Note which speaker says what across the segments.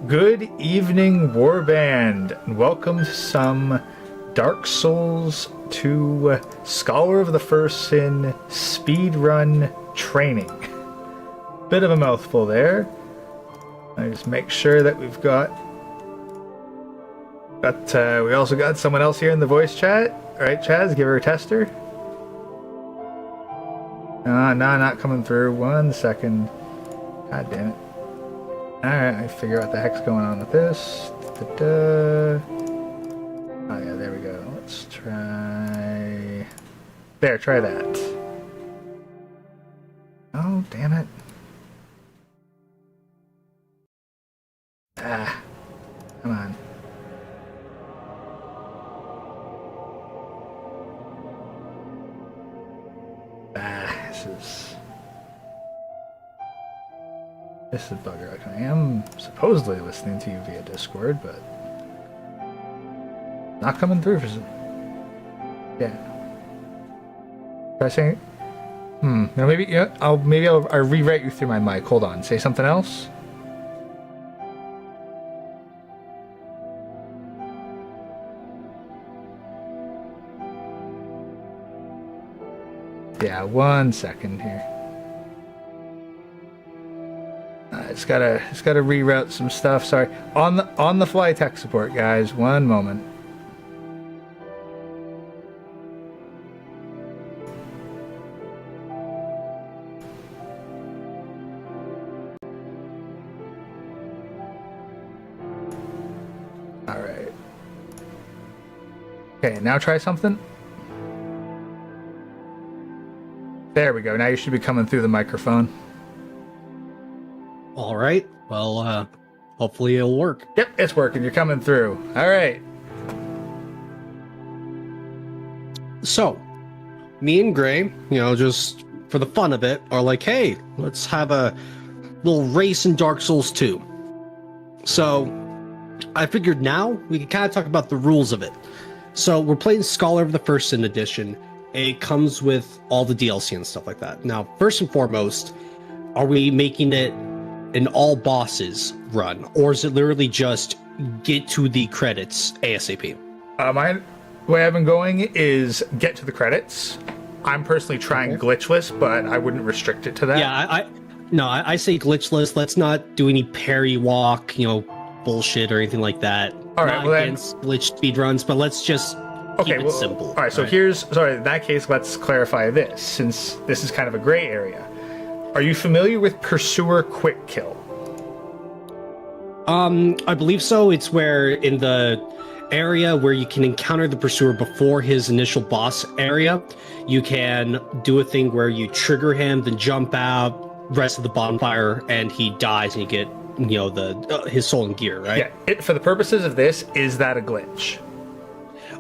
Speaker 1: Good evening, Warband, and welcome to some Dark Souls 2 Scholar of the First Sin speedrun training. Bit of a mouthful there. I just make sure that we've got we also got someone else here in the voice chat. Alright, Chazz, give her a tester. No, not coming through. 1 second. God damn it. Alright, I figure out what the heck's going on with this. Oh yeah, there we go. Let's try... There, try that. Oh, damn it. Ah, come on. This is bugger. I am supposedly listening to you via Discord, but not coming through for some... Yeah. Try saying... No, maybe, yeah, I'll rewrite you through my mic. Hold on. Say something else. Yeah, 1 second here. It's gotta reroute some stuff. Sorry, on the fly tech support, guys. 1 moment. All right. Okay, now try something. There we go. Now you should be coming through the microphone.
Speaker 2: All right. Well, hopefully it'll work.
Speaker 1: Yep, it's working. You're coming through. All right.
Speaker 2: So, me and Gray, just for the fun of it, are like, hey, let's have a little race in Dark Souls 2. So, I figured now we can kind of talk about the rules of it. So, we're playing Scholar of the First Sin Edition. It comes with all the DLC and stuff like that. Now, first and foremost, are we making it an all bosses run, or is it literally just get to the credits ASAP?
Speaker 1: My way I've been going is get to the credits. I'm personally trying glitchless, but I wouldn't restrict it to that.
Speaker 2: Yeah, I say glitchless. Let's not do any parry walk, bullshit or anything like that.
Speaker 1: All right,
Speaker 2: not
Speaker 1: well
Speaker 2: against glitch speedruns, but let's just keep it simple.
Speaker 1: All right, so in that case, let's clarify this, since this is kind of a gray area. Are you familiar with Pursuer Quick Kill?
Speaker 2: I believe so. It's where in the area where you can encounter the Pursuer before his initial boss area, you can do a thing where you trigger him, then jump out, rest of the bonfire, and he dies, and you get, his soul and gear, right?
Speaker 1: Yeah, for the purposes of this, is that a glitch?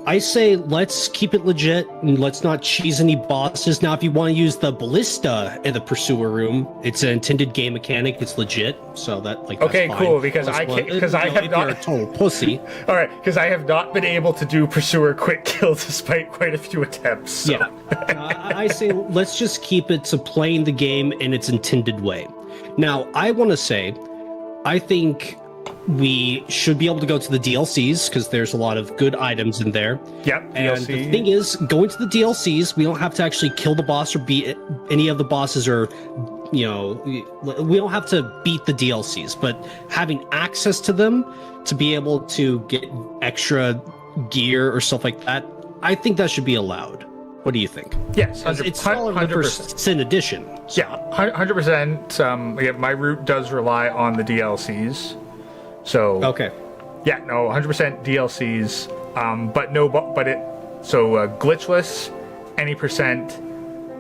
Speaker 2: I say let's keep it legit and let's not cheese any bosses. Now, if you want to use the ballista in the Pursuer room, it's an intended game mechanic. It's legit, so that's
Speaker 1: okay,
Speaker 2: fine.
Speaker 1: Cool. Because I have not.
Speaker 2: You're a total pussy.
Speaker 1: All right, because I have not been able to do Pursuer Quick Kill despite quite a few attempts. So.
Speaker 2: Yeah, I say let's just keep it to playing the game in its intended way. Now, I want to say, I think we should be able to go to the DLCs because there's a lot of good items in there.
Speaker 1: Yep.
Speaker 2: And the thing is, going to the DLCs, we don't have to actually kill the boss or beat any of the bosses, or we don't have to beat the DLCs, but having access to them to be able to get extra gear or stuff like that, I think that should be allowed. What do you think?
Speaker 1: Yes,
Speaker 2: it's Scholar of the First Sin Edition.
Speaker 1: So. Yeah, 100%. My route does rely on the DLCs. So
Speaker 2: okay,
Speaker 1: yeah, no, 100% DLCs, glitchless, any percent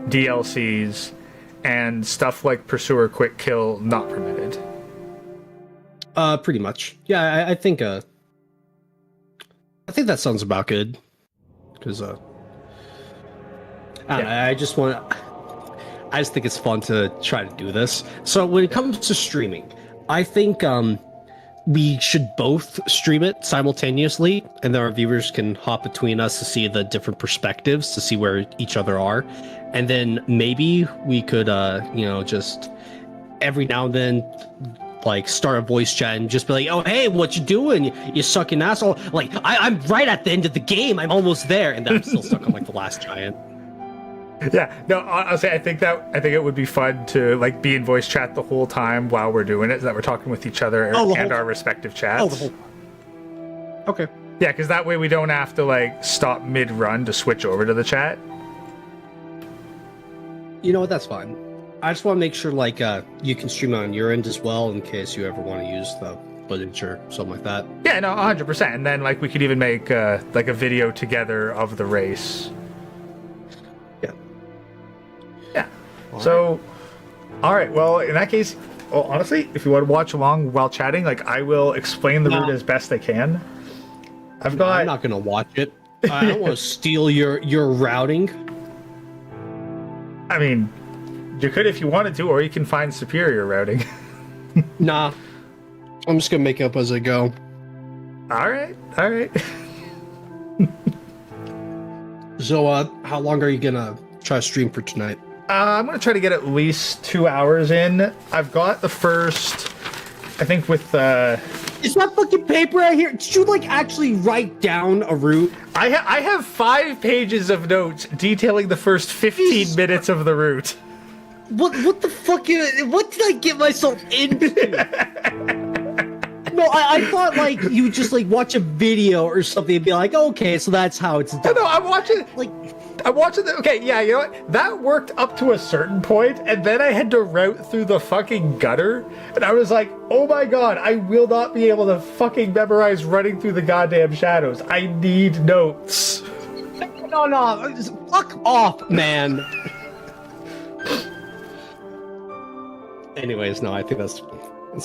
Speaker 1: DLCs, and stuff like Pursuer Quick Kill not permitted.
Speaker 2: Pretty much. Yeah, I think that sounds about good. Because I just think it's fun to try to do this. So when it comes to streaming, I think we should both stream it simultaneously, and then our viewers can hop between us to see the different perspectives, to see where each other are. And then maybe we could, just every now and then like start a voice chat and just be like, "Oh, hey, what you doing? You sucking asshole!" Like I'm right at the end of the game. I'm almost there, and then I'm still stuck on like the last giant.
Speaker 1: Yeah, no, honestly, I think it would be fun to like be in voice chat the whole time while we're doing it, so that we're talking with each other and our respective chats.
Speaker 2: Oh, the whole. Okay.
Speaker 1: Yeah, because that way we don't have to like stop mid-run to switch over to the chat.
Speaker 2: You know what? That's fine. I just want to make sure like you can stream on your end as well in case you ever want to use the footage or something like that.
Speaker 1: Yeah, no, 100%. And then like we could even make like a video together of the race.
Speaker 2: Yeah.
Speaker 1: Yeah. So, all right. Well, in that case, well, honestly, if you want to watch along while chatting, like I will explain the route as best I can. I'm
Speaker 2: not gonna watch it. I don't want to steal your routing.
Speaker 1: I mean, you could if you wanted to, or you can find superior routing.
Speaker 2: Nah, I'm just gonna make it up as I go.
Speaker 1: All right.
Speaker 2: So, how long are you gonna try to stream for tonight?
Speaker 1: I'm gonna try to get at least 2 hours in. I've got the first, I think, with
Speaker 2: Is that fucking paper right here? Did you like actually write down a route?
Speaker 1: I have 5 pages of notes detailing the first 15 minutes of the route.
Speaker 2: What the fuck? What did I get myself into? No, I thought like you would just like watch a video or something and be like, okay, so that's how it's done.
Speaker 1: No, I'm watching.
Speaker 2: Like,
Speaker 1: I'm watching the. Okay, yeah, you know what? That worked up to a certain point, and then I had to route through the fucking gutter, and I was like, oh my god, I will not be able to fucking memorize running through the goddamn shadows. I need notes.
Speaker 2: No, just fuck off, man. Anyways, no, I think that's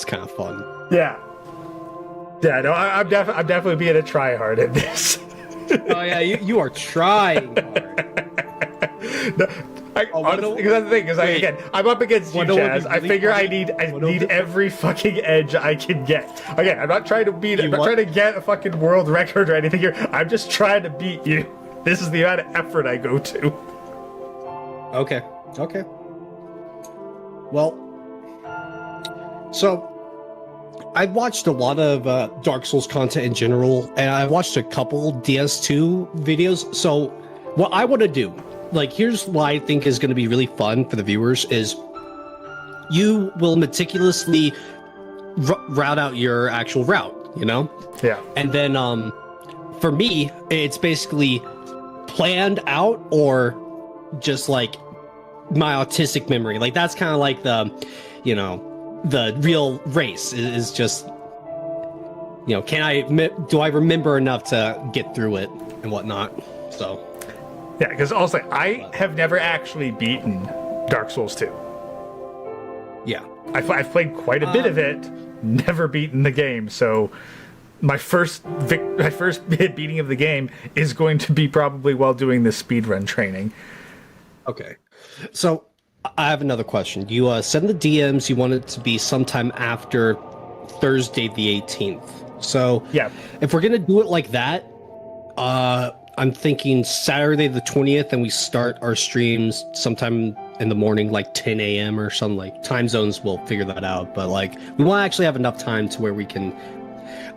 Speaker 2: kind of fun.
Speaker 1: Yeah. Yeah, no, I'm definitely being a tryhard at this.
Speaker 2: Oh yeah, you are trying hard.
Speaker 1: No, honestly, because that's the thing. Because again, I'm up against you, Chazz. I figure I need every fucking edge I can get. Again, I'm not trying to beat. I'm not trying to get a fucking world record or anything here. I'm just trying to beat you. This is the amount of effort I go to.
Speaker 2: Okay. Well, so I've watched a lot of Dark Souls content in general, and I watched a couple DS2 videos. So what I want to do, like, here's what I think is going to be really fun for the viewers is you will meticulously route out your actual route, you know?
Speaker 1: Yeah.
Speaker 2: And then for me, it's basically planned out or just like my autistic memory. Like that's kind of like the, you know, the real race is just, you know, do I remember enough to get through it and whatnot? So
Speaker 1: yeah, because also I have never actually beaten Dark Souls 2.
Speaker 2: Yeah,
Speaker 1: I've played quite a bit of it, never beaten the game. So my first beating of the game is going to be probably while doing this speedrun training.
Speaker 2: Okay, so I have another question. You send the DMs. You want it to be sometime after Thursday the 18th. So
Speaker 1: yeah,
Speaker 2: if we're gonna do it like that, I'm thinking Saturday the 20th, and we start our streams sometime in the morning, like 10 a.m. or something. Like time zones, we'll figure that out. But like, we want to actually have enough time to where we can.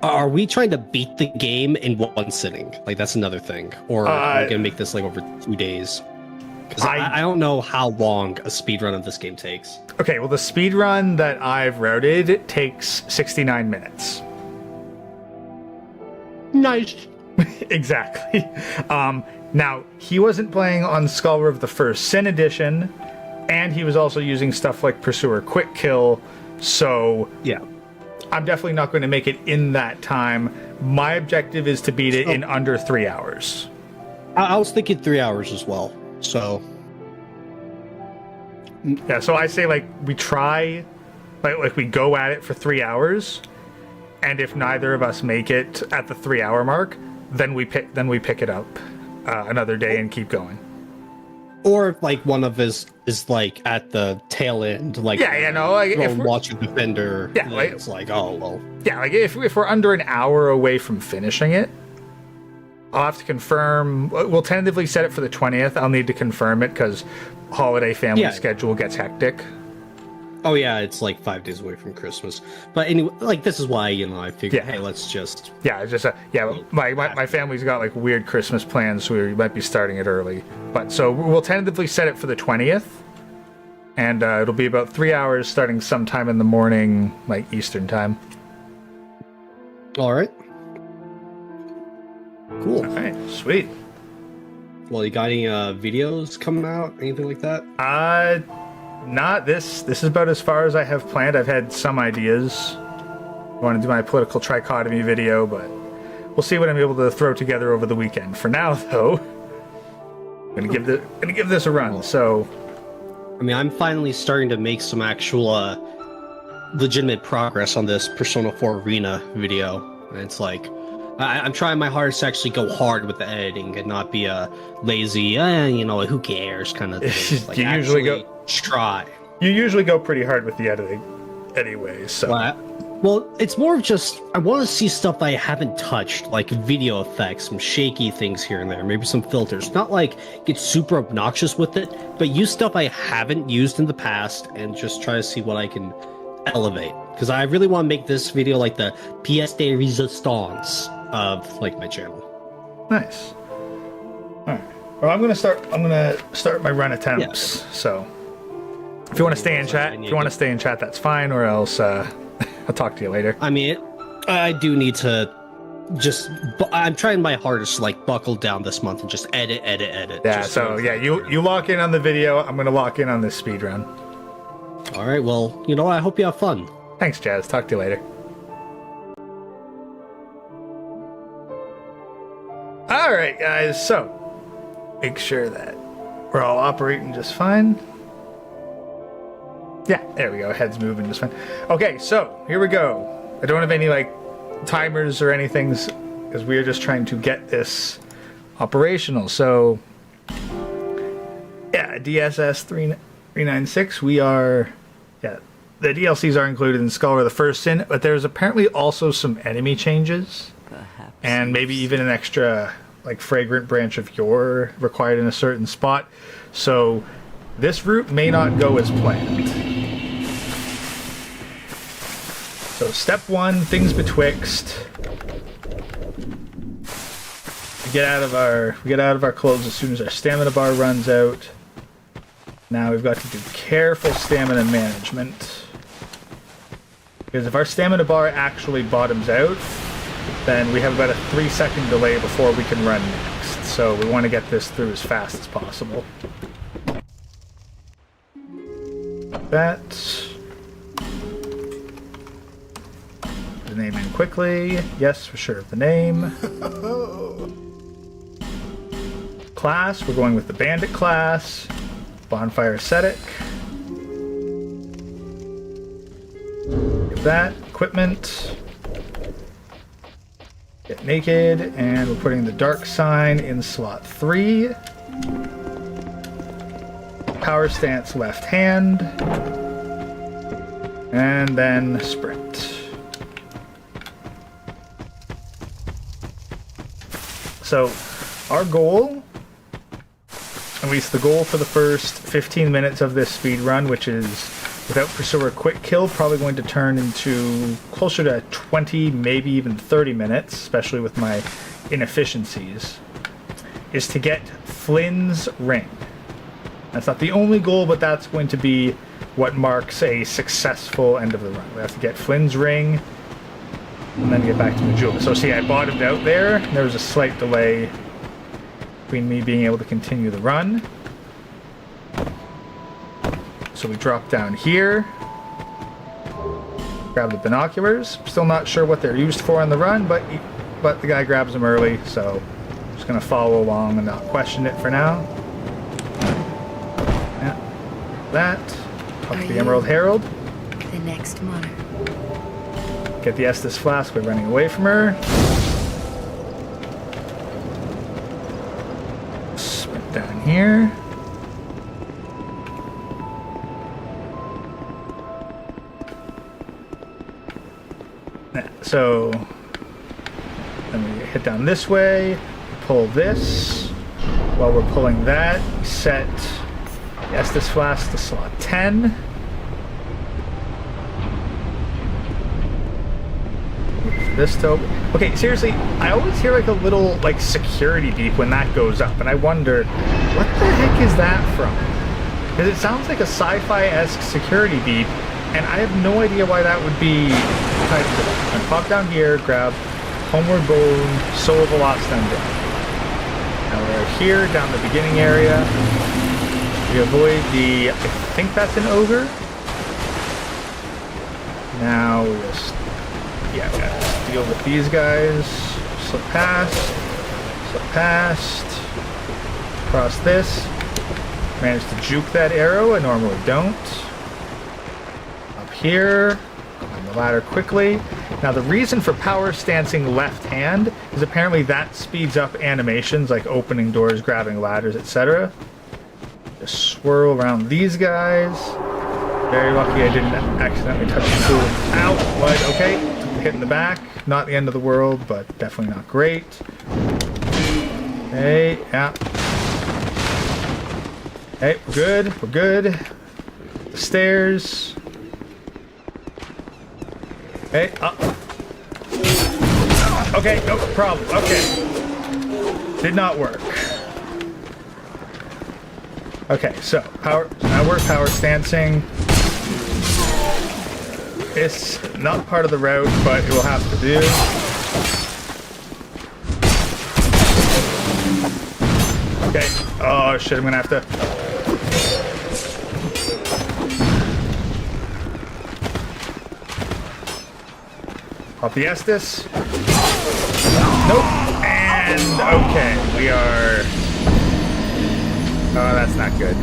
Speaker 2: Are we trying to beat the game in one sitting? Like that's another thing, or are we gonna make this like over 2 days? Because I don't know how long a speedrun of this game takes.
Speaker 1: Okay, well, the speedrun that I've routed takes 69 minutes.
Speaker 2: Nice.
Speaker 1: Exactly. Now, he wasn't playing on Scholar of the First Sin Edition, and he was also using stuff like Pursuer Quick Kill, so
Speaker 2: yeah,
Speaker 1: I'm definitely not going to make it in that time. My objective is to beat it in under 3 hours.
Speaker 2: I was thinking 3 hours as well. So
Speaker 1: yeah, so I say like we try, like we go at it for 3 hours, and if neither of us make it at the 3 hour mark, then we pick it up another day and keep going.
Speaker 2: Or if like one of us is like at the tail end, like
Speaker 1: like if
Speaker 2: watching Defender, like, it's like, oh well.
Speaker 1: Yeah, like if we're under an hour away from finishing it, I'll have to confirm. We'll tentatively set it for the 20th. I'll need to confirm it because holiday family schedule gets hectic.
Speaker 2: Oh yeah, it's like 5 days away from Christmas. But anyway, like this is why I figured, hey, let's just
Speaker 1: yeah, it's just my family's got like weird Christmas plans, so we might be starting it early. But so we'll tentatively set it for the 20th, and it'll be about 3 hours, starting sometime in the morning, like Eastern time.
Speaker 2: All right. Cool.
Speaker 1: All right, sweet.
Speaker 2: Well, you got any videos coming out? Anything like that?
Speaker 1: Not this. This is about as far as I have planned. I've had some ideas. I want to do my political trichotomy video, but we'll see what I'm able to throw together over the weekend. For now, though, I'm gonna give this a run. So,
Speaker 2: I mean, I'm finally starting to make some actual legitimate progress on this Persona 4 Arena video, and it's like I'm trying my hardest to actually go hard with the editing and not be a lazy, who cares kind of thing. Like,
Speaker 1: you usually
Speaker 2: try.
Speaker 1: You usually go pretty hard with the editing, anyway. So,
Speaker 2: well, it's more of just I want to see stuff I haven't touched, like video effects, some shaky things here and there, maybe some filters. Not like get super obnoxious with it, but use stuff I haven't used in the past and just try to see what I can elevate. Because I really want to make this video like the pièce de résistance of like my channel.
Speaker 1: Nice. All right. Well, I'm gonna start my run attempts. Yeah. So, if you want to stay in chat, that's fine. Or else, I'll talk to you later.
Speaker 2: I mean, I do need to just. I'm trying my hardest to like buckle down this month and just edit.
Speaker 1: Yeah. So yeah, you lock in on the video. I'm gonna lock in on this speed run.
Speaker 2: All right. Well, I hope you have fun.
Speaker 1: Thanks, Chazz. Talk to you later. All right, guys. So, make sure that we're all operating just fine. Yeah, there we go. Head's moving just fine. Okay, so here we go. I don't have any like timers or anything because we are just trying to get this operational. So, yeah, DSS 396. We are, the DLCs are included in Scholar of the First Sin, but there's apparently also some enemy changes.
Speaker 3: Perhaps.
Speaker 1: And maybe even an extra like fragrant branch of yore required in a certain spot. So this route may not go as planned. So step one, things betwixt. We get out of our clothes as soon as our stamina bar runs out. Now we've got to do careful stamina management. Because if our stamina bar actually bottoms out, then we have about a 3-second delay before we can run next. So we want to get this through as fast as possible. That. The name in quickly. Yes, for sure. The name. Class. We're going with the bandit class. Bonfire ascetic. Give that. Equipment. Get naked, and we're putting the dark sign in slot 3. Power stance left hand. And then sprint. So, our goal, at least the goal for the first 15 minutes of this speed run, which is without Pursuer Quick Kill, probably going to turn into closer to 20, maybe even 30 minutes, especially with my inefficiencies, is to get Flynn's Ring. That's not the only goal, but that's going to be what marks a successful end of the run. We have to get Flynn's Ring, and then get back to Majula. So see, I bottomed out there. There was a slight delay between me being able to continue the run. So we drop down here, grab the binoculars. Still not sure what they're used for on the run, but the guy grabs them early, so I'm just gonna follow along and not question it for now. Yeah, that. Up to the Emerald Herald.
Speaker 3: The next monarch.
Speaker 1: Get the Estus Flask by running away from her. Sprint down here. So then we hit down this way, pull this. While we're pulling that, we set the Estus Flask to slot 10. this to open. Okay, seriously, I always hear like a little like security beep when that goes up, and I wonder, what the heck is that from? Because it sounds like a sci-fi-esque security beep, and I have no idea why that would be typed to it. And pop down here, grab Homeward Bone, Soul of a Lost Undead. Now we're here, down the beginning area. We avoid the, I think that's an ogre. Now we just, yeah, we gotta deal with these guys. Slip past, cross this. Managed to juke that arrow, I normally don't. Up here, climb the ladder quickly. Now the reason for power stancing left hand is apparently that speeds up animations like opening doors, grabbing ladders, etc. Just swirl around these guys. Very lucky I didn't accidentally touch the tool. Ow! What? Okay. Took the hit in the back. Not the end of the world, but definitely not great. Okay, yeah. Hey, we're good. We're good. The stairs. Okay, up. Okay, no problem. Okay. Did not work. Okay, so now we're power stancing. It's not part of the route, but it will have to do. Okay. Oh shit, I'm gonna have to. Pop the Estus. Nope. And okay, we are. Oh, that's not good.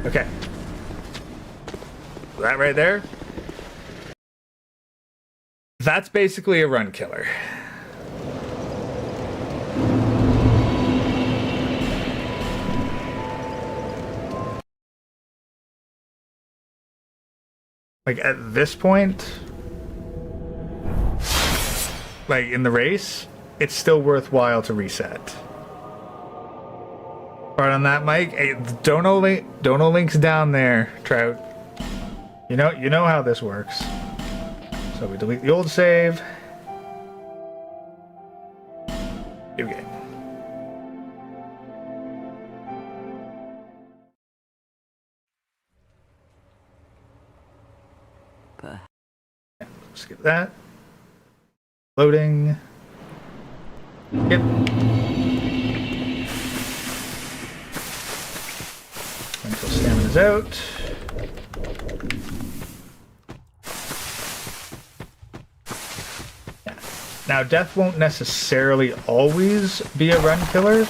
Speaker 1: Okay. That right there, that's basically a run killer. Like at this point, like in the race, it's still worthwhile to reset. Right on that, Mike. Hey, dono links down there, Trout. You know how this works. So we delete the old save. New game. Skip that. Loading. Yep. Until stamina's out. Now, death won't necessarily always be a run killer,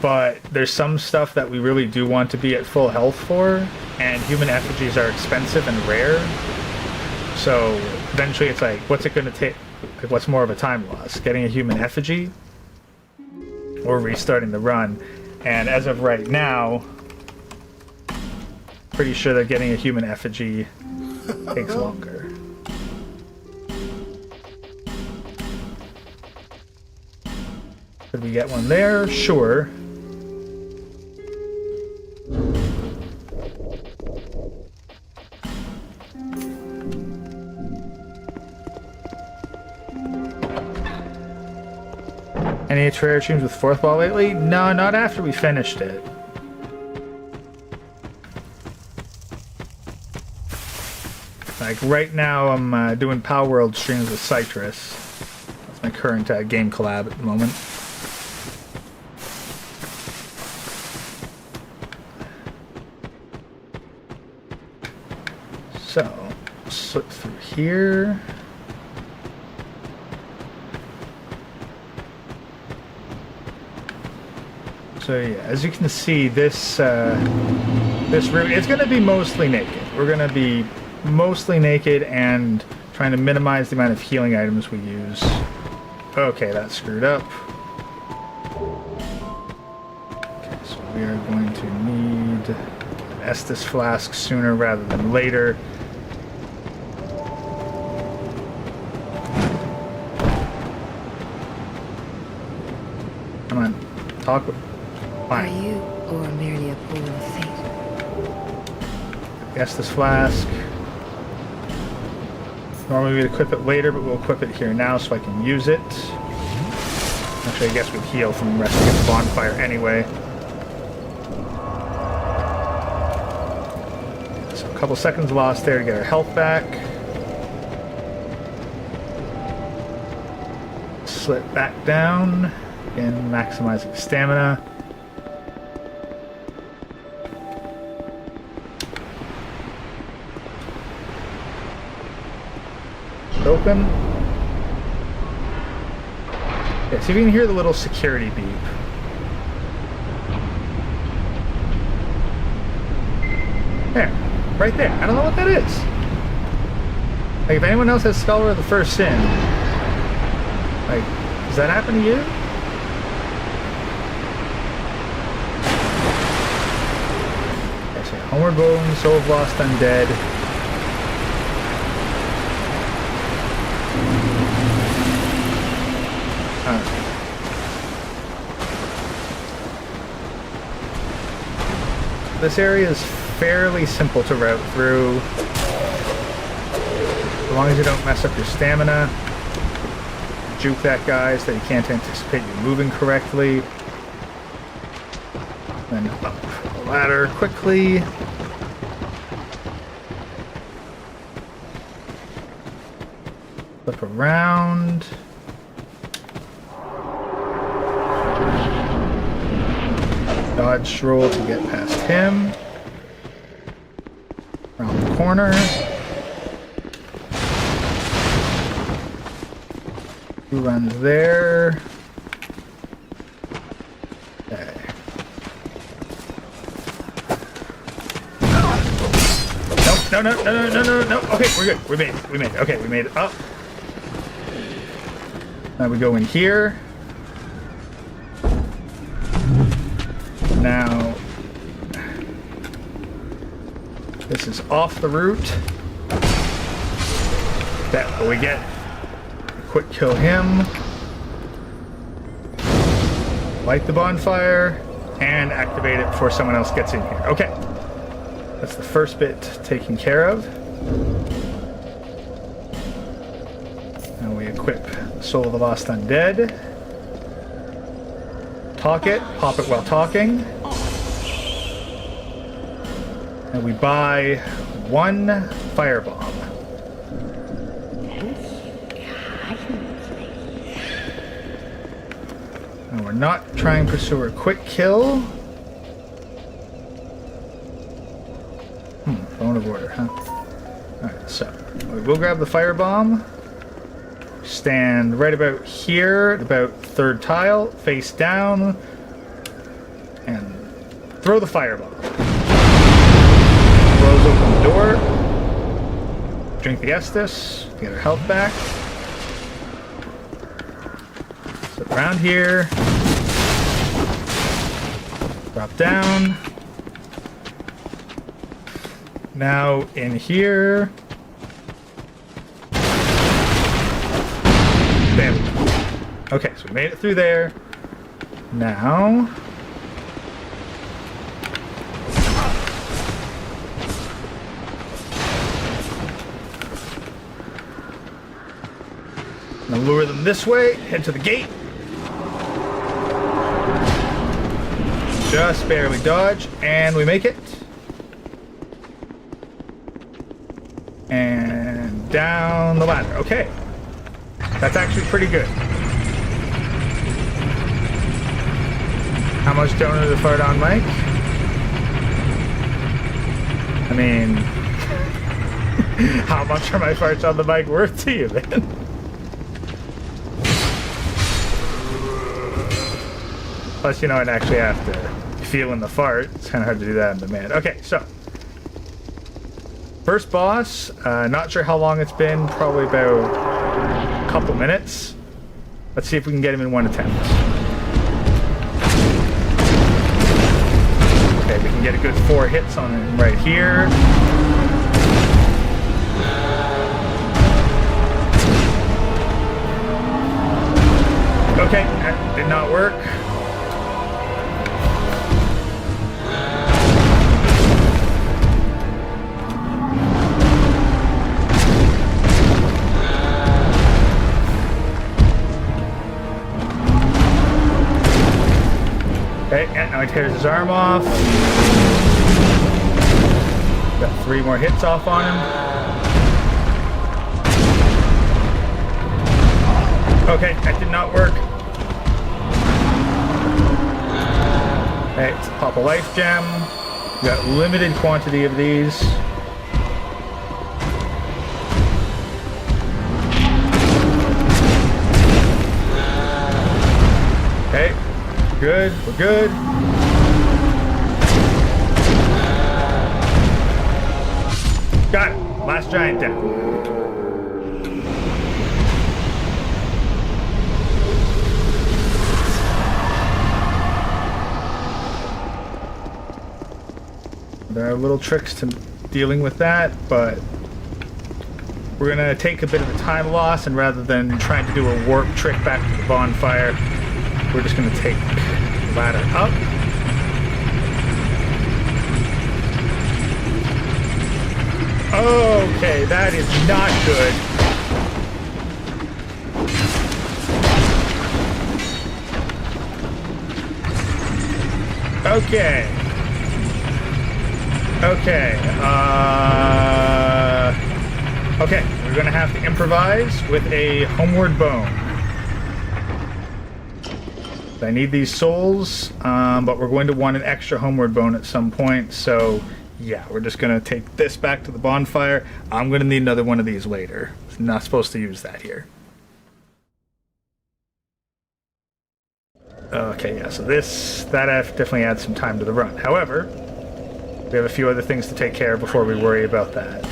Speaker 1: but there's some stuff that we really do want to be at full health for, and human effigies are expensive and rare. So eventually it's like, what's it going to take? Like, what's more of a time loss? Getting a human effigy or restarting the run? And as of right now, pretty sure that getting a human effigy takes longer. Could we get one there? Sure. Any Terraria streams with fourth wall lately? No, not after we finished it. Like right now I'm doing Power World streams with Citrus. That's my current game collab at the moment. So, slip through here. So yeah, as you can see, this room, it's going to be mostly naked. We're going to be mostly naked and trying to minimize the amount of healing items we use. Okay, that screwed up. Okay, so we are going to need an Estus flask sooner rather than later. Come on, talk with... Fine.
Speaker 3: Are you, or merely a pool of fate?
Speaker 1: Estus flask. Normally we'd equip it later, but we'll equip it here now so I can use it. Actually, I guess we'd heal from resting at the bonfire anyway. So a couple seconds lost there to get our health back. Slip back down. Again, maximizing stamina. Open. Yeah, see if you can hear the little security beep. There. Right there. I don't know what that is. Like, if anyone else has Scholar of the First Sin, like, does that happen to you? Okay, so Homeward Bones, Soul of Lost Undead. This area is fairly simple to route through, as long as you don't mess up your stamina. Juke that guy so that you can't anticipate you moving correctly. Then up the ladder quickly. Flip around. Dodge roll to get past him. Around the corner. Who runs there? Okay. No. Okay, we're good. We made it. Okay, we made it up. Now we go in here. Now, this is off the route. But we get quick kill him, light the bonfire, and activate it before someone else gets in here. Okay, that's the first bit taken care of. Now we equip Soul of the Lost Undead. Talk it, pop it while talking. And we buy 1 firebomb. And we're not trying to pursue a quick kill. Bone of order, huh? Alright, so we will grab the firebomb. Stand right about here, about 3rd tile, face down, and throw the firebomb. Close open the door. Drink the Estus, get our health back. Sit around here. Drop down. Now in here. There we go. Okay, so we made it through there. Now... I'm gonna lure them this way, head to the gate. Just barely dodge, and we make it. And down the ladder. Okay. That's actually pretty good. How much donor to fart on Mike? I mean, how much are my farts on the mic worth to you, man? Plus, you know, I'd actually have to feel in the fart. It's kind of hard to do that on demand. Okay, so. First boss. Not sure how long it's been. Probably about a couple minutes. Let's see if we can get him in 1 attempt. Okay, we can get a good 4 hits on him right here. Okay, that did not work. Okay, and now he tears his arm off. Got 3 more hits off on him. Okay, that did not work. Okay, let's pop a life gem. We got limited quantity of these. Okay, good, we're good. Got it. Last giant down. There are little tricks to dealing with that, but we're gonna take a bit of a time loss, and rather than trying to do a warp trick back to the bonfire, we're just gonna take the ladder up. Okay, that is not good. Okay. Okay, okay, we're gonna have to improvise with a homeward bone. I need these souls, but we're going to want an extra homeward bone at some point, so yeah, we're just gonna take this back to the bonfire. I'm gonna need another one of these later. I'm not supposed to use that here. Okay, yeah, so that definitely adds some time to the run. However, we have a few other things to take care of before we worry about that.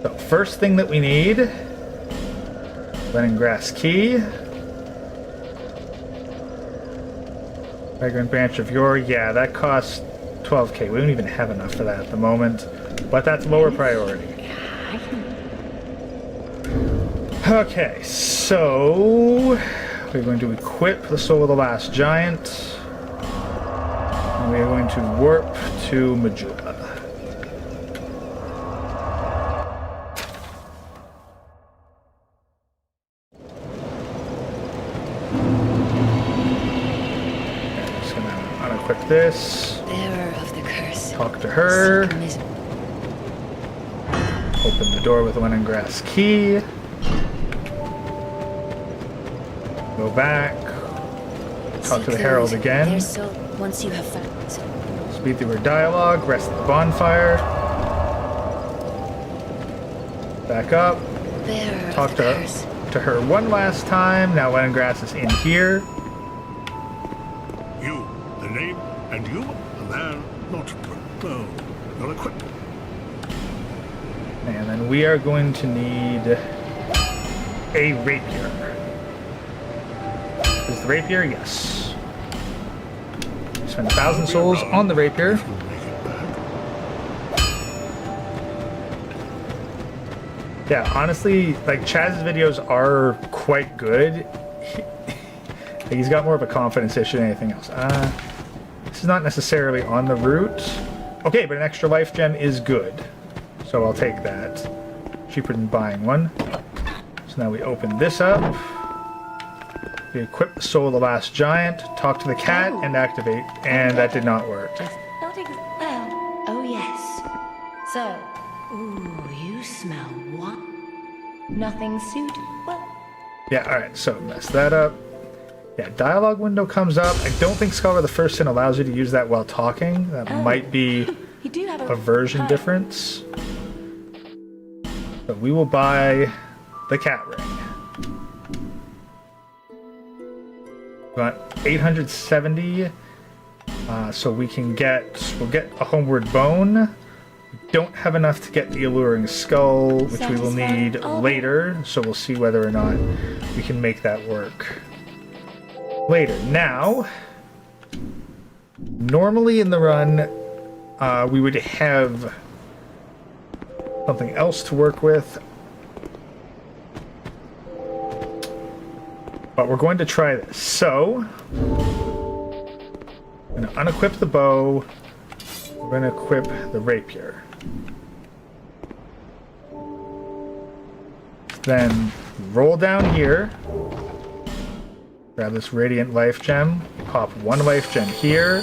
Speaker 1: So first thing that we need, lemongrass key. Fragrant branch of yore, yeah, that costs 12k. We don't even have enough for that at the moment, but that's lower priority. Okay, so we're going to equip the Soul of the Last Giant. And we are going to warp to Majula. Okay, just gonna unequip this.
Speaker 3: Bearer of the curse.
Speaker 1: Talk to her. Open the door with a lemongrass key. Go back. Talk to the Herald again.
Speaker 3: Once you have found
Speaker 1: Speed through her dialogue. Rest at the bonfire. Back up. Talk to her one last time. Now lemongrass is in here.
Speaker 4: You, the name, and you, a man not equipped. No, not equipped.
Speaker 1: And then we are going to need a rapier. Is the rapier? Yes. Spend 1,000 souls on the rapier. Yeah, honestly, like Chazz's videos are quite good. He's got more of a confidence issue than anything else. This is not necessarily on the route. Okay, but an extra life gem is good. So I'll take that. Cheaper than buying one. So now we open this up. We equip the Soul of the Last Giant, talk to the cat, and activate. And that did not work.
Speaker 5: Not well. Oh yes. So, ooh, you smell what? Nothing suitable.
Speaker 1: Yeah, alright, so mess that up. Yeah, dialogue window comes up. I don't think Scholar of the First Sin allows you to use that while talking. That might be
Speaker 5: You do have
Speaker 1: a version difference. So we will buy the cat ring. We got 870, so we'll get a homeward bone. We don't have enough to get the alluring skull, which we will need later, so we'll see whether or not we can make that work later. Now, normally in the run, we would have something else to work with. But we're going to try this. So, I'm going to unequip the bow. We're going to equip the rapier. Then roll down here. Grab this Radiant Life Gem. Pop one Life Gem here.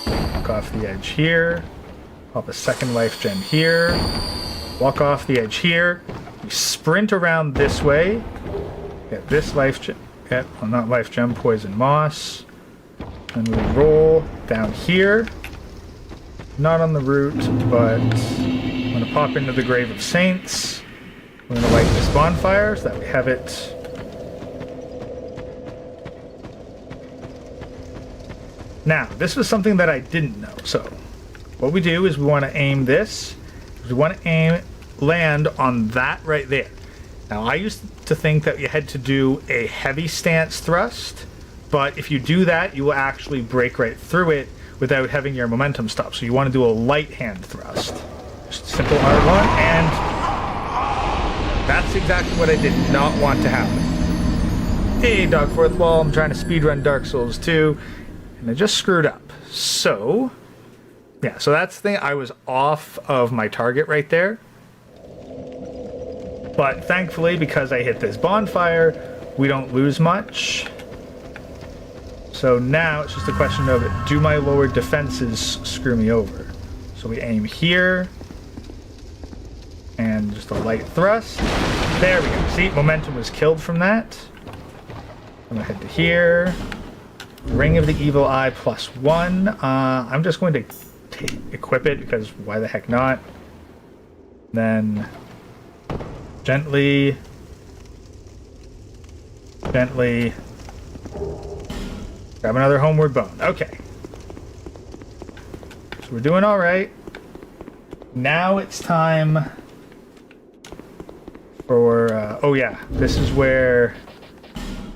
Speaker 1: Walk off the edge here. Pop a second Life Gem here. Walk off the edge here. We sprint around this way. Get this Life Gem. Well, not Life Gem, Poison Moss. And we roll down here. Not on the route, but I'm going to pop into the Grave of Saints. We're going to light this bonfire so that we have it. Now, this was something that I didn't know. So, what we do is we want to aim this. We want to land on that right there. Now, I used to think that you had to do a heavy stance thrust, but if you do that, you will actually break right through it without having your momentum stop. So you want to do a light hand thrust. Just simple R1, and that's exactly what I did not want to happen. Hey, Dog Fourth Wall, I'm trying to speedrun Dark Souls 2, and I just screwed up. So, yeah, so that's the thing. I was off of my target right there. But thankfully, because I hit this bonfire, we don't lose much. So now it's just a question of, do my lower defenses screw me over? So we aim here. And just a light thrust. There we go. See, momentum was killed from that. I'm going to head to here. Ring of the Evil Eye +1. I'm just going to equip it because why the heck not? Then gently. Grab another Homeward Bone. Okay. So we're doing all right. Now it's time for... oh yeah, this is where...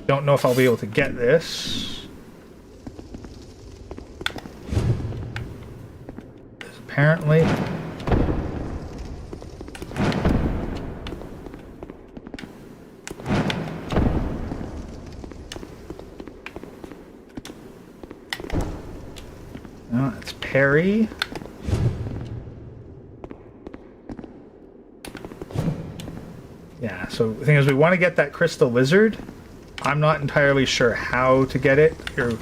Speaker 1: Don't know if I'll be able to get this. Because apparently... No, that's parry. Yeah, so the thing is we want to get that Crystal Lizard. I'm not entirely sure how to get it. Here.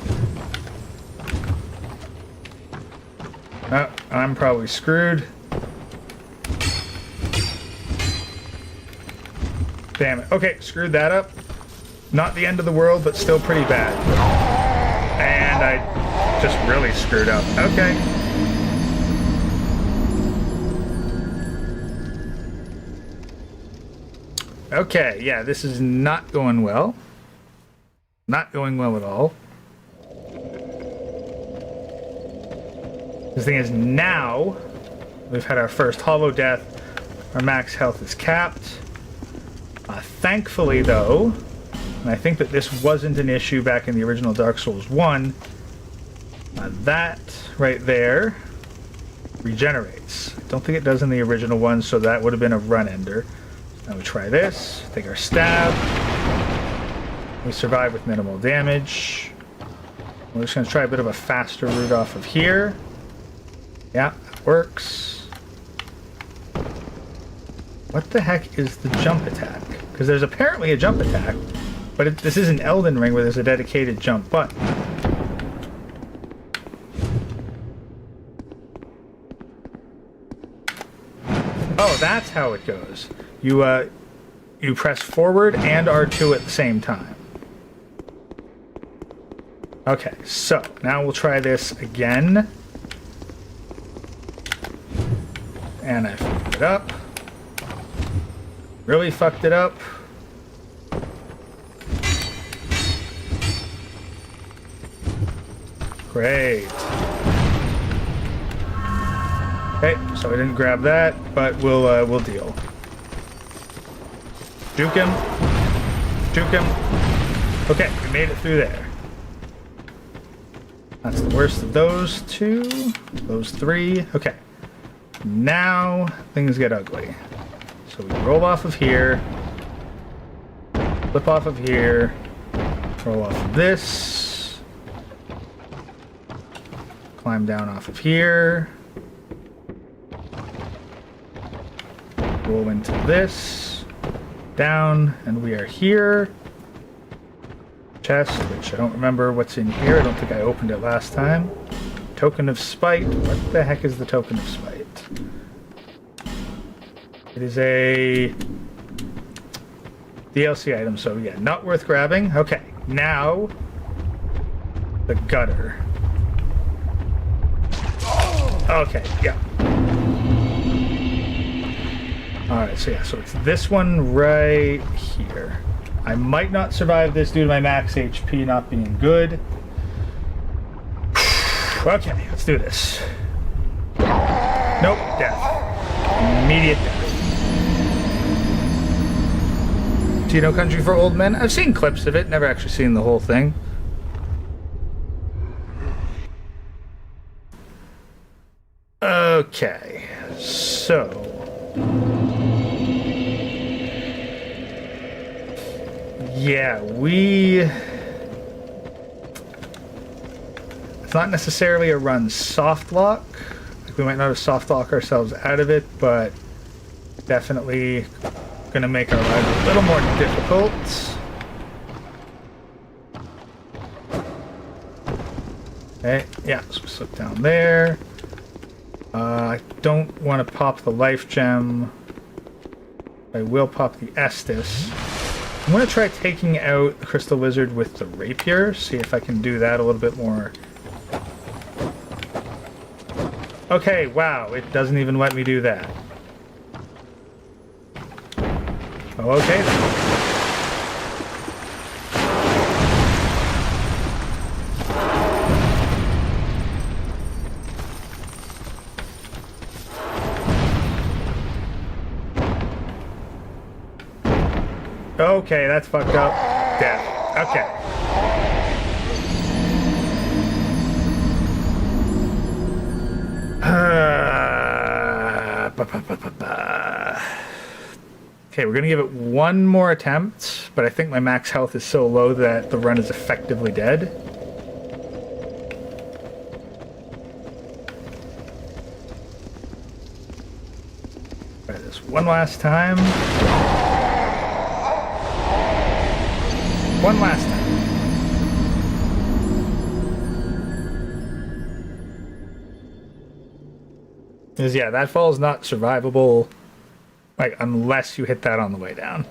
Speaker 1: Oh, I'm probably screwed. Damn it. Okay, screwed that up. Not the end of the world, but still pretty bad. And I just really screwed up. Okay. Okay, yeah, this is not going well. Not going well at all. The thing is, now we've had our first Hollow Death. Our max health is capped. Thankfully, though, and I think that this wasn't an issue back in the original Dark Souls 1, that right there regenerates. I don't think it does in the original one, so that would have been a run ender. Now we try this, take our stab. We survive with minimal damage. We're just going to try a bit of a faster route off of here. Yeah, that works. What the heck is the jump attack? Because there's apparently a jump attack, but this isn't Elden Ring where there's a dedicated jump button. Oh, that's how it goes. You press forward and R2 at the same time. Okay, so now we'll try this again. And I fucked it up. Really fucked it up. Great. Okay, so I didn't grab that, but we'll deal. Juke him. Juke him. Okay, we made it through there. That's the worst of those two. Those three. Okay. Now things get ugly. So we roll off of here. Flip off of here. Roll off of this. Climb down off of here. Roll into this. Down, and we are here. chest, which I don't remember what's in here. I don't think I opened it last time. Token of Spite. What the heck is the Token of Spite? It is a DLC item, so yeah, not worth grabbing. Okay, now the gutter. Okay, yeah. Alright, so yeah, so it's this one right here. I might not survive this due to my max HP not being good. Okay, let's do this. Nope, death. Immediate death. Do you know Country for Old Men? I've seen clips of it, never actually seen the whole thing. Okay, so... yeah, it's not necessarily a run soft lock. Like, we might not have soft lock ourselves out of it, but definitely gonna make our lives a little more difficult. Okay, yeah, so we slip down there. I don't want to pop the life gem. I will pop the Estus. I'm going to try taking out the Crystal Lizard with the Rapier, see if I can do that a little bit more. Okay, wow, it doesn't even let me do that. Oh, okay then. Okay, that's fucked up. Death. Okay. Okay, we're gonna give it one more attempt, but I think my max health is so low that the run is effectively dead. Try this one last time. One last time. Because yeah, that fall is not survivable, like, unless you hit that on the way down.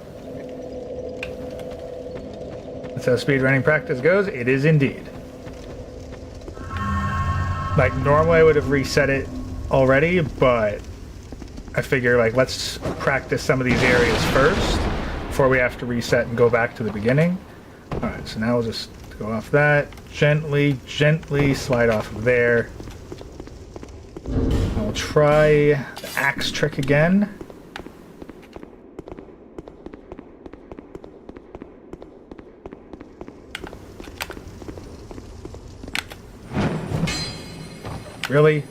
Speaker 1: That's how speedrunning practice goes. It is indeed. Like, normally I would have reset it already, but I figure, like, let's practice some of these areas first before we have to reset and go back to the beginning. Alright, so now we'll just go off that. Gently, gently slide off of there. I'll try the axe trick again. Really?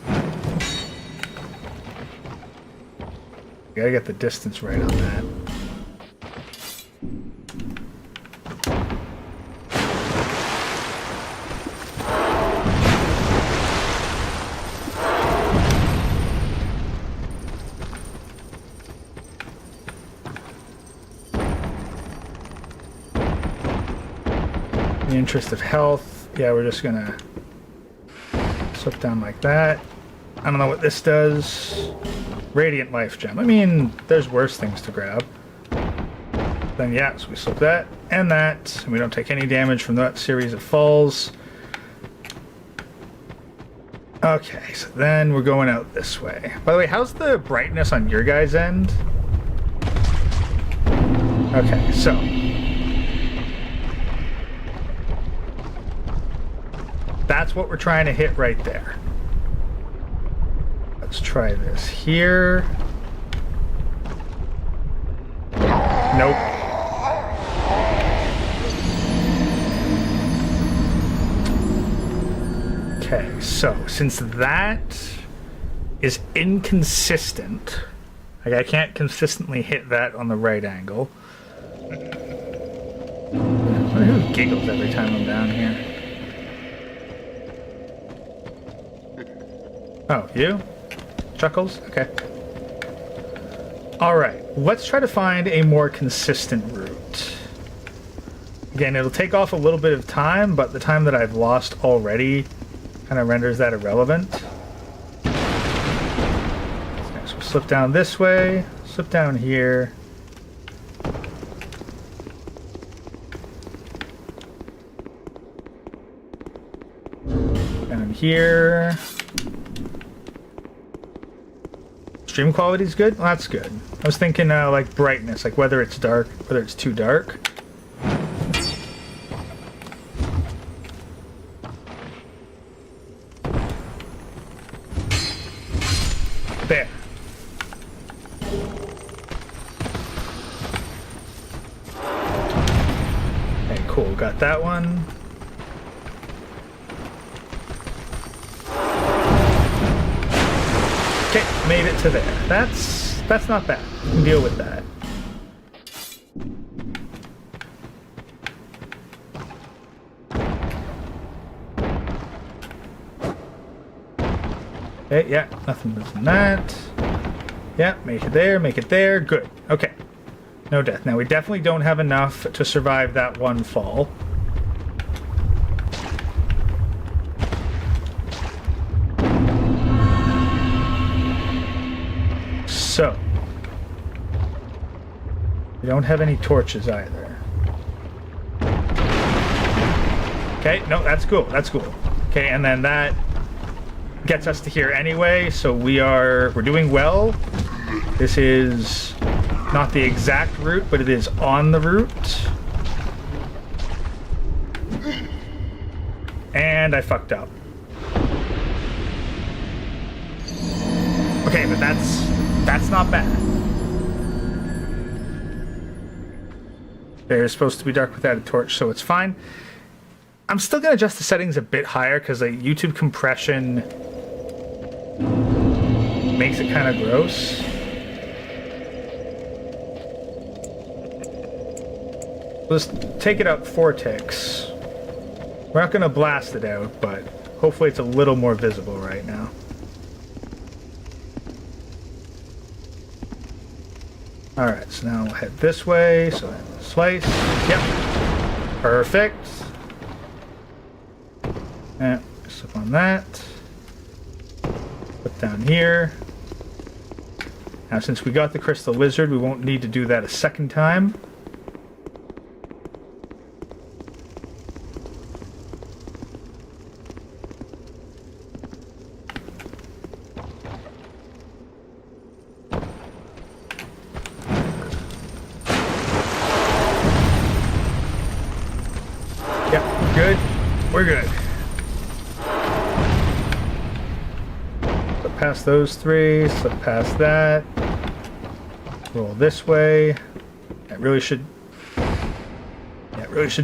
Speaker 1: Gotta get the distance right on that. In the interest of health, yeah, we're just gonna slip down like that. I don't know what this does. Radiant Life Gem. I mean, there's worse things to grab. Then yeah, so we slip that and that, and we don't take any damage from that series of falls. Okay, so then we're going out this way. By the way, how's the brightness on your guys' end? Okay, so that's what we're trying to hit right there. Let's try this here. Nope. Okay, so since that is inconsistent, like I can't consistently hit that on the right angle. I wonder who giggles every time I'm down here. Oh, you? Chuckles? Okay. Alright, let's try to find a more consistent route. Again, it'll take off a little bit of time, but the time that I've lost already kind of renders that irrelevant. So we'll slip down this way, slip down here. Down here. Stream quality is good? Well, that's good. I was thinking like brightness, like whether it's dark, whether it's too dark. There. Okay, cool. Got that one. Okay, made it to there. That's not bad. We can deal with that. Okay, yeah, nothing than that. Yeah, make it there, good. Okay. No death. Now, we definitely don't have enough to survive that one fall. So. We don't have any torches either. Okay, no, that's cool, that's cool. Okay, and then that gets us to here anyway, so we're doing well. This is not the exact route, but it is on the route. And I fucked up. Okay, but that's not bad. They're supposed to be dark without a torch, so it's fine. I'm still gonna adjust the settings a bit higher because like YouTube compression makes it kind of gross. Let's take it up 4 ticks. We're not gonna blast it out, but hopefully it's a little more visible right now. Alright, so now we'll head this way, so slice. Yep. Perfect. Yeah, slip on that. Put down here. Now, since we got the crystal lizard, we won't need to do that a second time. Yep, good. We're good. Slip past those 3, slip past that. Roll this way. I really should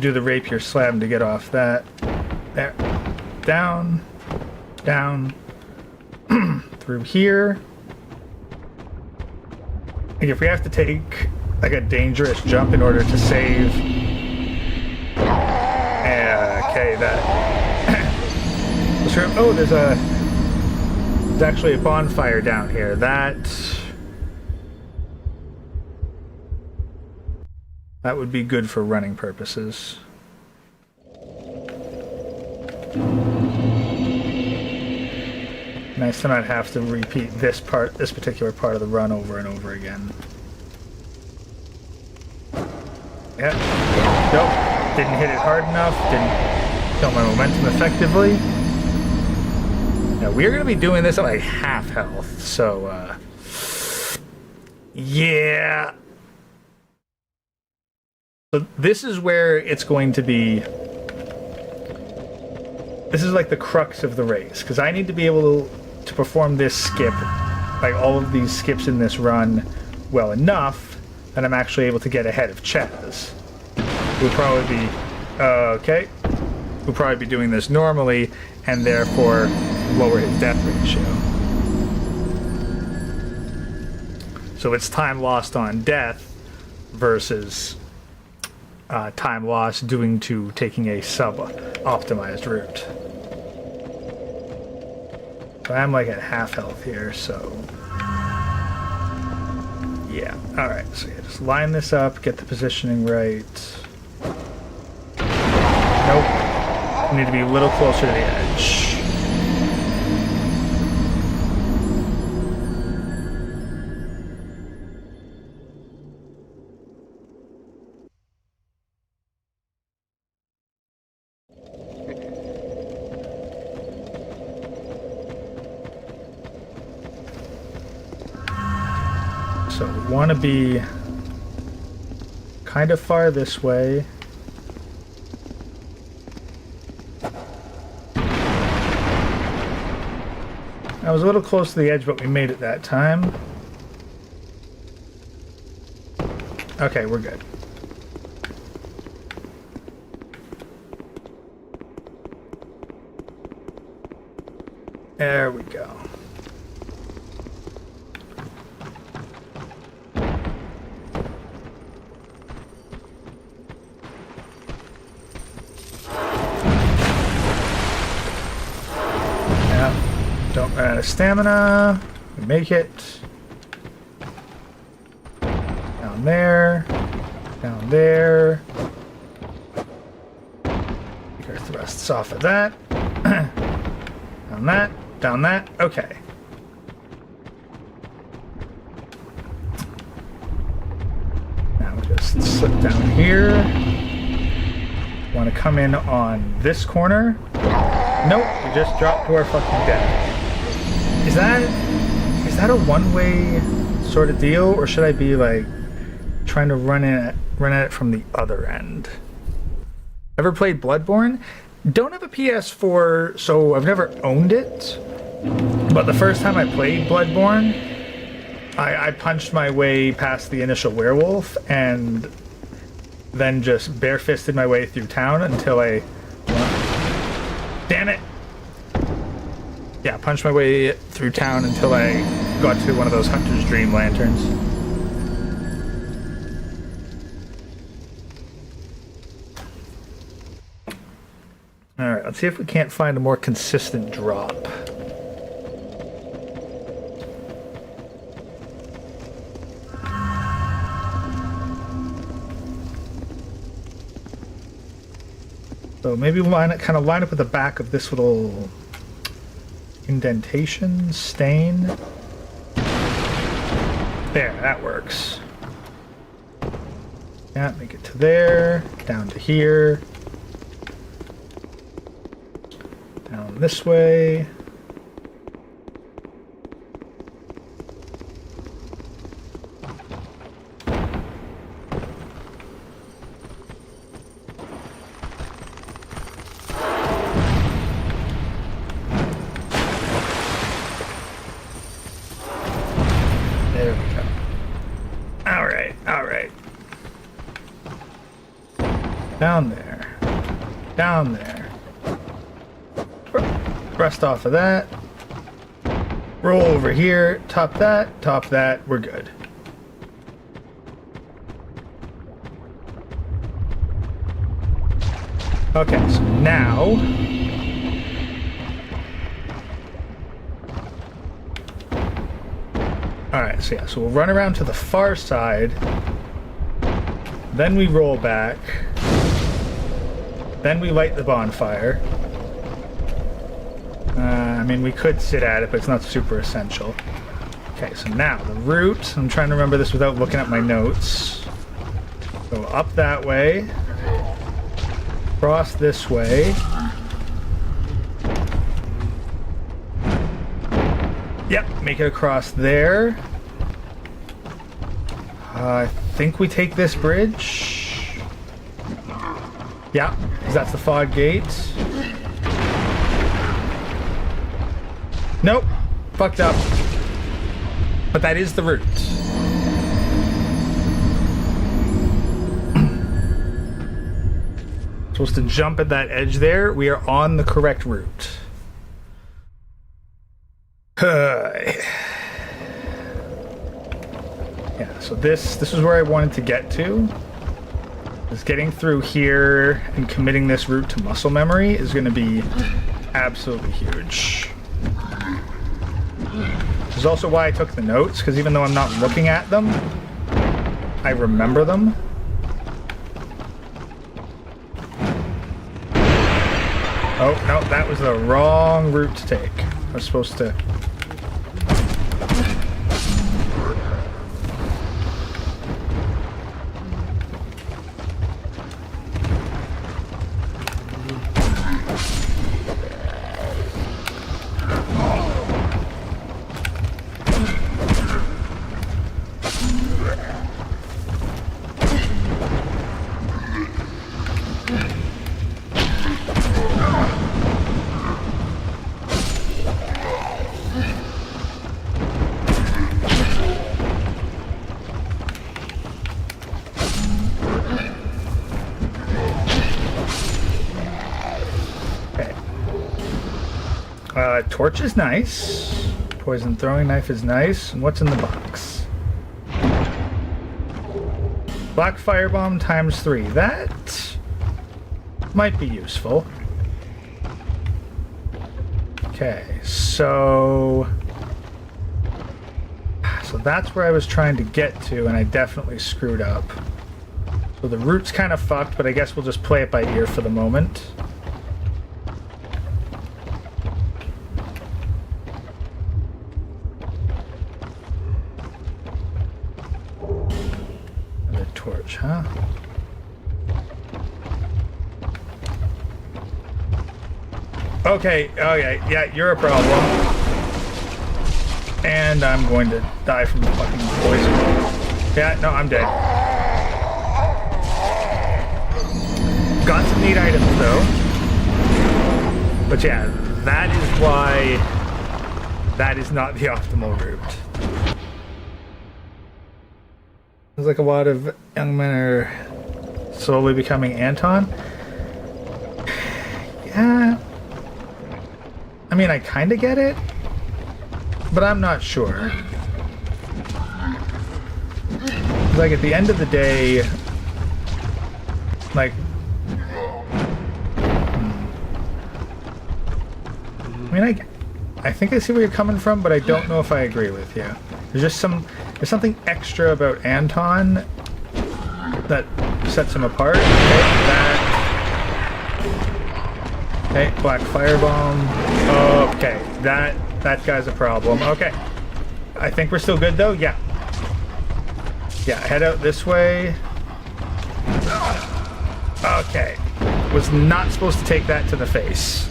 Speaker 1: do the rapier slam to get off that. There. Down. Down. Through here. Like if we have to take like a dangerous jump in order to save. Okay, that. Oh, there's actually a bonfire down here. That would be good for running purposes. Nice to not have to repeat this particular part of the run over and over again. Yeah. Nope. Didn't hit it hard enough. Didn't kill my momentum effectively. Now we're going to be doing this at like half health, so yeah. So this is where it's going to be. This is like the crux of the race, because I need to be able to perform this skip, like all of these skips in this run, well enough that I'm actually able to get ahead of Chazz. We'll probably be okay. We'll probably be doing this normally, and therefore lower his death ratio. So it's time lost on death versus time lost due to taking a sub-optimized route. So I'm like at half health here, so yeah. Alright, so yeah, just line this up, get the positioning right. Nope. We need to be a little closer to the edge. So we want to be kind of far this way. I was a little close to the edge, but we made it that time. Okay, we're good. There we go. Don't run out of stamina. We make it. Down there. Down there. Take our thrusts off of that. Down that. Down that. Okay. Now we just slip down here. Want to come in on this corner. Nope, we just dropped to our fucking death. Is that a one-way sort of deal, or should I be like trying to run at it from the other end? Ever played Bloodborne? Don't have a PS4, so I've never owned it. But the first time I played Bloodborne, I punched my way past the initial werewolf and then just barefisted my way through town until I... Damn it! Yeah, punched my way through town until I got to one of those Hunter's Dream lanterns. Alright, let's see if we can't find a more consistent drop. So maybe we'll kind of line up with the back of this little indentation, stain. There, that works. Yeah, make it to there, down to here. Down this way. There we go. Alright, alright. Down there. Down there. Rust off of that. Roll over here. Top that. We're good. Okay, so now... Alright, so yeah, so we'll run around to the far side. Then we roll back. Then we light the bonfire. I mean, we could sit at it, but it's not super essential. Okay, so now the route. I'm trying to remember this without looking at my notes. Go up that way. Cross this way. Yep, make it across there. I think we take this bridge. Yeah, because that's the fog gate. Nope, fucked up. But that is the route. Supposed to jump at that edge there. We are on the correct route. Yeah, so this is where I wanted to get to. Is getting through here and committing this route to muscle memory is going to be absolutely huge. This is also why I took the notes, because even though I'm not looking at them, I remember them. Oh, no, that was the wrong route to take. I was supposed to... Torch is nice. Poison throwing knife is nice. And what's in the box? Black firebomb times 3. That might be useful. Okay, so that's where I was trying to get to, and I definitely screwed up. So the route's kind of fucked, but I guess we'll just play it by ear for the moment. Torch, huh? Okay, yeah, you're a problem. And I'm going to die from fucking poison. Yeah, no, I'm dead. Got some neat items, though. But yeah, that is why that is not the optimal route. Seems like a lot of young men are slowly becoming Anton. Yeah. I mean, I kind of get it, but I'm not sure. Like, at the end of the day, like... I mean, I think I see where you're coming from, but I don't know if I agree with you. There's something extra about Anton that sets him apart. Okay, black firebomb. Okay, that guy's a problem. Okay, I think we're still good though. Yeah, head out this way. Okay, was not supposed to take that to the face.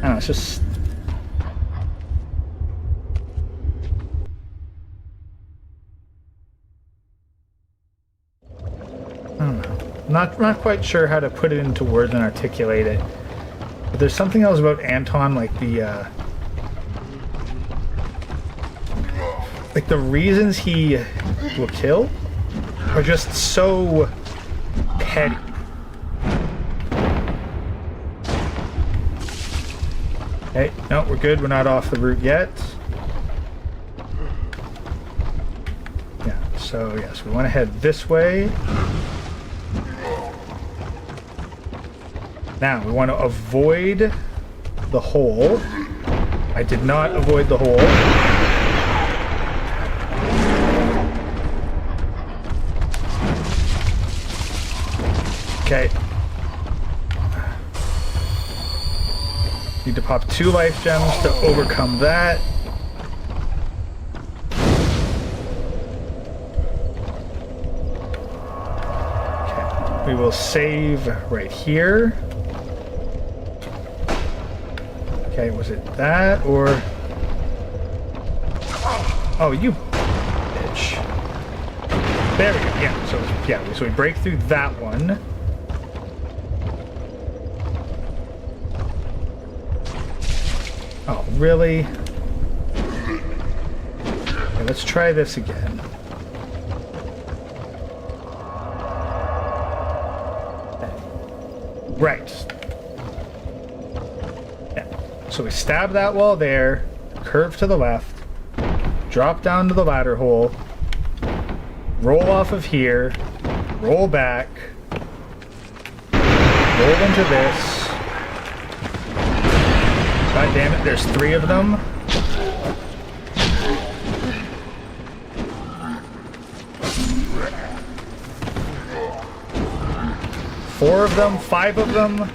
Speaker 1: I don't know, it's just... I don't know. Not quite sure how to put it into words and articulate it. But there's something else about Anton, like the reasons he will kill are just so petty. Hey, no, we're good. We're not off the route yet. Yeah, so yes, we want to head this way. Now, we want to avoid the hole. I did not avoid the hole. Okay. Need to pop 2 life gems to overcome that. Okay. We will save right here. Okay, was it that or... Oh, you bitch. There we go. Yeah, so we break through that one. Oh, really? Okay, let's try this again. Right. Yeah. So we stab that wall there, curve to the left, drop down to the ladder hole, roll off of here, roll back, roll into this. God damn it, there's 3 of them. 4 of them? 5 of them?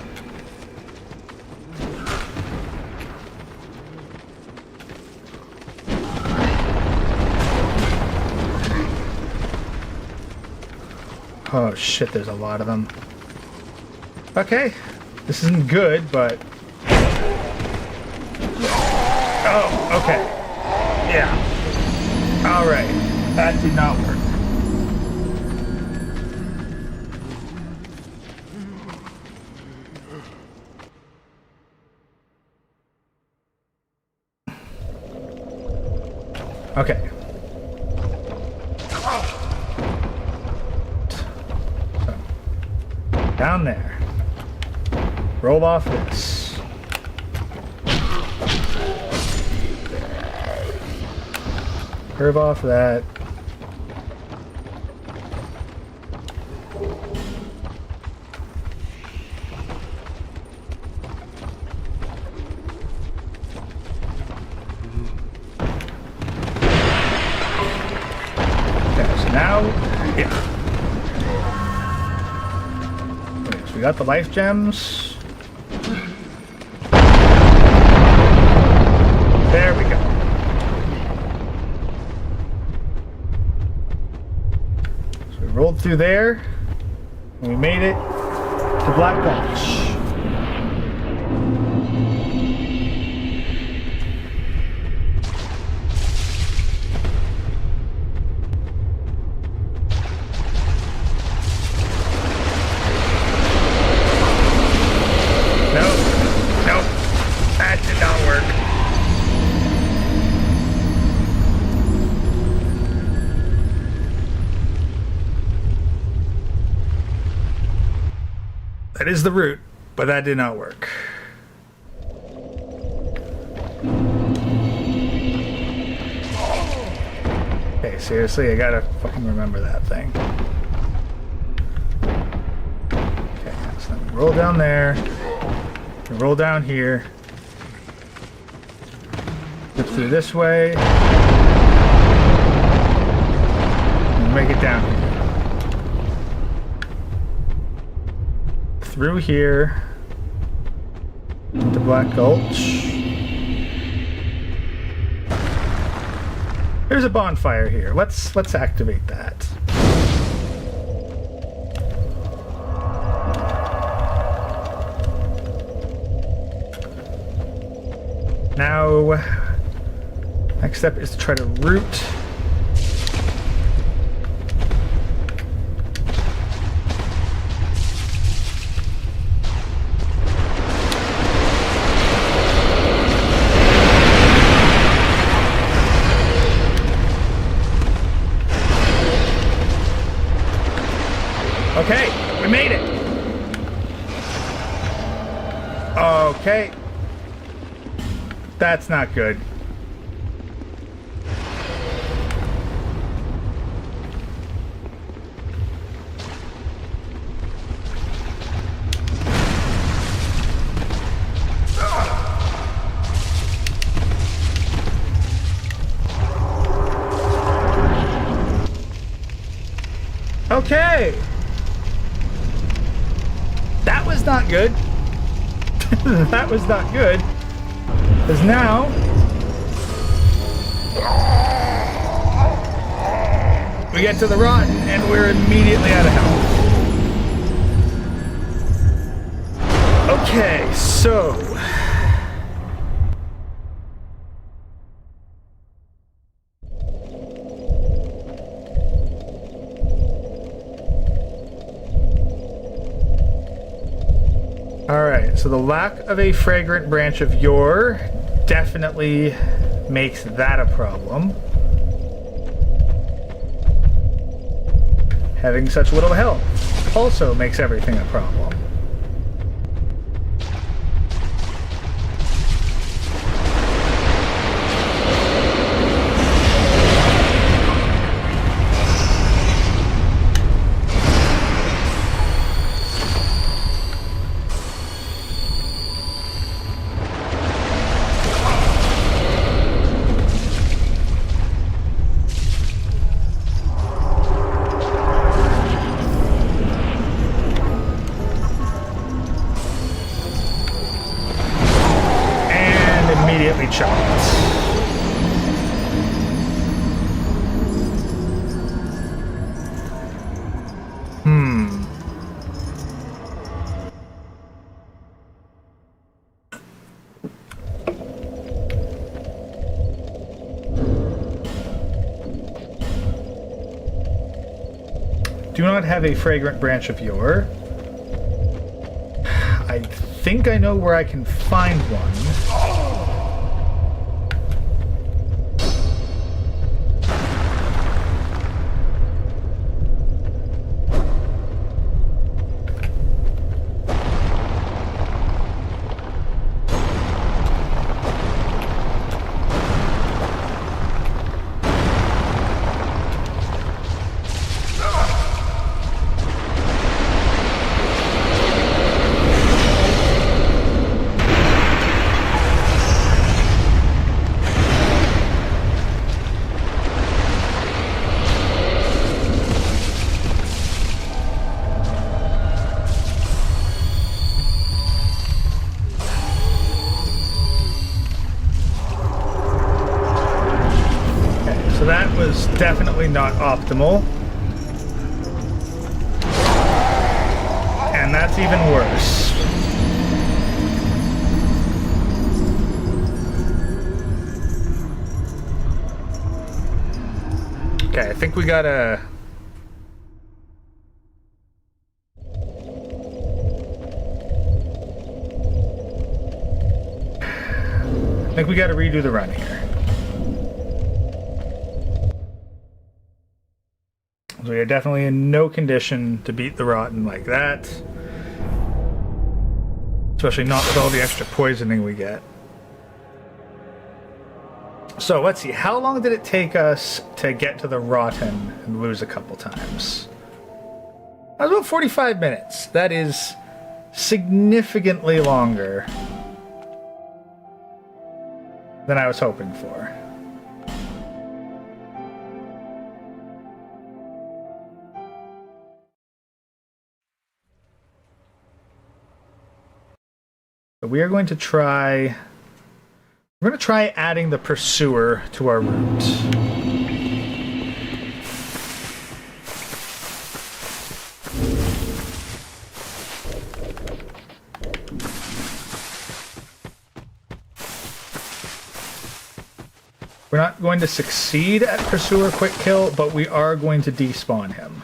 Speaker 1: Oh shit, there's a lot of them. Okay, this isn't good, but... Oh, okay. Yeah. Alright, that did not work. Okay. Down there. Roll off this. Curve off that. Okay, so now, yeah. We got the life gems. There we go. So we rolled through there, and we made it to Black Gulch. That is the route, but that did not work. Okay, seriously, I gotta fucking remember that thing. Okay, so then we roll down there. We roll down here. Zip through this way. And make it down here. Through here to Black Gulch. There's a bonfire here. Let's activate that. Now, next step is to try to route. Okay, we made it. Okay. That's not good. Okay. That was not good. That was not good. Because now... we get to the run, and we're immediately out of health. Okay, so... Alright, so the lack of a fragrant branch of yore definitely makes that a problem. Having such little health also makes everything a problem. Do not have a fragrant branch of yore. I think I know where I can find one. Definitely not optimal. And that's even worse. Okay, I think we gotta... I think we gotta redo the run here. So we are definitely in no condition to beat the Rotten like that. Especially not with all the extra poisoning we get. So let's see, how long did it take us to get to the Rotten and lose a couple times? That was about 45 minutes. That is significantly longer than I was hoping for. We are going to try... We're going to try adding the Pursuer to our route. We're not going to succeed at Pursuer Quick Kill, but we are going to despawn him.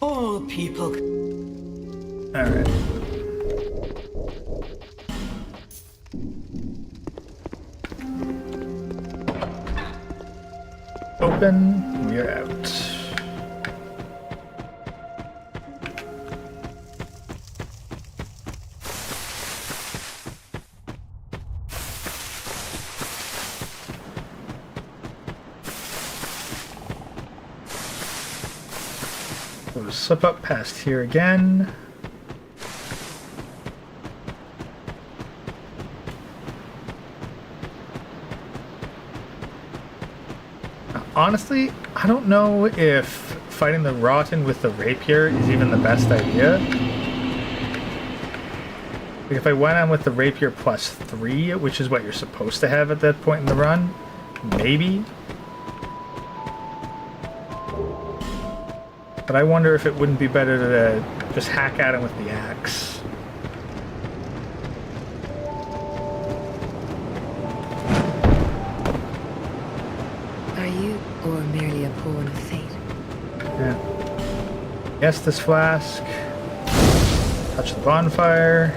Speaker 6: All people.
Speaker 1: All right. Open. We are out. We'll slip up past here again. Honestly, I don't know if fighting the Rotten with the Rapier is even the best idea. Like if I went on with the Rapier +3, which is what you're supposed to have at that point in the run, maybe. But I wonder if it wouldn't be better to just hack at him with the axe.
Speaker 3: Are you, or merely a pawn of fate?
Speaker 1: Yeah. Yes, this flask. Touch the bonfire.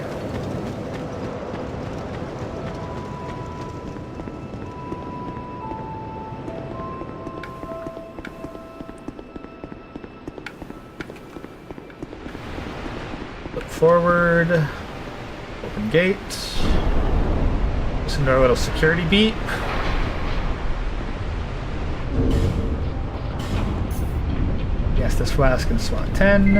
Speaker 1: Forward, open gate, listen to our little security beep. Yes, this flask in slot 10.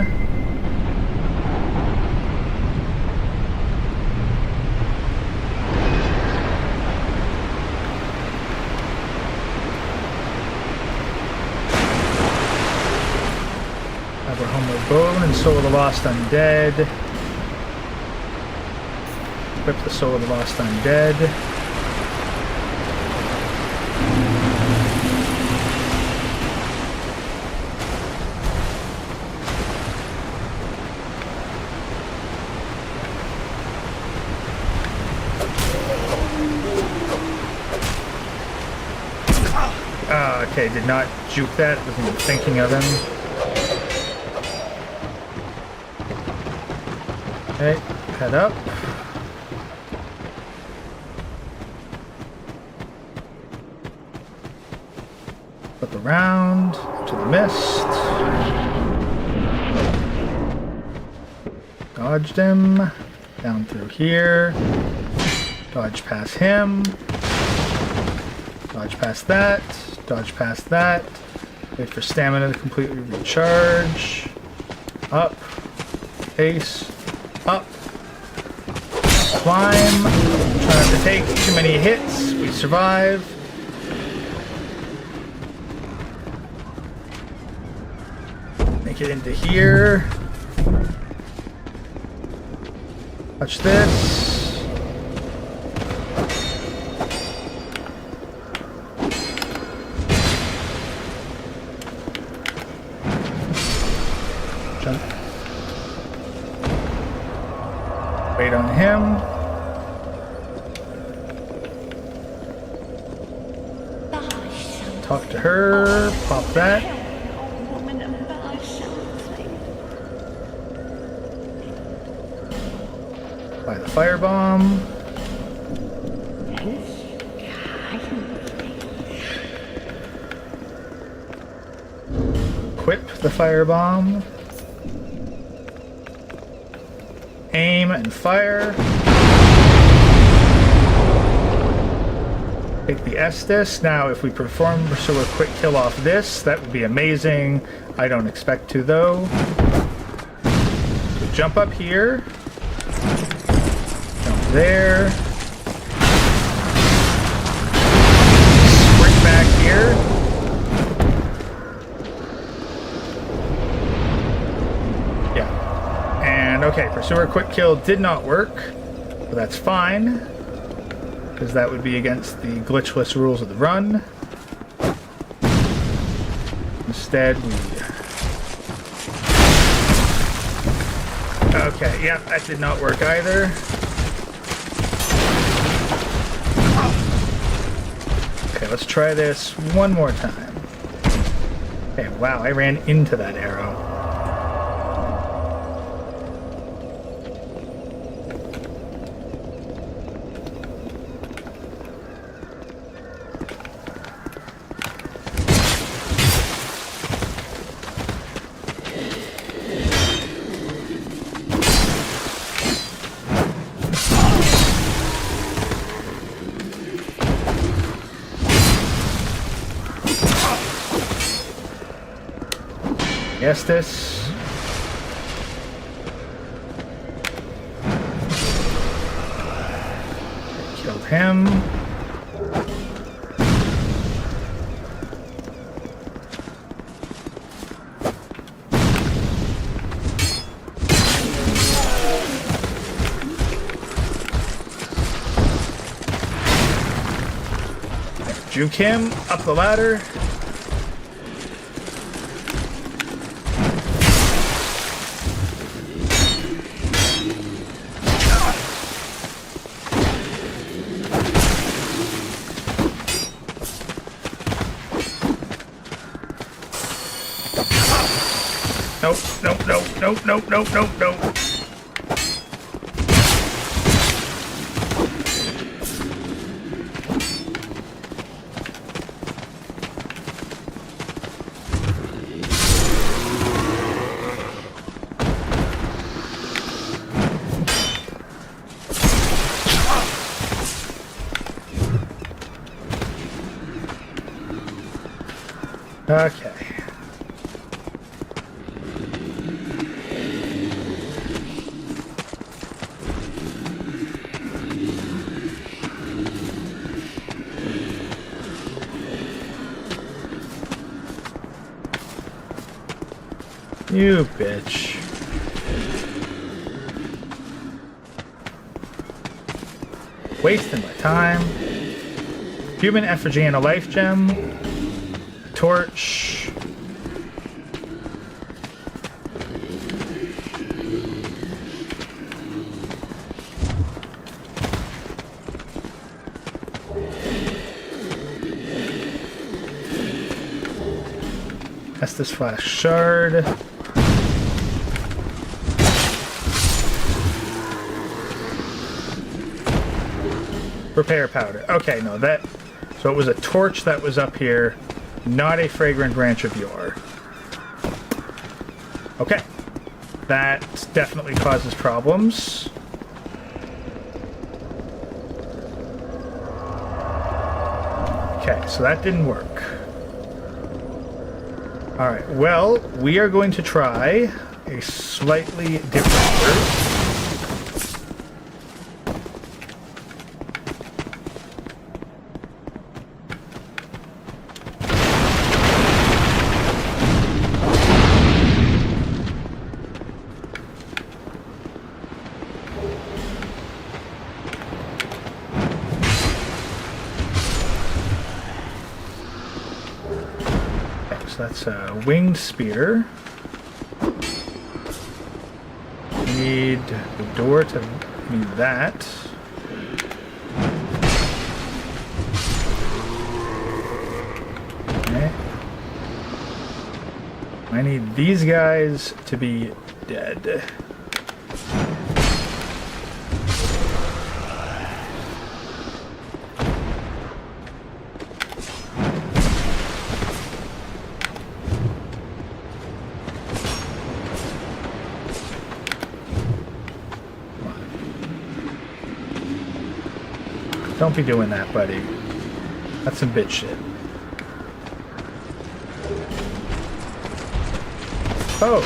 Speaker 1: Have our homeward bone and soul of the lost undead. Equip the Soul of the Lost Undead. Okay, did not juke that. Wasn't even thinking of him. Okay, head up. Flip around to the mist. Dodged him. Down through here. Dodge past him. Dodge past that. Dodge past that. Wait for stamina to completely recharge. Up. Ace. Up. Climb. Try not to take too many hits. We survive. Make it into here. Touch this. Jump. Wait on him. Talk to her. Pop that. Buy the firebomb. Equip the firebomb. Aim and fire. Take the Estus. Now, if we perform Pursuer quick kill off this, that would be amazing. I don't expect to, though. So jump up here. Jump there. Sprint back here. Okay, Pursuer quick kill did not work, but that's fine, because that would be against the glitchless rules of the run. Instead, we... Okay, yeah, that did not work either. Okay, let's try this one more time. Okay, wow, I ran into that arrow. Estus. Killed him. Juke him up the ladder. Nope, nope, nope, nope, nope, nope, nope, nope. Okay. You bitch. Wasting my time. Human effigy and a life gem. Torch. Estus Flash Shard. Repair powder. Okay, no, that... So it was a torch that was up here, not a fragrant branch of yore. Okay. That definitely causes problems. Okay, so that didn't work. Alright, well, we are going to try a slightly different route. So that's a winged spear. Need the door to need that. Okay. I need these guys to be dead. Don't be doing that, buddy. That's some bitch shit. Oh,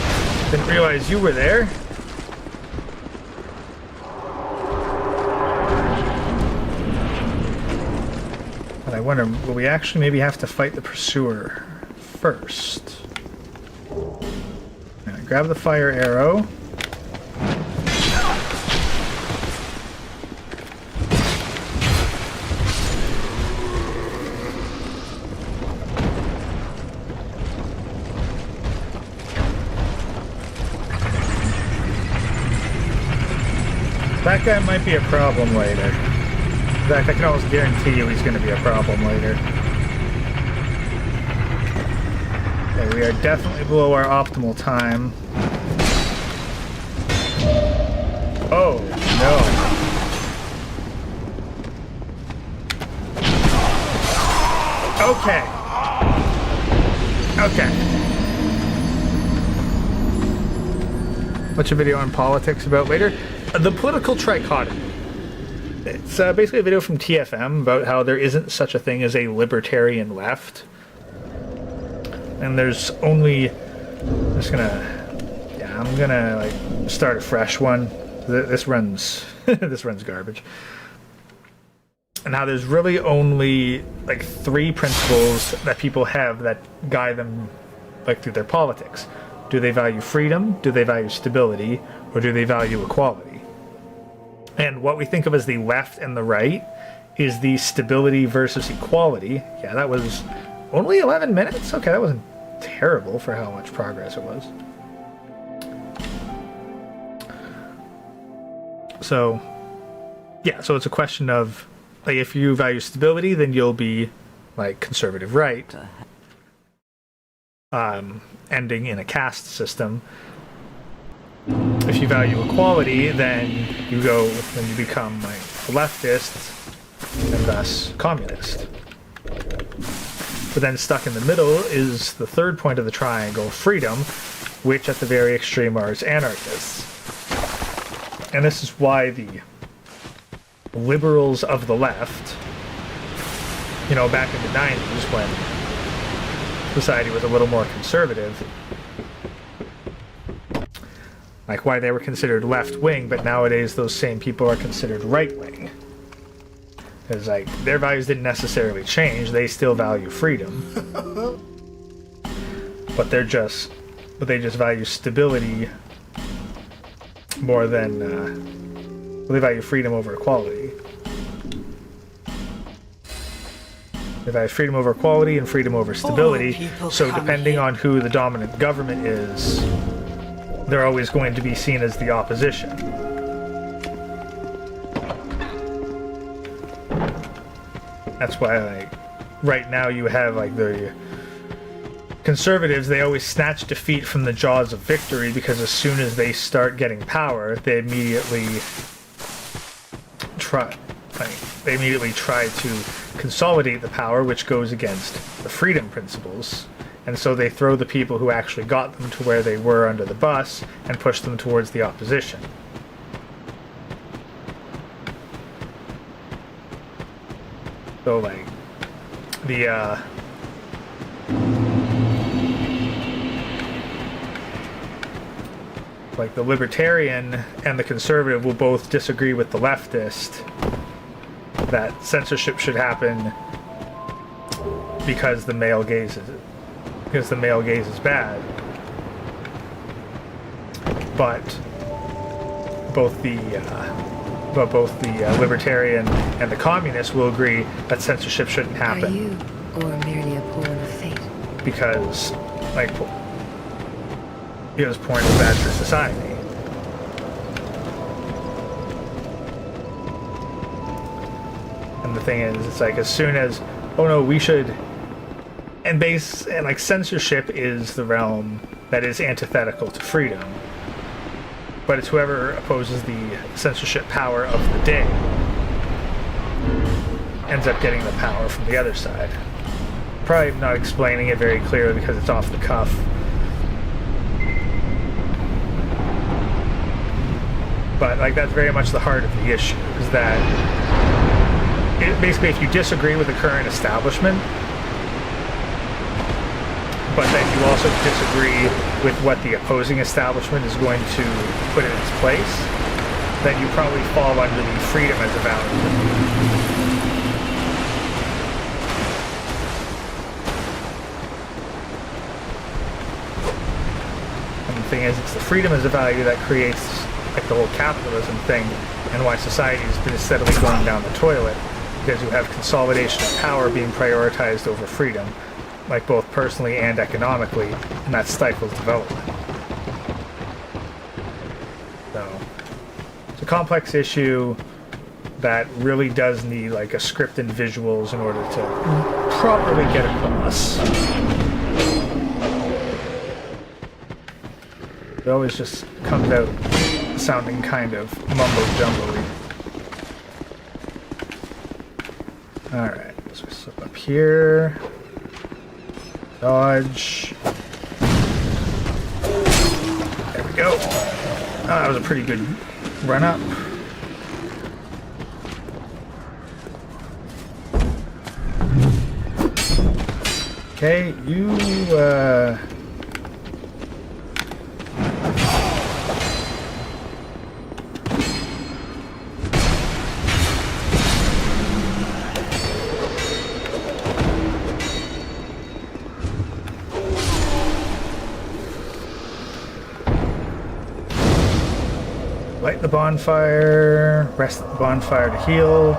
Speaker 1: didn't realize you were there. But I wonder, will we actually maybe have to fight the pursuer first? Now, grab the fire arrow. That guy might be a problem later. In fact, I can almost guarantee you he's going to be a problem later. Okay, we are definitely below our optimal time. Oh, no. Okay. Okay. What's your video on politics about later? The political trichotomy. It's basically a video from TFM about how there isn't such a thing as a libertarian left. And there's only... I'm gonna like start a fresh one. This runs this runs garbage. And how there's really only like 3 principles that people have that guide them like through their politics. Do they value freedom? Do they value stability? Or do they value equality? And what we think of as the left and the right is the stability versus equality. Yeah, that was only 11 minutes? Okay, that wasn't terrible for how much progress it was. So, yeah, so it's a question of, like, if you value stability, then you'll be, like, conservative right. Ending in a caste system. If you value equality, then you become like leftist and thus communist. But then stuck in the middle is the third point of the triangle, freedom, which at the very extreme are anarchists. And this is why the liberals of the left, you know, back in the 90s when society was a little more conservative, like why they were considered left-wing, but nowadays those same people are considered right-wing. Because like their values didn't necessarily change; they still value freedom, but they just value stability more than they value freedom over equality. They've had freedom over equality and freedom over stability.
Speaker 6: people
Speaker 1: So
Speaker 6: come
Speaker 1: depending
Speaker 6: here.
Speaker 1: on who the dominant government is, they're always going to be seen as the opposition. That's why, like, right now you have, like, the conservatives, they always snatch defeat from the jaws of victory, because as soon as they start getting power, they immediately try to consolidate the power, which goes against the freedom principles. And so they throw the people who actually got them to where they were under the bus and push them towards the opposition. So, like, the libertarian and the conservative will both disagree with the leftist that censorship should happen because the male gaze is bad. But both the libertarian and the communist will agree that censorship shouldn't
Speaker 3: Are
Speaker 1: happen
Speaker 3: you, or merely a pawn of fate?
Speaker 1: because, like, porn is bad for society. And the thing is, it's like, as soon as, oh no, we should, and like, censorship is the realm that is antithetical to freedom. But it's whoever opposes the censorship power of the day ends up getting the power from the other side. Probably not explaining it very clearly because it's off the cuff. But, like, that's very much the heart of the issue, is that basically, if you disagree with the current establishment, but then you also disagree with what the opposing establishment is going to put in its place, then you probably fall under the freedom as a value. And the thing is, it's the freedom as a value that creates, like, the whole capitalism thing, and why society has been steadily going down the toilet, because you have consolidation of power being prioritized over freedom, like, both personally and economically, and that stifles development. So, it's a complex issue that really does need, like, a script and visuals in order to properly get across. It always just comes out sounding kind of mumbo-jumbo-y. Alright, let's slip up here. Dodge. There we go. Oh, that was a pretty good run up. Okay, you, light the bonfire, rest the bonfire to heal.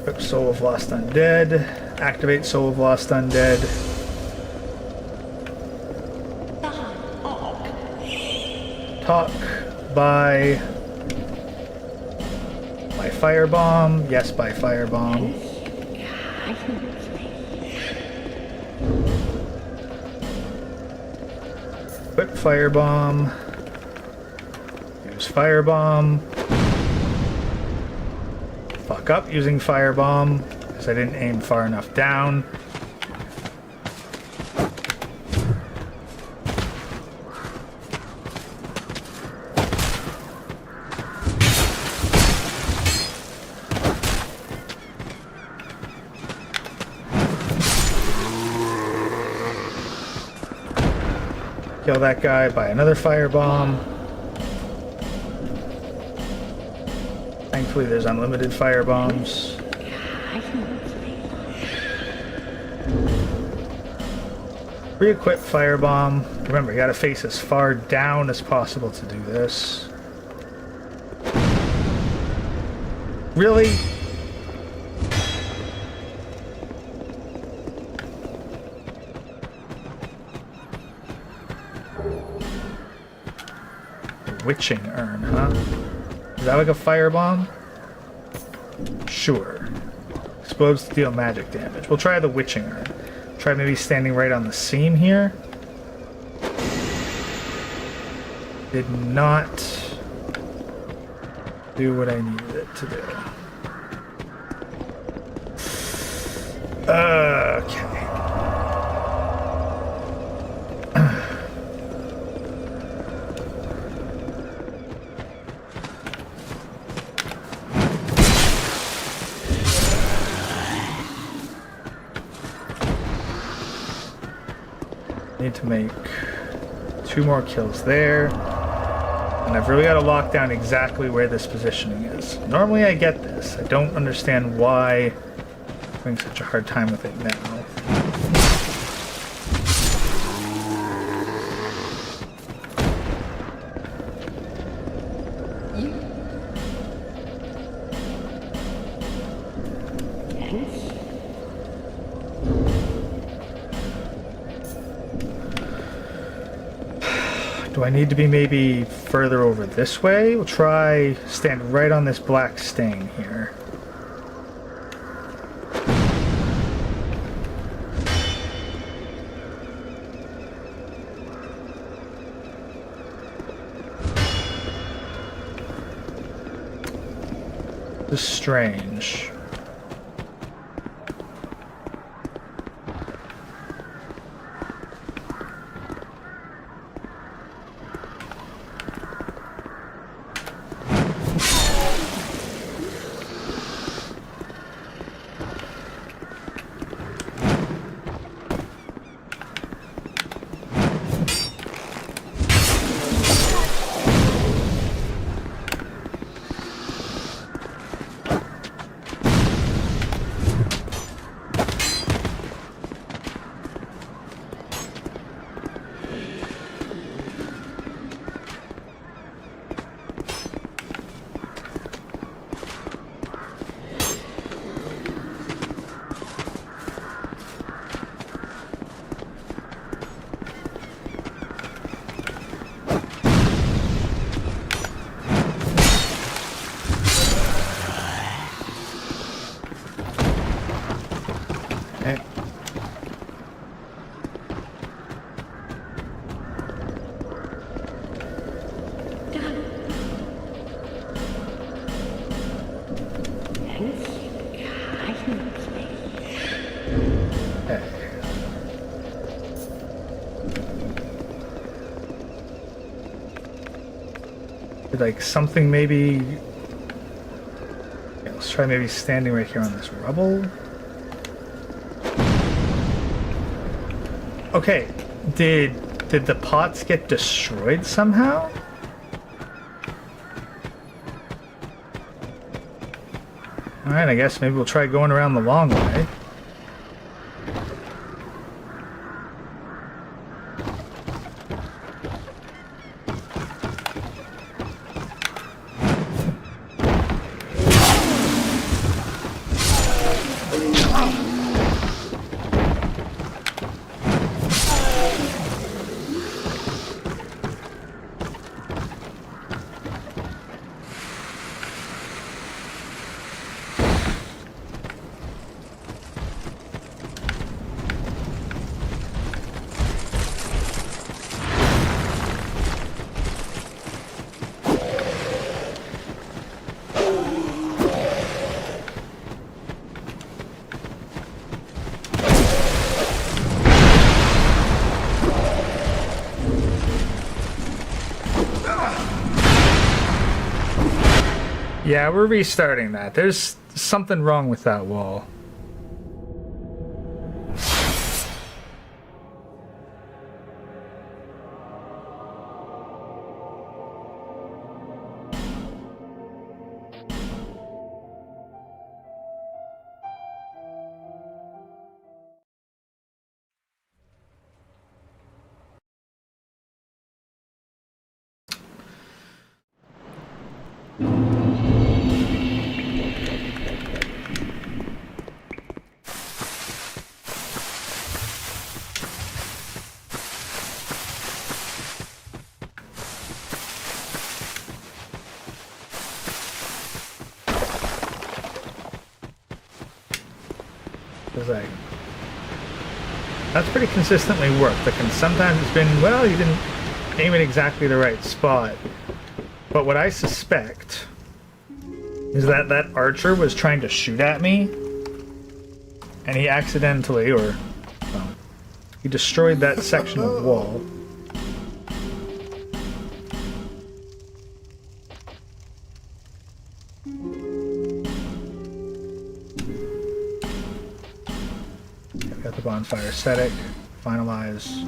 Speaker 1: Equip Soul of Lost Undead. Activate Soul of Lost Undead. Talk by Firebomb. Yes, by Firebomb. Equip Firebomb. Use Firebomb. Fuck up using Firebomb because I didn't aim far enough down. Kill that guy by another firebomb. Thankfully, there's unlimited firebombs. Re-equip firebomb. Remember, you gotta face as far down as possible to do this. Really? Witching urn, huh? Is that like a firebomb? Sure. Explodes to deal magic damage. We'll try the witching urn. Try maybe standing right on the seam here. Did not do what I needed it to do. Okay. Need to make 2 more kills there. And I've really got to lock down exactly where this positioning is. Normally I get this. I don't understand why I'm having such a hard time with it now. Do I need to be maybe further over this way? We'll try stand right on this black stain here. This is strange. Like something maybe. Yeah, let's try maybe standing right here on this rubble. Okay, did the pots get destroyed somehow? All right, I guess maybe we'll try going around the long way. Yeah, we're restarting that. There's something wrong with that wall. Because that's pretty consistently worked. Like, and sometimes it's been, well, you didn't aim at exactly the right spot. But what I suspect is that that archer was trying to shoot at me, and he accidentally, or well, he destroyed that section of wall. Got the bonfire static, finalize.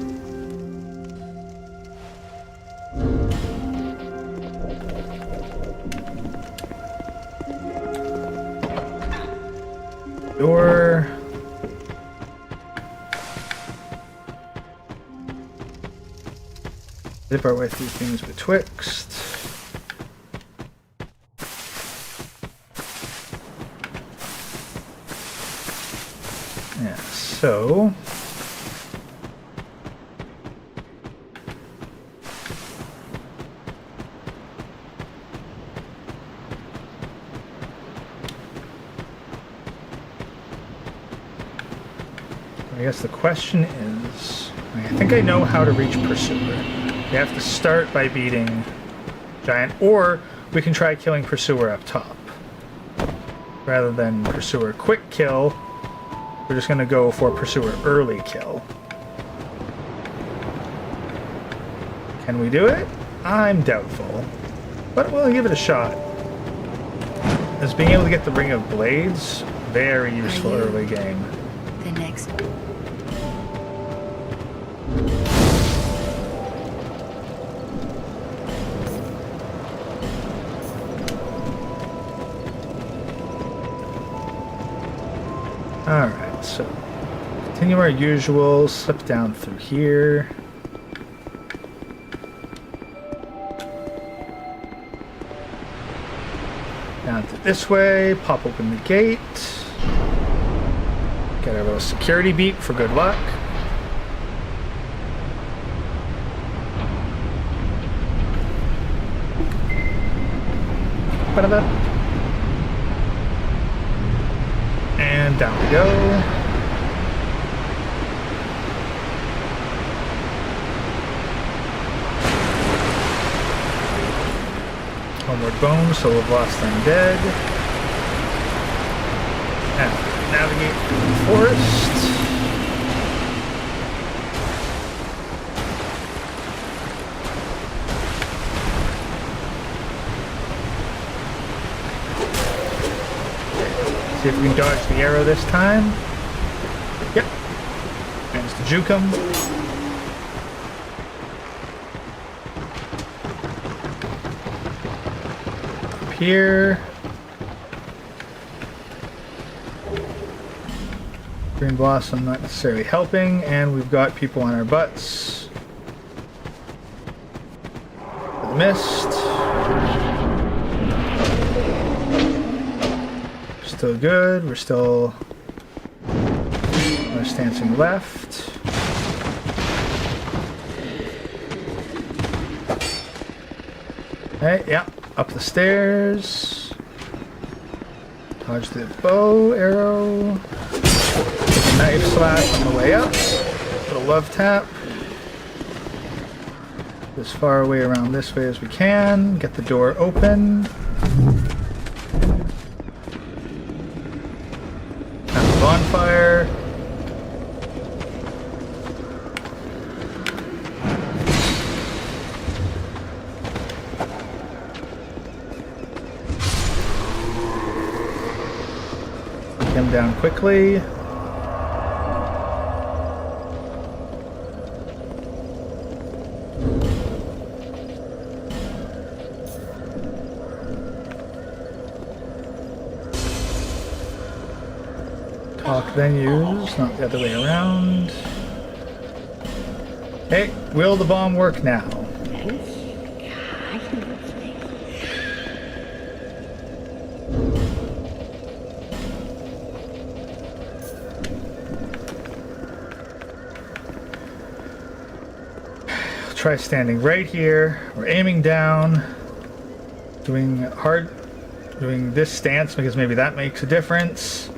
Speaker 1: Door. Zip our way through things betwixt. Yeah, so I guess the question is, I think I know how to reach Pursuer. We have to start by beating Giant, or we can try killing Pursuer up top. Rather than Pursuer quick kill, we're just going to go for Pursuer early kill. Can we do it? I'm doubtful, but we'll give it a shot. As being able to get the Ring of Blades, very useful early game.
Speaker 3: The next.
Speaker 1: Alright, so continue our usual, slip down through here. Down through this way, pop open the gate. Get our little security beep for good luck. Ba-da-ba. And down we go. Homeward bone, so we've lost undead. Now, navigate through the forest. See if we can dodge the arrow this time. Yep. Managed to juke him. Up here. Green Blossom not necessarily helping, and we've got people on our butts. The mist. Still good. We're still stancing left. Hey, yeah, up the stairs. Dodge the bow, arrow. Knife slash on the way up. Little love tap. As far away around this way as we can. Get the door open. Bonfire. Knock him down quickly. Talk then use, not the other way around. Hey, will the bomb work now? Try standing right here. We're aiming down, doing this stance because maybe that makes a difference.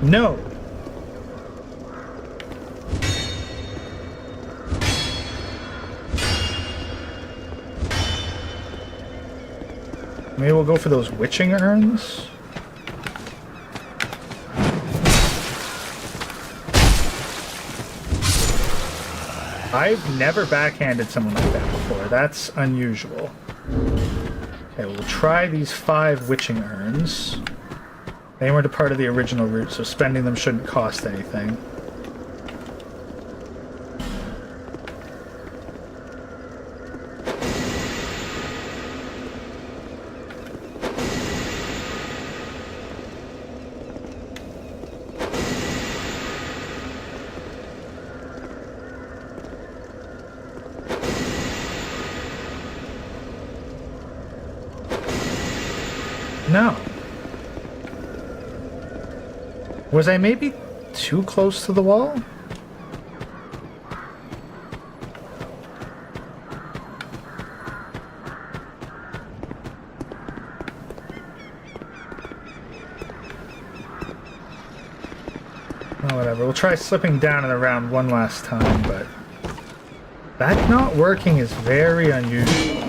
Speaker 1: No! Maybe we'll go for those witching urns? I've never backhanded someone like that before. That's unusual. Okay, we'll try these 5 witching urns. They weren't a part of the original route, so spending them shouldn't cost anything. No. Was I maybe too close to the wall? Oh, whatever. We'll try slipping down and around one last time, but that not working is very unusual.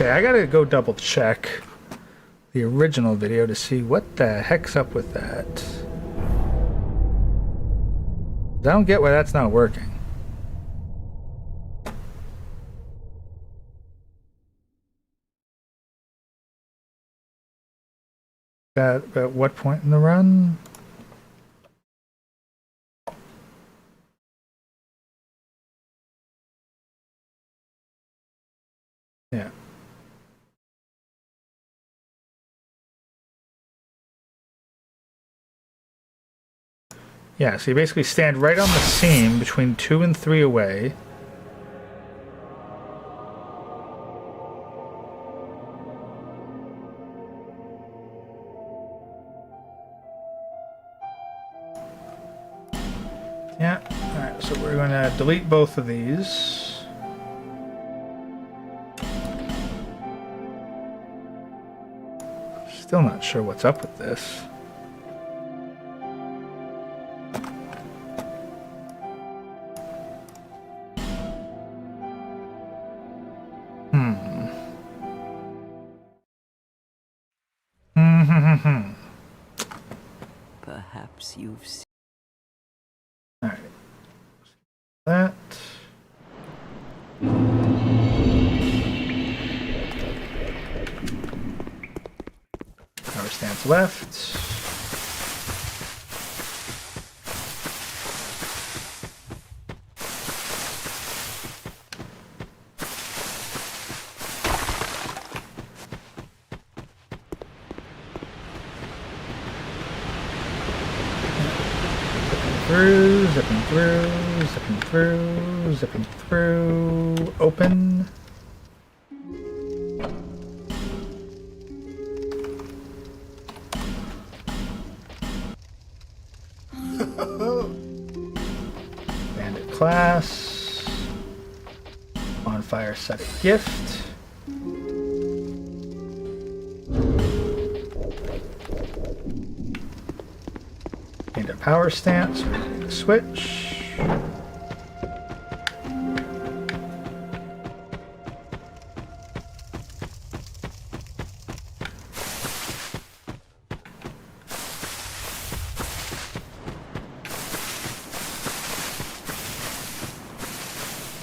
Speaker 1: Okay, I gotta go double check the original video to see what the heck's up with that. I don't get why that's not working. At what point in the run? Yeah. Yeah, so you basically stand right on the seam between 2 and 3 away. Yeah, alright, so we're going to delete both of these. Still not sure what's up with this.
Speaker 6: Perhaps you've seen.
Speaker 1: All right. That. Power stance left. Through, zipping through, zipping through, zipping through, open. Bandit class. Bonfire set a gift. Gained a power stance, we're ready to switch.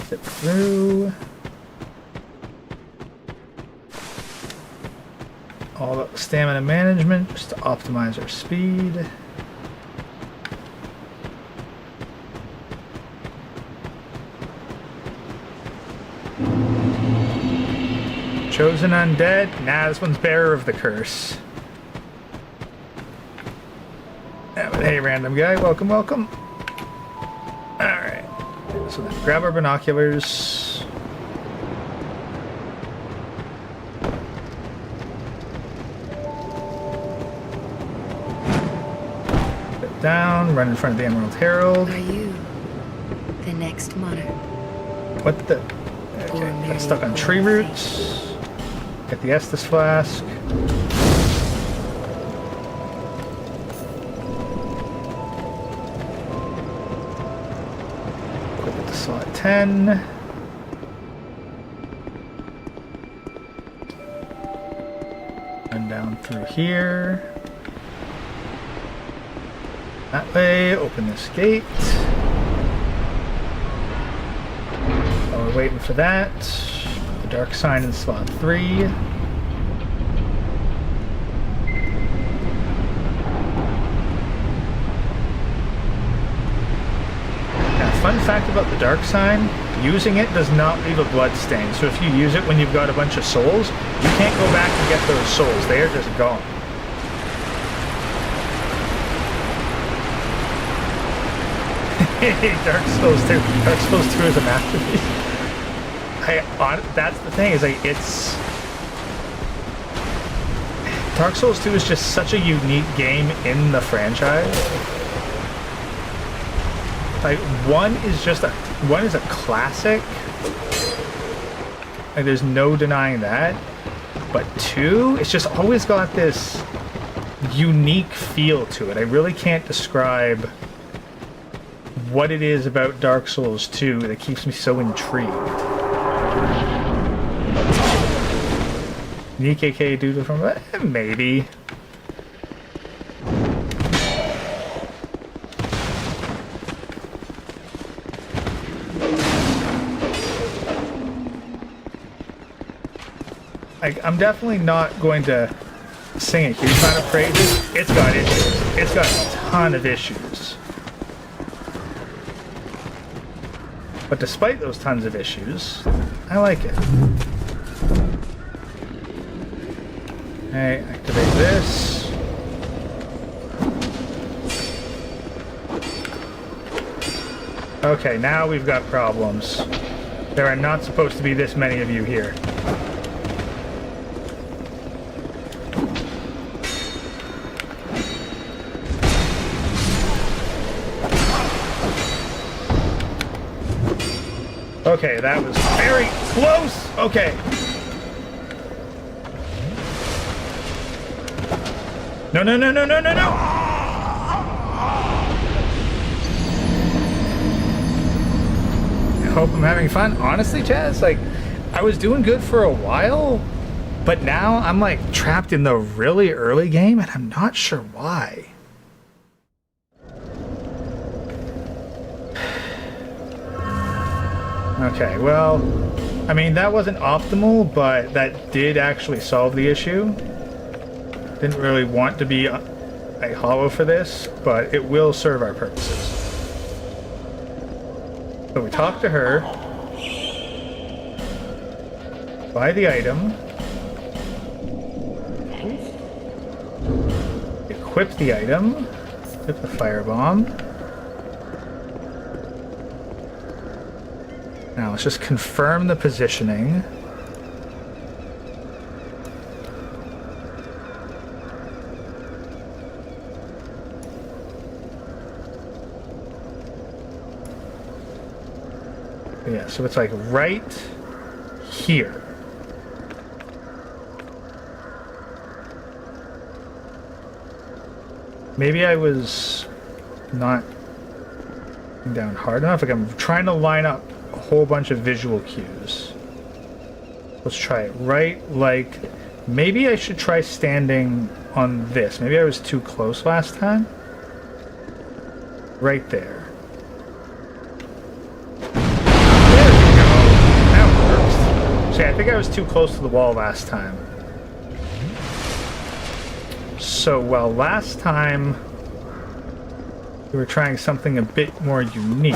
Speaker 1: Zip through. All about stamina management, just to optimize our speed. Chosen undead. Nah, this one's bearer of the curse. Yeah, but hey, random guy, welcome, welcome. Alright. So then grab our binoculars. Put down, run in front of the Emerald Herald.
Speaker 3: Are you the next monarch?
Speaker 1: What the? Okay, got stuck on tree roots. Get the Estus flask. Equip it to slot 10. Run down through here. That way, open this gate. While we're waiting for that, put the dark sign in slot 3. Now, fun fact about the dark sign, using it does not leave a blood stain. So if you use it when you've got a bunch of souls, you can't go back and get those souls. They are just gone. Dark Souls 2. Dark Souls 2 is a masterpiece. That's the thing, is like, it's... Dark Souls 2 is just such a unique game in the franchise. Like, one is a classic. Like, there's no denying that. But 2, it's just always got this unique feel to it. I really can't describe what it is about Dark Souls 2 that keeps me so intrigued. An EKK doodle from maybe. I'm definitely not going to sing a huge amount of praises. It's got issues. It's got a ton of issues. But despite those tons of issues, I like it. Okay, activate this. Okay, now we've got problems. There are not supposed to be this many of you here. Okay, that was very close! Okay. No, no, no, no, no, no, no! I hope I'm having fun. Honestly, Chazz, like, I was doing good for a while, but now I'm, like, trapped in the really early game, and I'm not sure why. Okay, well, I mean, that wasn't optimal, but that did actually solve the issue. Didn't really want to be a hollow for this, but it will serve our purposes. So we talk to her, buy the item, equip the item, equip the firebomb. Now let's just confirm the positioning. Yeah, so it's like right here. Maybe I was not down hard enough. Like, I'm trying to line up a whole bunch of visual cues. Let's try it. Right, like, maybe I should try standing on this. Maybe I was too close last time. Right there. There we go. That works. See, I think I was too close to the wall last time. So, well, last time we were trying something a bit more unique.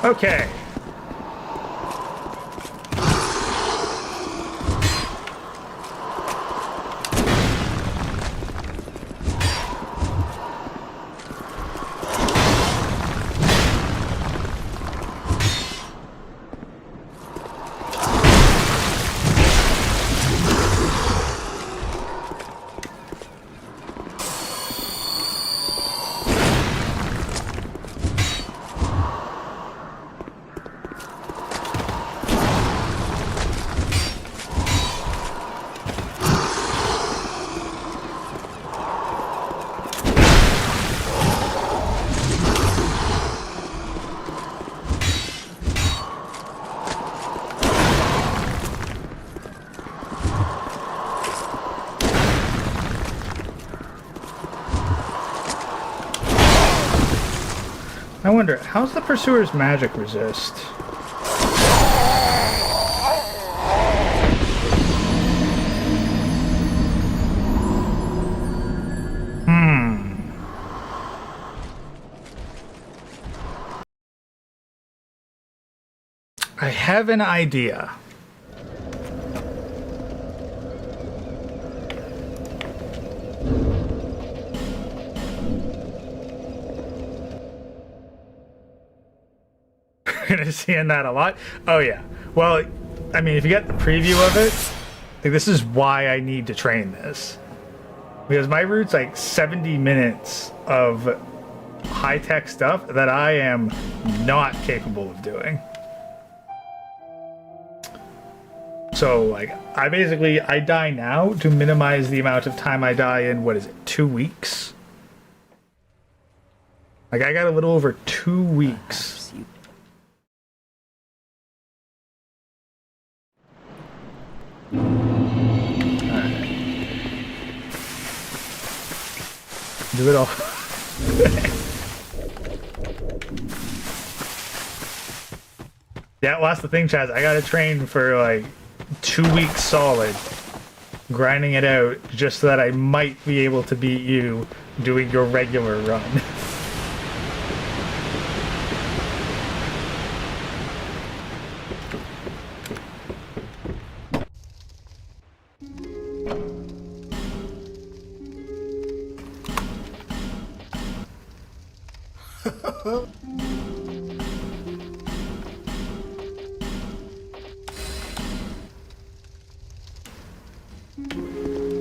Speaker 1: Okay. I wonder, how's the Pursuer's magic resist? I have an idea. Gonna seeing that a lot. Oh yeah. Well, I mean, if you get the preview of it, like, this is why I need to train this, because my route's like 70 minutes of high-tech stuff that I am not capable of doing. So like, I die now to minimize the amount of time I die in, what is it, 2 weeks? Like, I got a little over 2 weeks. Do it all. Yeah, well, that's the thing, Chazz. I gotta train for like 2 weeks solid, grinding it out just so that I might be able to beat you doing your regular run.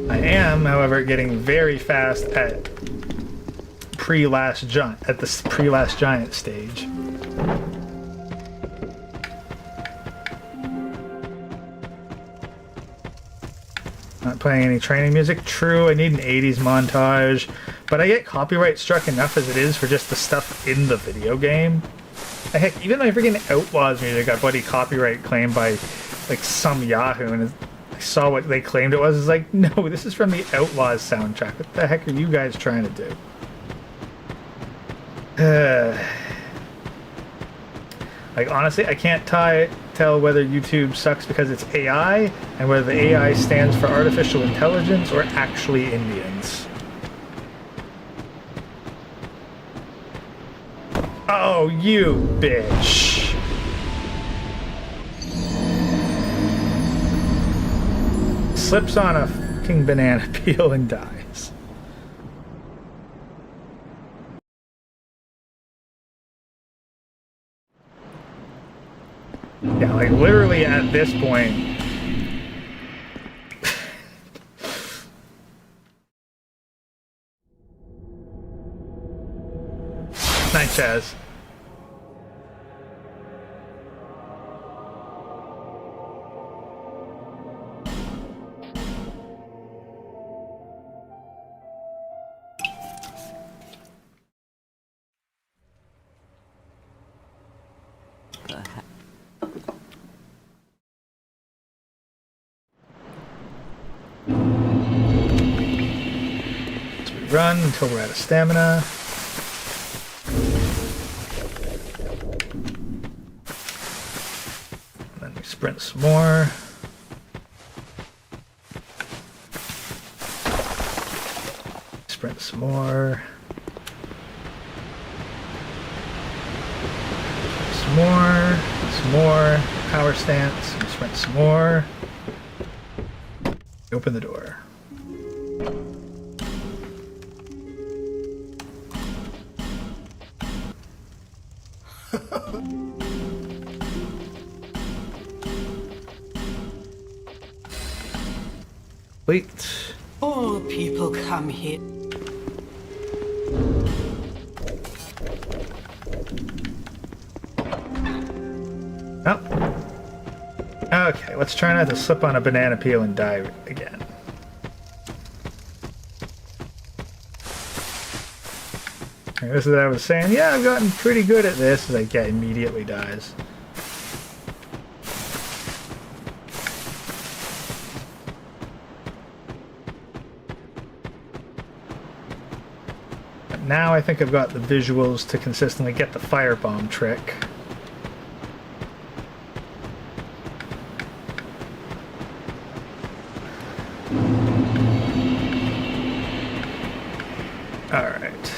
Speaker 1: I am, however, getting very fast at pre-last giant stage. Not playing any training music. True, I need an 80s montage, but I get copyright struck enough as it is for just the stuff in the video game. Heck, even my freaking Outlaws music got bloody copyright claimed by like some Yahoo, and I saw what they claimed it was. It's like, no, this is from the Outlaws soundtrack. What the heck are you guys trying to do? Like, honestly, I can't tell whether YouTube sucks because it's AI and whether the AI stands for artificial intelligence or actually Indians. Oh, you bitch. Slips on a fucking banana peel and dies. Yeah, like literally at this point. Nice, Chazz. Run until we're out of stamina. And then we sprint some more. Sprint some more. Some more. some more. Power stance. Sprint some more. Open the door. Wait.
Speaker 6: All people come here.
Speaker 1: Oh. Okay, let's try not to slip on a banana peel and die again. Okay, this is what I was saying. Yeah, I've gotten pretty good at this. Like, yeah, immediately dies. But now I think I've got the visuals to consistently get the firebomb trick. Alright.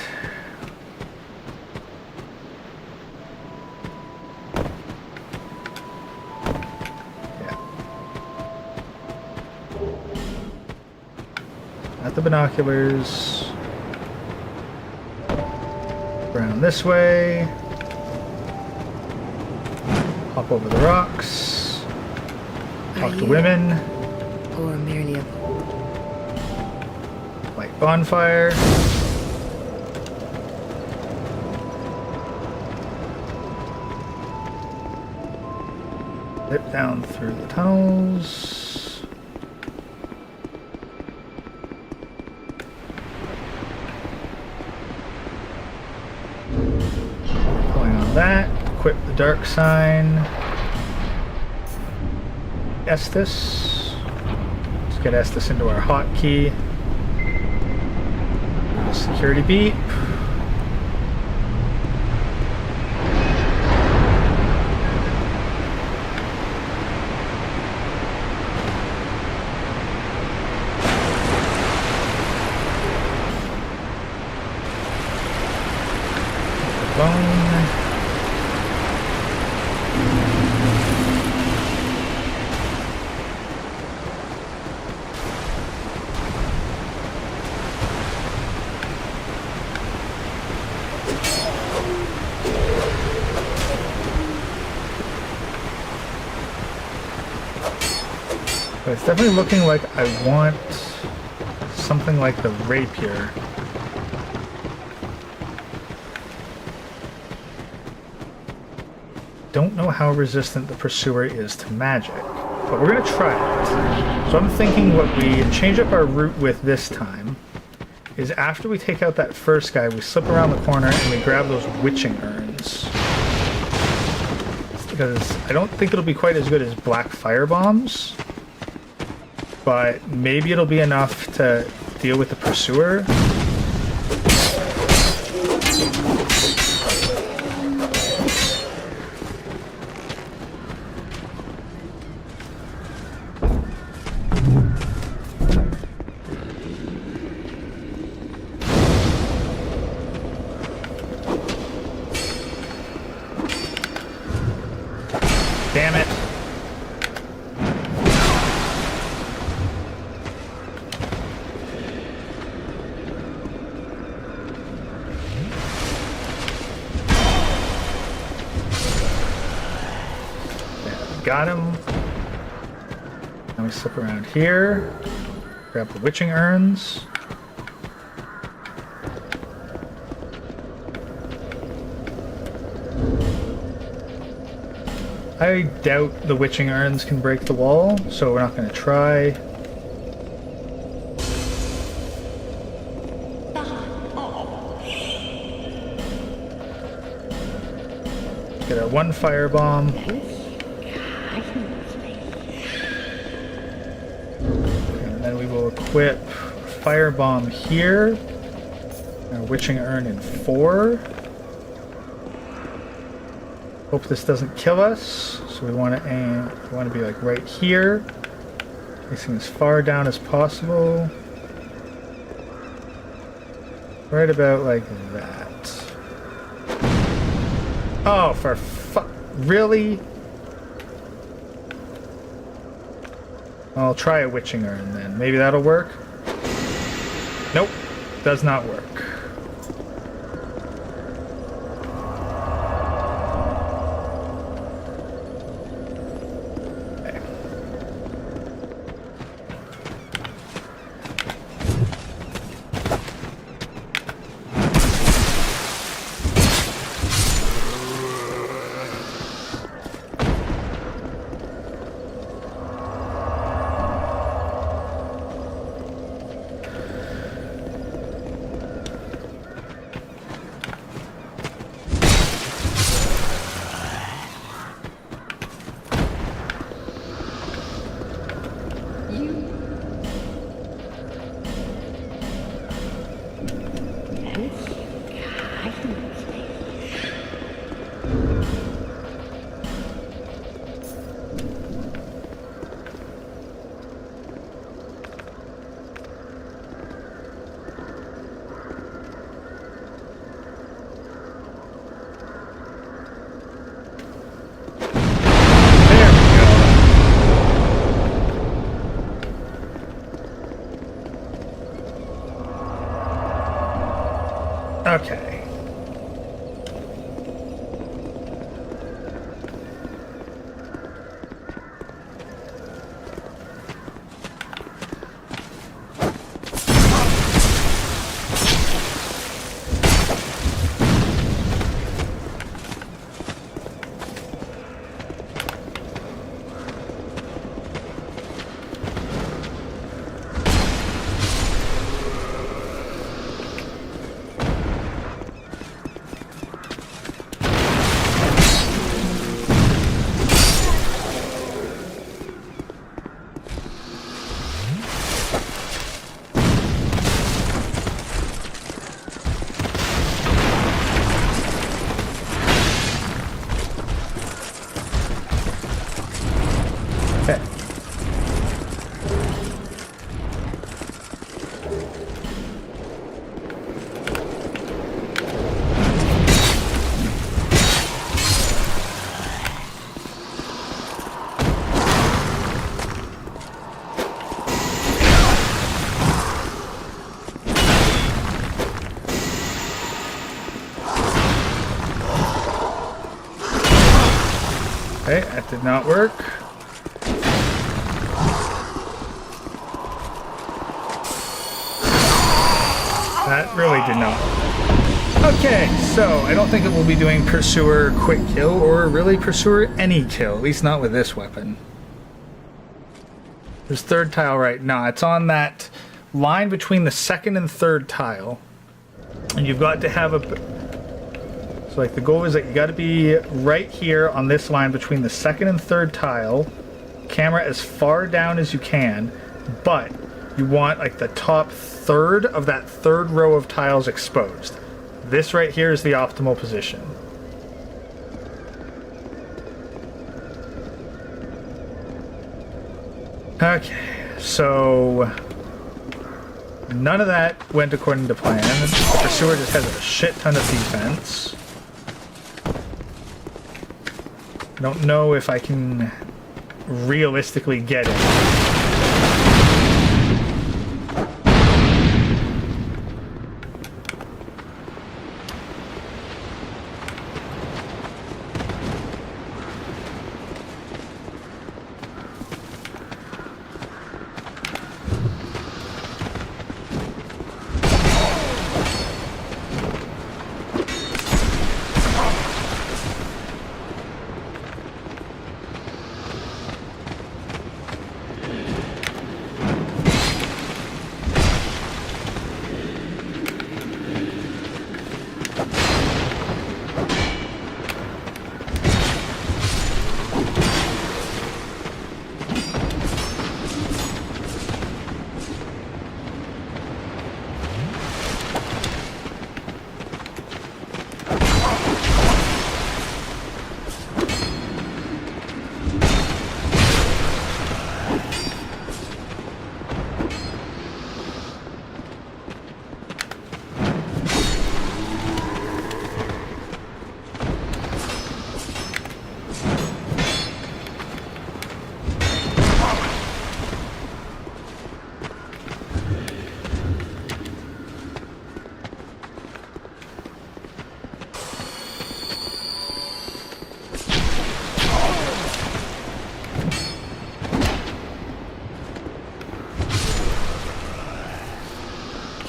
Speaker 1: Yeah. At the binoculars. Around this way. Hop over the rocks. Talk to women.
Speaker 3: Or merely a
Speaker 1: Light bonfire. Dip down through the tunnels. Pulling on that. Equip the dark sign. Estes. Let's get Estes into our hotkey. Security beep. But it's definitely looking like I want something like the rapier. Don't know how resistant the pursuer is to magic, but we're gonna try it. So I'm thinking what we change up our route with this time is after we take out that first guy, we slip around the corner and we grab those witching urns. Because I don't think it'll be quite as good as black fire bombs, but maybe it'll be enough to deal with the pursuer. Damn it. Got him. Now we slip around here. Grab the witching urns. I doubt the witching urns can break the wall, so we're not going to try. Get our one firebomb. And then we will equip firebomb here. Our witching urn in 4. Hope this doesn't kill us. So we want to aim. We want to be like right here, facing as far down as possible. Right about like that. Oh, for fuck! Really? I'll try a witching urn then. Maybe that'll work? Nope. Does not work. Okay. Okay, that did not work. That really did not. Okay, so I don't think it will be doing Pursuer quick kill or really Pursuer any kill, at least not with this weapon. There's third tile right now. It's on that line between the second and third tile. And you've got to have a... So like the goal is that you got to be right here on this line between the second and third tile. Camera as far down as you can. But you want like the top third of that third row of tiles exposed. This right here is the optimal position. Okay, so none of that went according to plan. The Pursuer just has a shit ton of defense. I don't know if I can realistically get it.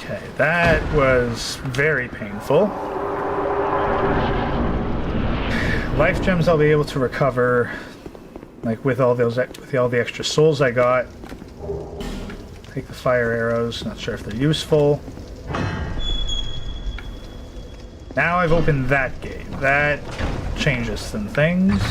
Speaker 1: Okay, that was very painful. Life gems I'll be able to recover, like with all the extra souls I got. Take the fire arrows, not sure if they're useful. Now I've opened that gate. That changes some things.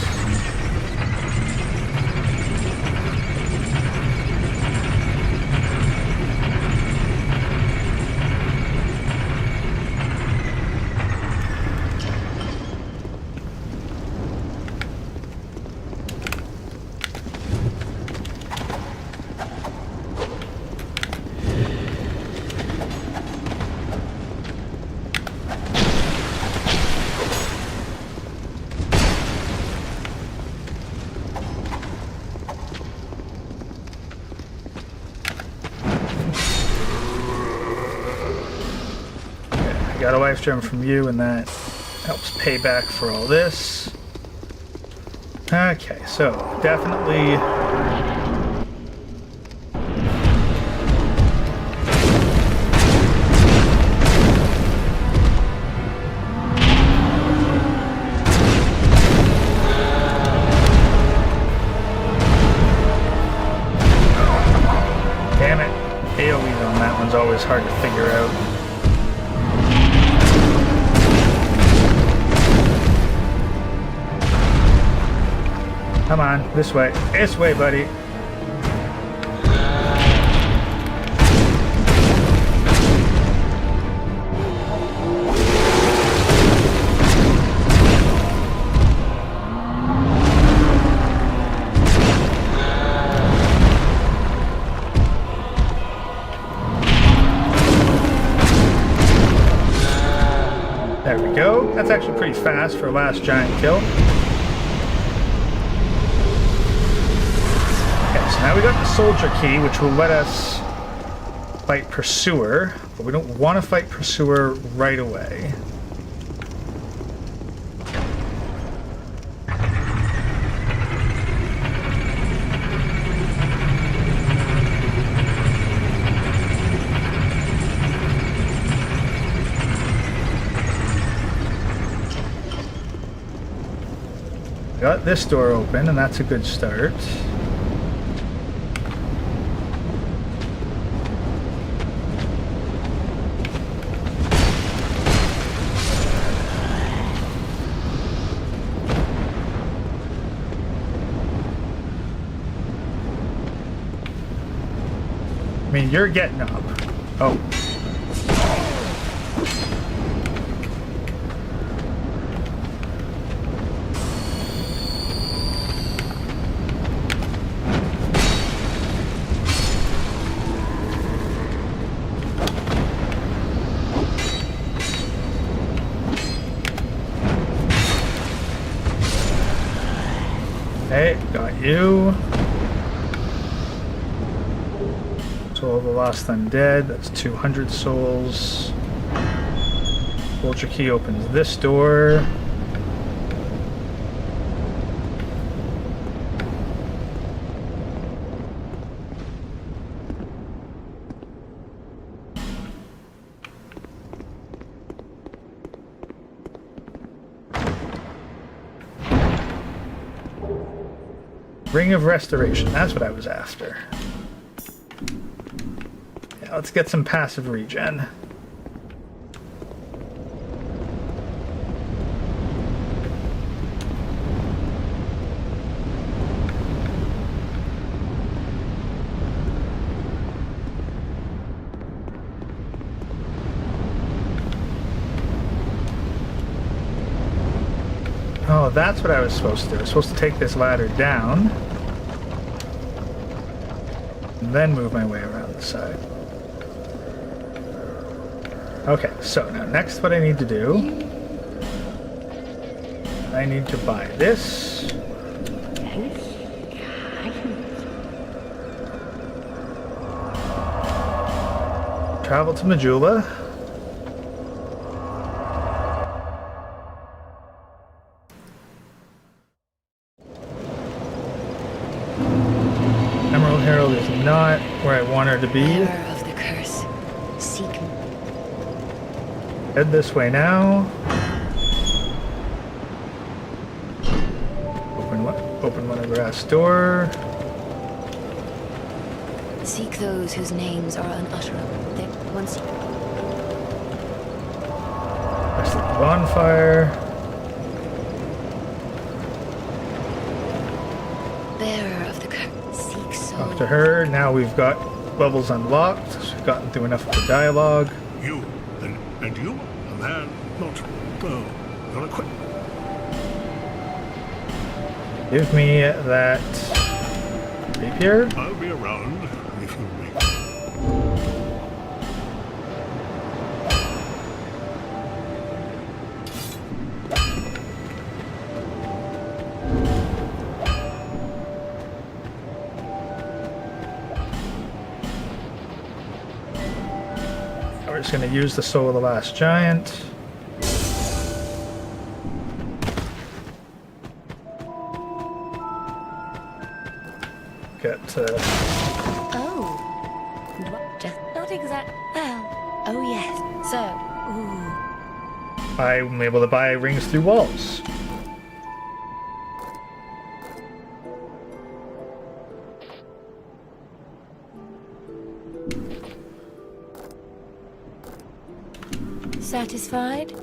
Speaker 1: Got a life gem from you, and that helps pay back for all this. Okay, so definitely... Damn it. AoE on that one's always hard to figure out. Come on, this way. This way, buddy. There we go. That's actually pretty fast for a last giant kill. So now we got the soldier key, which will let us fight Pursuer, but we don't want to fight Pursuer right away. Got this door open, and that's a good start. I mean, you're getting up. Oh. Hey, got you. Soul of the Lost Undead, that's 200 souls. Vulture Key opens this door. Ring of Restoration, that's what I was after. Yeah, let's get some passive regen. Oh, that's what I was supposed to do. I was supposed to take this ladder down and then move my way around the side. Okay, so now next what I need to do, I need to buy this. Travel to Majula.
Speaker 5: Emerald
Speaker 1: Herald is not where I want her to be.
Speaker 3: Bearer of the curse, seek
Speaker 1: Head this way now. Open one grass door.
Speaker 3: Seek those whose names are unutterable. They once
Speaker 1: There's the bonfire.
Speaker 3: bearer of the curtain. Seek soul.
Speaker 1: Talk to her. Now we've got levels unlocked. So we've gotten through enough of the dialogue.
Speaker 4: You, and you, a man, not... Oh, you're a quick...
Speaker 1: Give me that rapier.
Speaker 4: I'll be around if you ring.
Speaker 1: We're just going to use the Soul of the Last Giant. Get
Speaker 5: Oh. Just not exact. Well, oh yes. So, ooh.
Speaker 1: I'm able to buy rings through walls.
Speaker 5: Satisfied?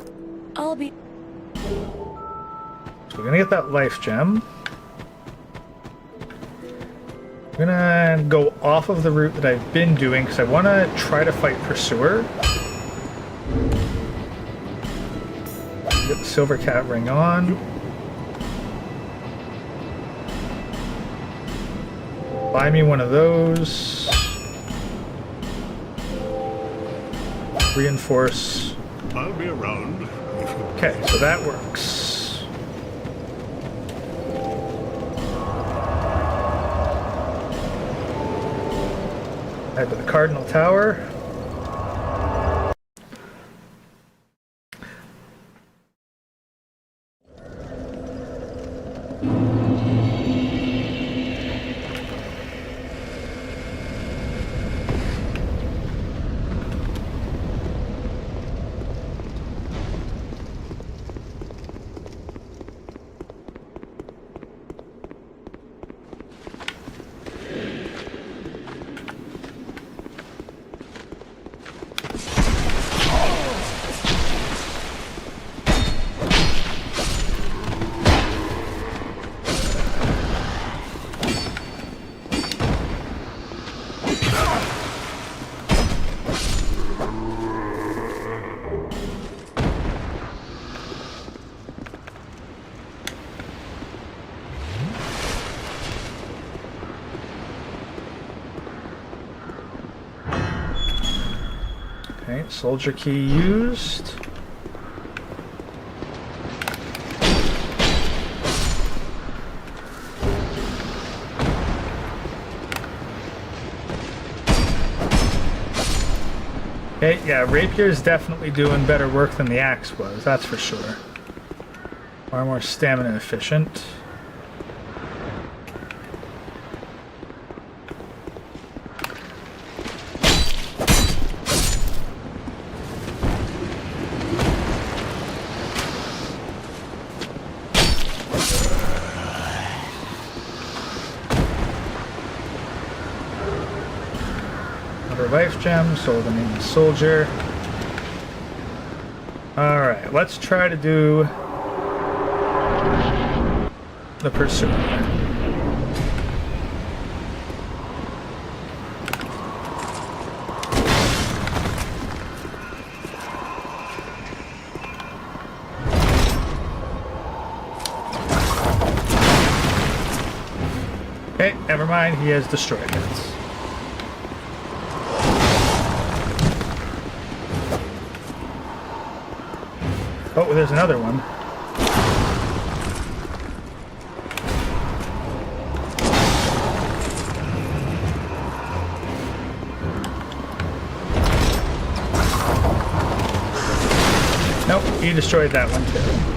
Speaker 5: I'll be.
Speaker 1: So we're gonna get that life gem. I'm gonna go off of the route that I've been doing because I want to try to fight Pursuer. Get the Silver Cat ring on. Buy me one of those. Reinforce.
Speaker 4: I'll be around if you...
Speaker 1: Okay, so that works. Head to the Cardinal Tower. Okay, soldier key used. Okay, yeah, rapier is definitely doing better work than the axe was, that's for sure. Far more stamina efficient. Life gem, sold the name soldier. Alright, let's try to do the Pursuer. Okay, never mind, he has destroyed it. Oh, there's another one. Nope, he destroyed that one too.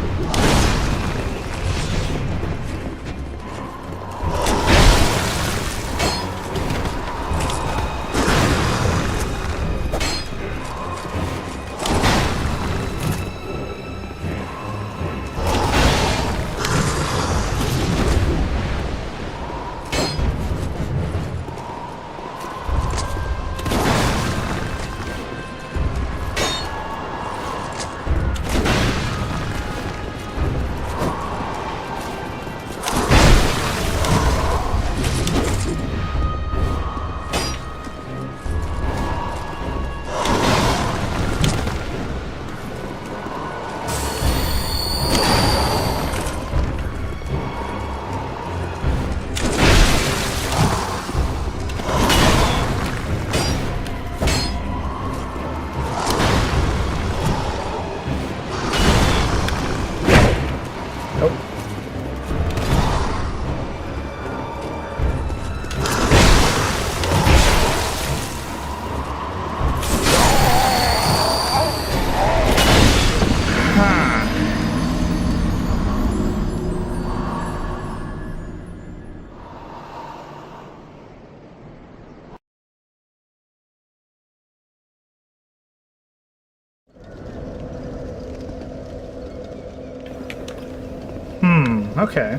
Speaker 1: Okay.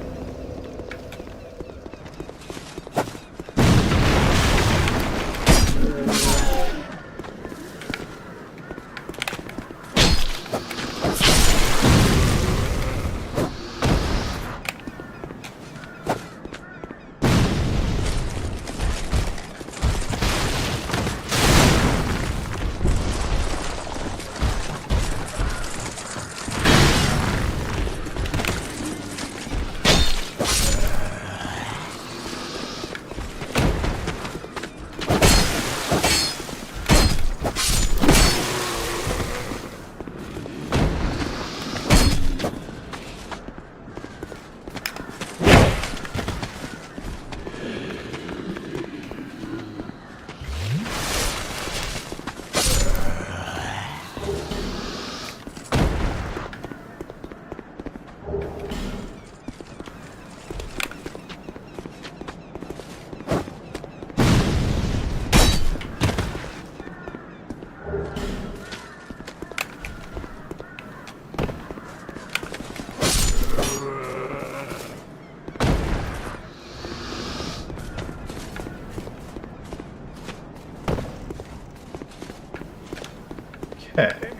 Speaker 1: Okay.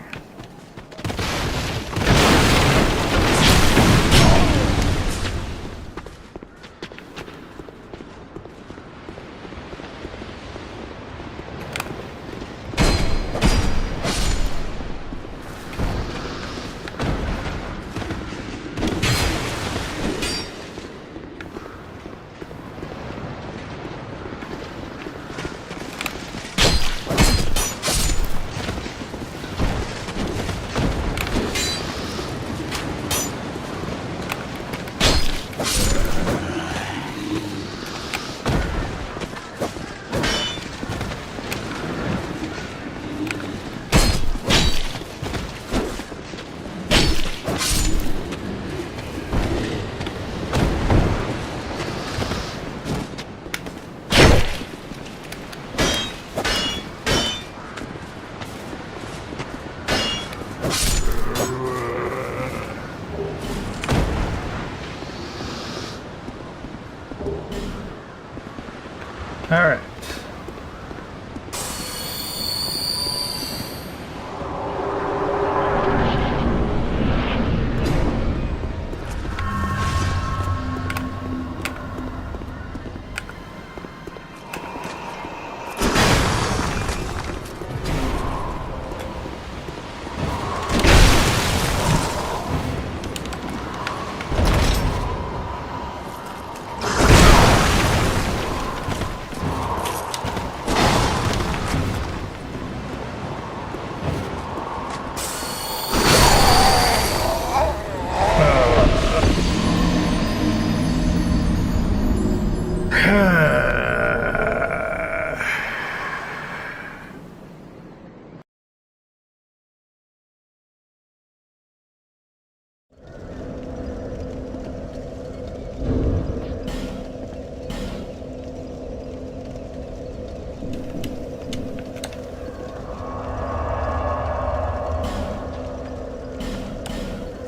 Speaker 1: All right.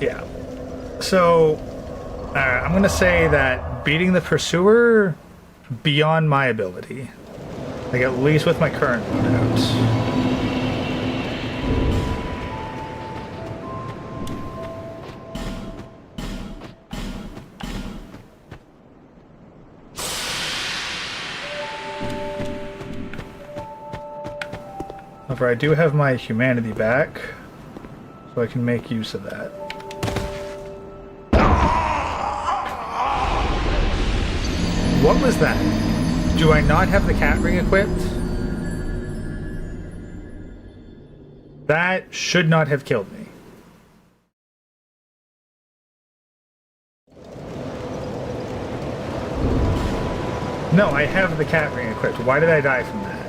Speaker 1: Yeah. So, I'm going to say that beating the pursuer, beyond my ability. Like, at least with my current loadouts. However, I do have my humanity back, so I can make use of that. What was that? Do I not have the cat ring equipped? That should not have killed me. No, I have the cat ring equipped. Why did I die from that?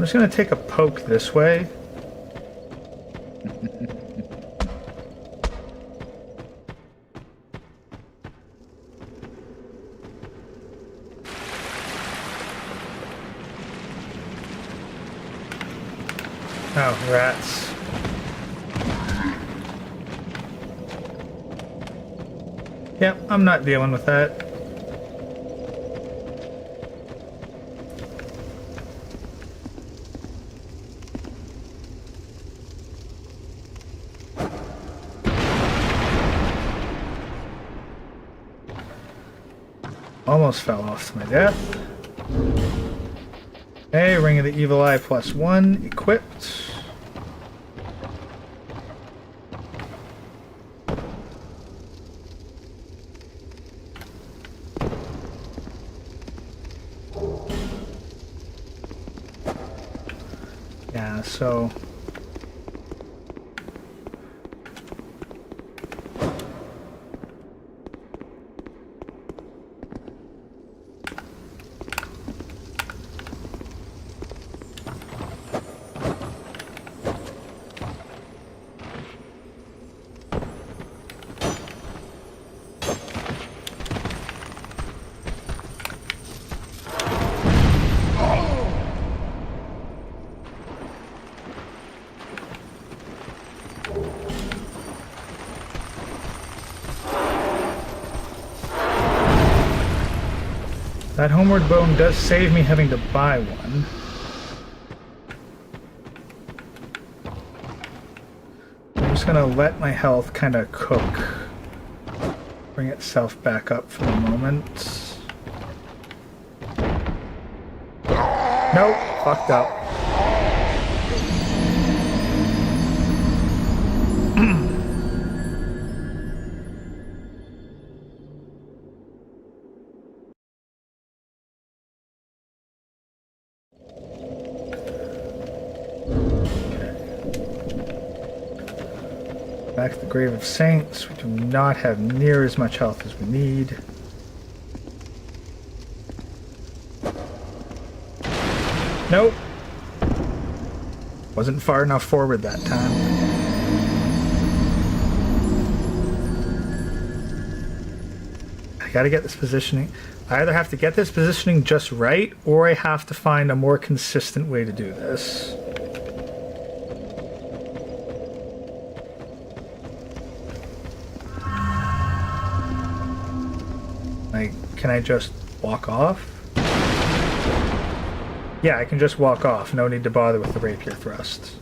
Speaker 1: just gonna take a poke this way. Oh, rats. Yep, I'm not dealing with that. Almost fell off to my death. Okay, Ring of the Evil Eye +1 equipped. Yeah, so that homeward bone does save me having to buy one. I'm just gonna let my health kind of cook. Bring itself back up for the moment. Nope, fucked up. Back to the Grave of Saints. We do not have near as much health as we need. Nope. Wasn't far enough forward that time. I gotta get this positioning. I either have to get this positioning just right, or I have to find a more consistent way to do this. Can I just walk off? Yeah, I can just walk off. No need to bother with the rapier thrust.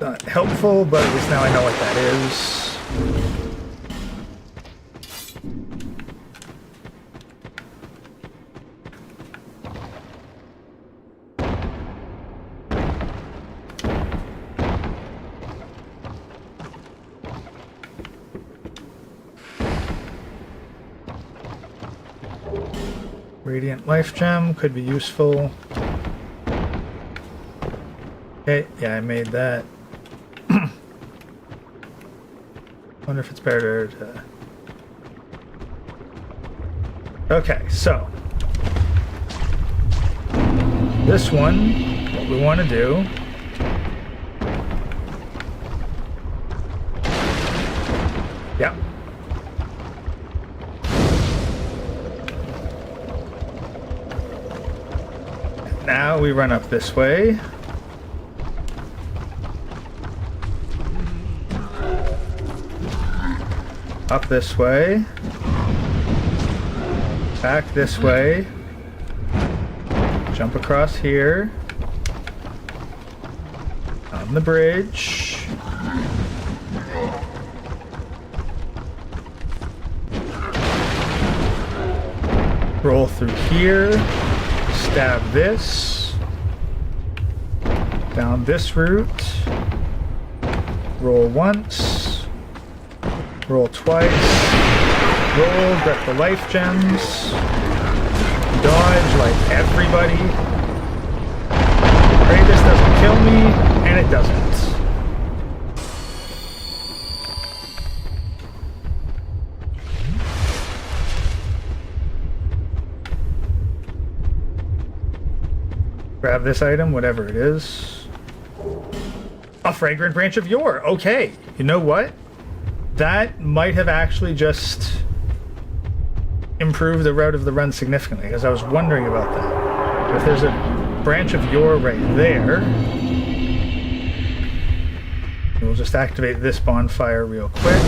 Speaker 1: Not helpful, but at least now I know what that is. Radiant Life Gem could be useful. Okay, yeah, I made that. Wonder if it's better to... Okay, so this one, what we want to do yeah. Now we run up this way. Up this way. Back this way. Jump across here. on the bridge. Roll through here. Stab this. Down this route. Roll once. Roll twice. Roll, get the life gems. Dodge like everybody. Pray this doesn't kill me, and it doesn't. Grab this item, whatever it is. A fragrant branch of yore. Okay, you know what? That might have actually just improved the route of the run significantly, because I was wondering about that. If there's a branch of yore right there, we'll just activate this bonfire real quick.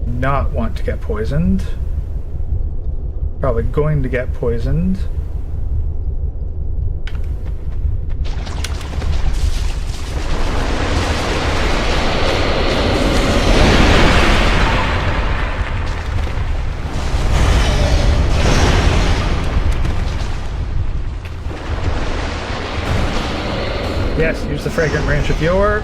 Speaker 1: Not want to get poisoned. Probably going to get poisoned. Yes, use the fragrant branch of yore.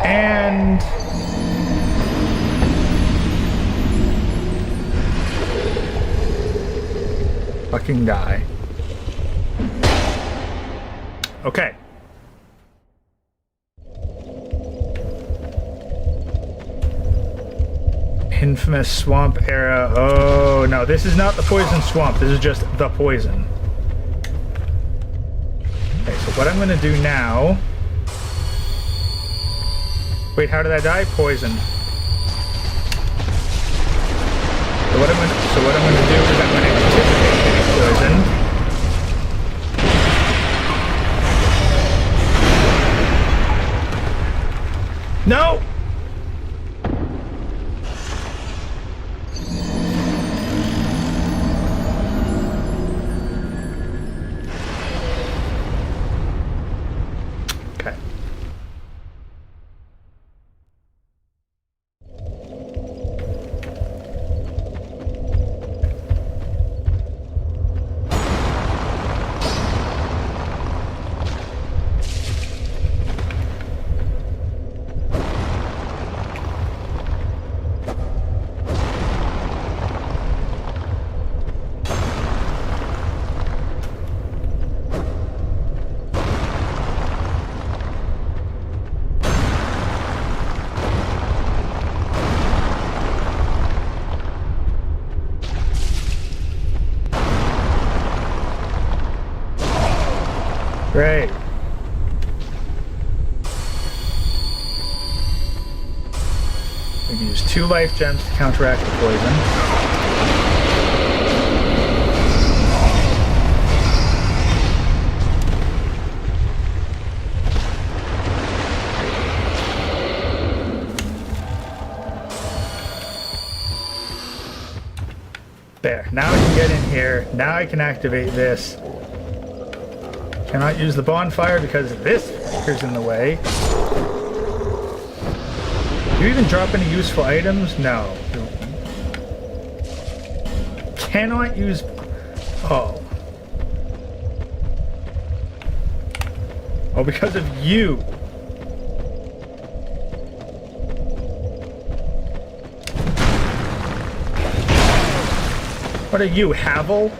Speaker 1: And fucking die. Okay. Infamous swamp era. Oh no, this is not the poison swamp. This is just the poison. Okay, so what I'm gonna do now. Wait, how did I die? Poison. So what I'm gonna do is I'm gonna anticipate getting poisoned. No! Okay. Great. We can use 2 life gems to counteract the poison. There. Now I can get in here. Now I can activate this. Cannot use the bonfire because this fucker's in the way. Do you even drop any useful items? No. Cannot use... Oh. Oh, because of you. What are you, Havel?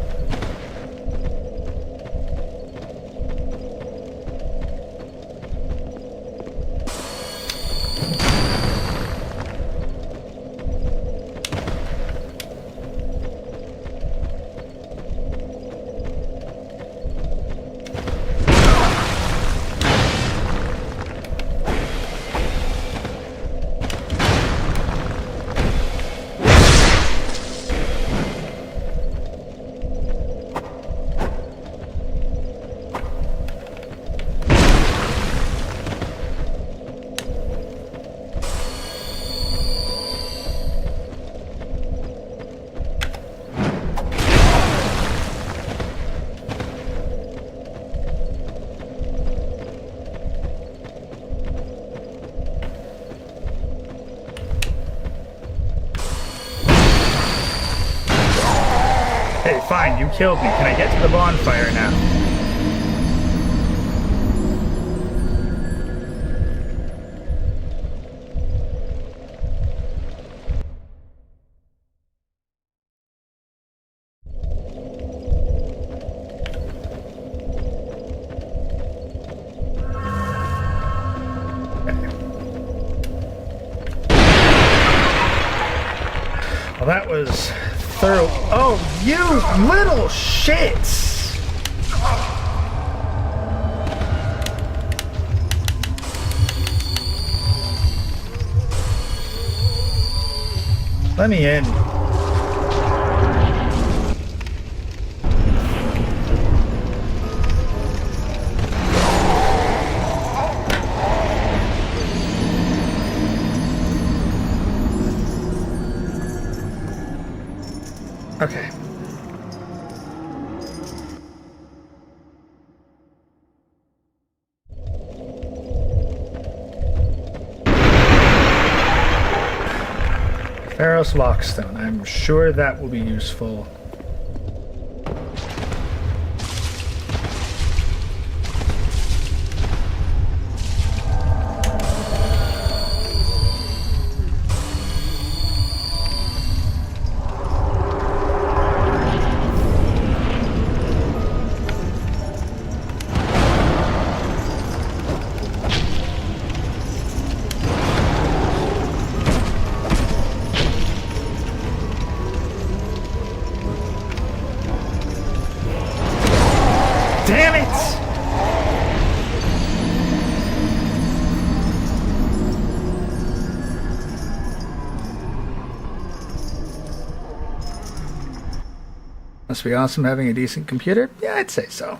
Speaker 1: fine, you killed me. Can I get to the bonfire now? Well, that was thorough. Oh, you little shits! Let me in. Okay. Pharaoh's Lockstone. I'm sure that will be useful. Damn it! Must be awesome having a decent computer? Yeah, I'd say so.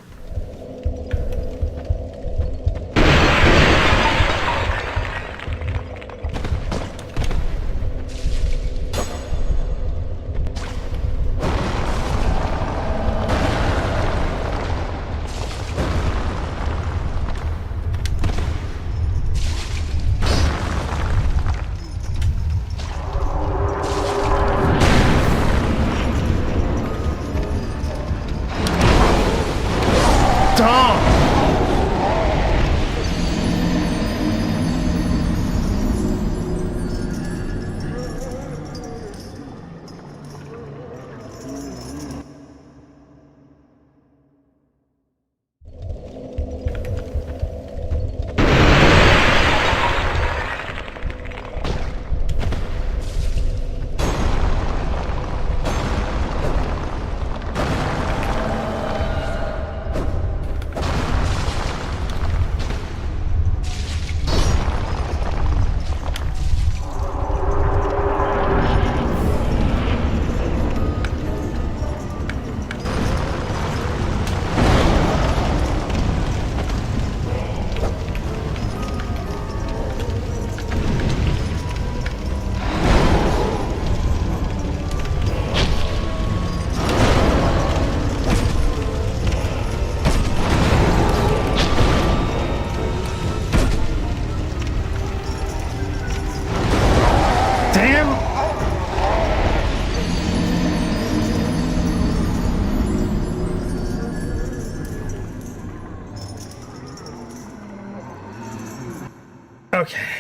Speaker 1: Okay.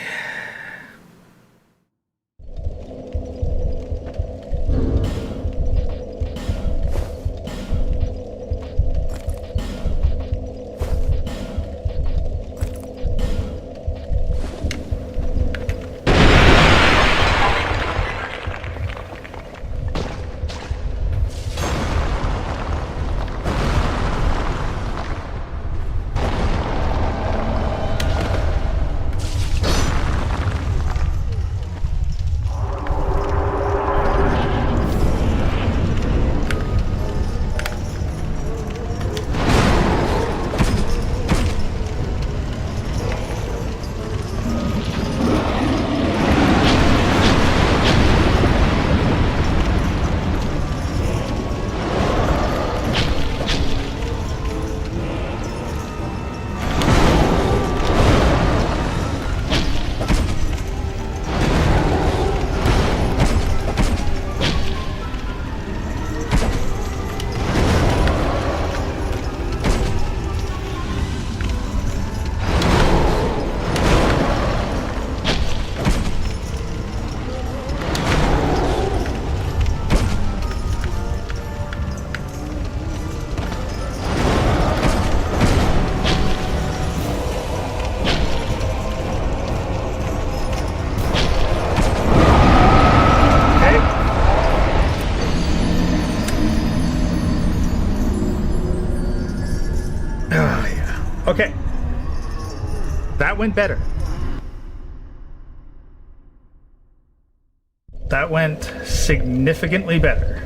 Speaker 1: Oh, yeah. Okay. That went better. That went significantly better.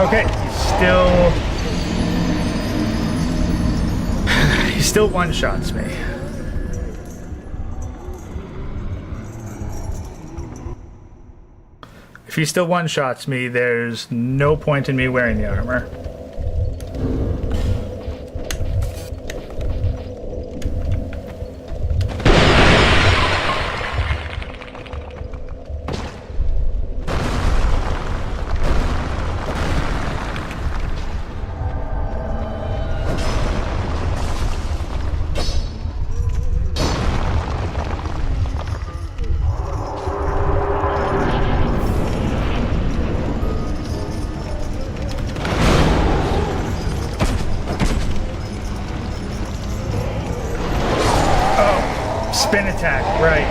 Speaker 1: Okay, he still one-shots me. If he still one-shots me, there's no point in me wearing the armor. Spin attack, right.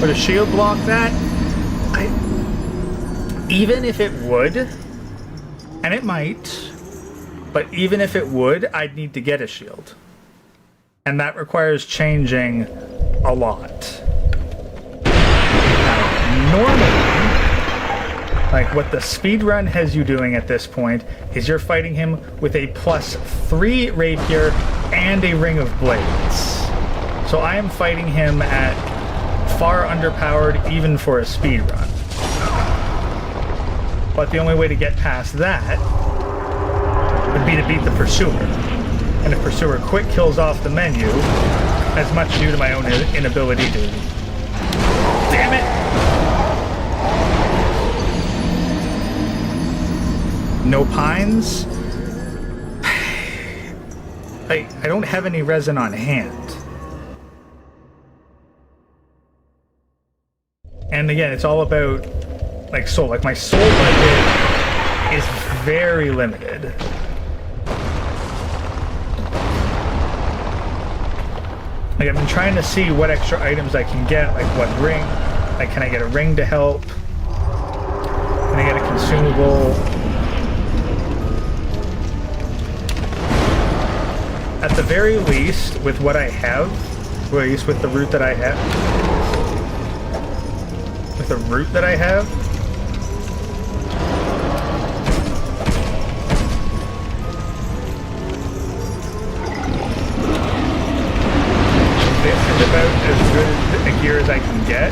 Speaker 1: Would a shield block that? Even if it would, and it might, but even if it would, I'd need to get a shield. And that requires changing a lot. Now, normally, like what the speedrun has you doing at this point is you're fighting him with a +3 rapier and a ring of blades. So I am fighting him at far underpowered even for a speedrun. But the only way to get past that would be to beat the Pursuer. And if Pursuer quick kills off the menu, as much due to my own inability to... Damn it! No pines? I don't have any resin on hand. And again, it's all about, like, soul. Like, my soul budget is very limited. Like, I've been trying to see what extra items I can get, like what ring. Like, can I get a ring to help? Can I get a consumable? At the very least, with what I have, or at least with the route that I have, the route that I have, this is about as good a gear as I can get.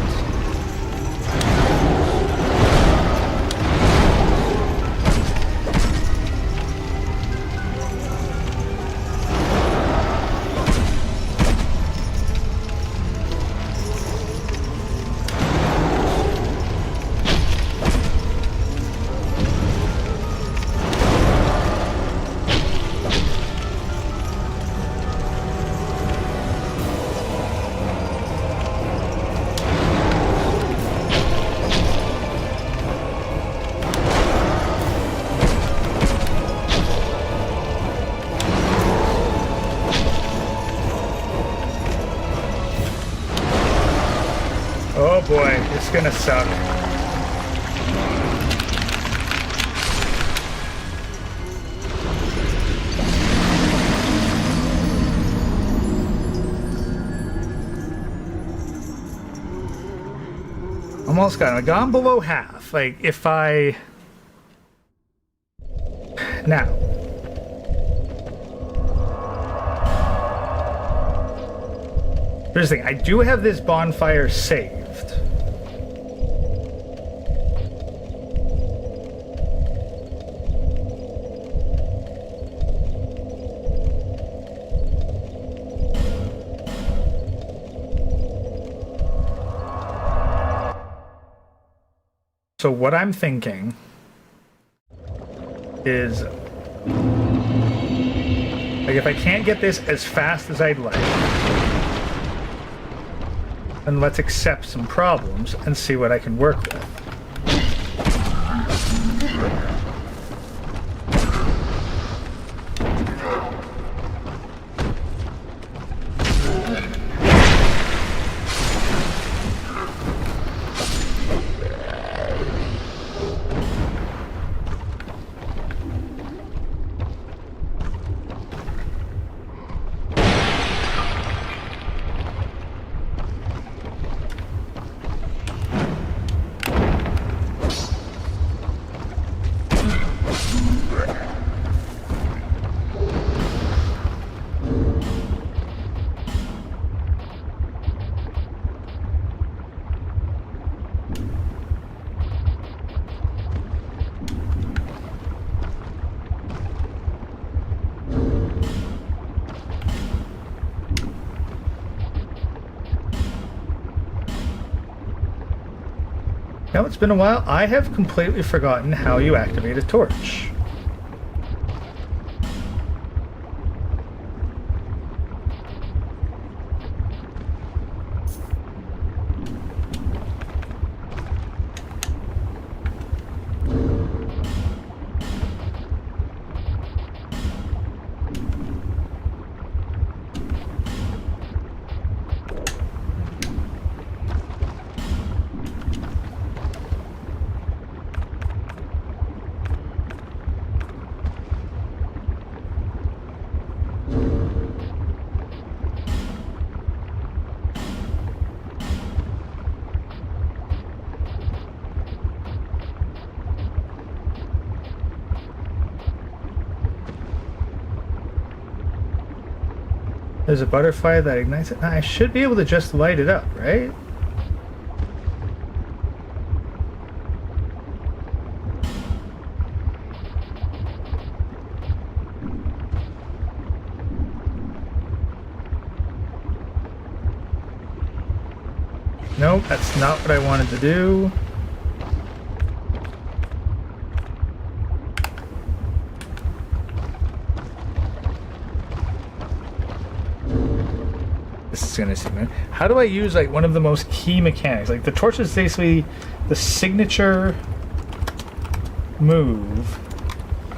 Speaker 1: Oh boy, it's gonna suck. Almost got it. I've gone below half. Like, if I... Now. Here's the thing. I do have this bonfire saved. So what I'm thinking is, like, if I can't get this as fast as I'd like, then let's accept some problems and see what I can work with. Now it's been a while. I have completely forgotten how you activate a torch. There's a butterfly that ignites it. Now, I should be able to just light it up, right? Nope, that's not what I wanted to do. This is gonna seem weird. How do I use like one of the most key mechanics? Like the torch is basically the signature move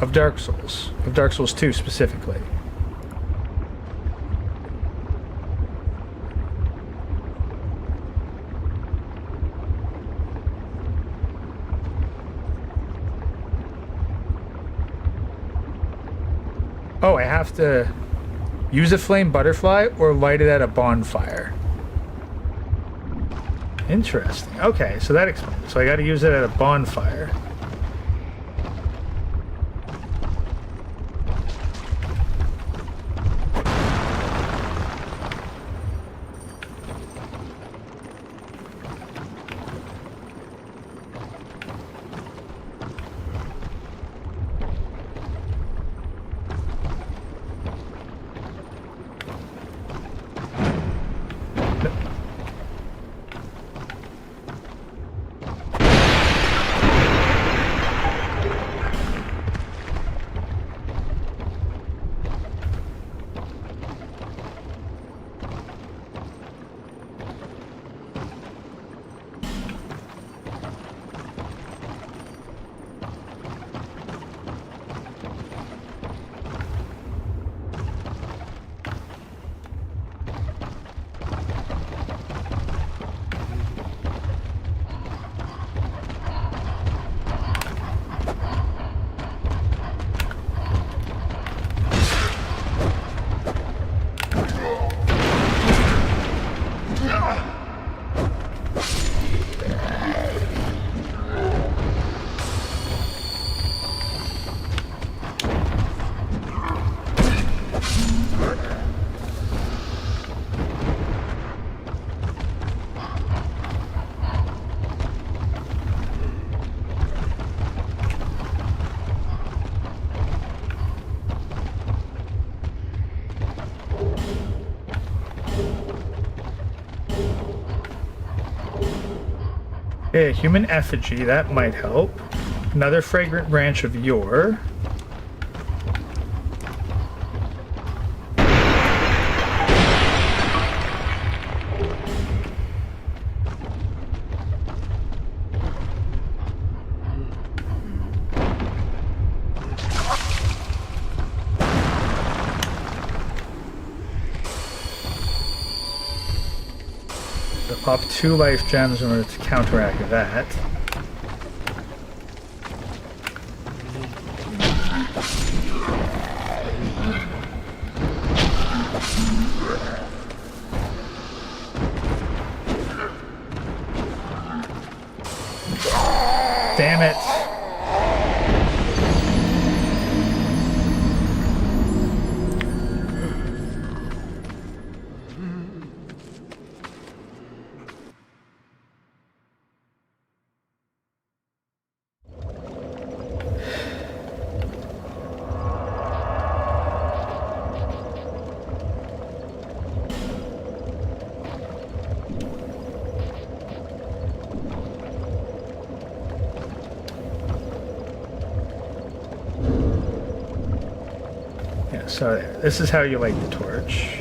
Speaker 1: of Dark Souls 2 specifically. Oh, I have to use a flame butterfly or light it at a bonfire. Interesting. Okay, so that explains it. So I got to use it at a bonfire. Yeah, human effigy, that might help. Another fragrant branch of yore. Pop 2 life gems in order to counteract that. Damn it. So this is how you light the torch.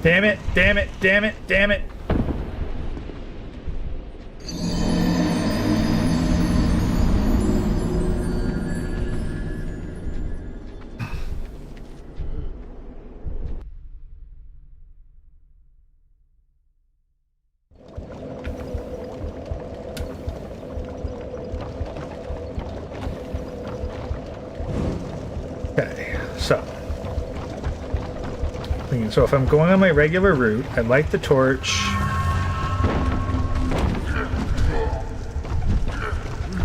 Speaker 1: Damn it, damn it, damn it, damn it. Okay, so if I'm going on my regular route, I light the torch,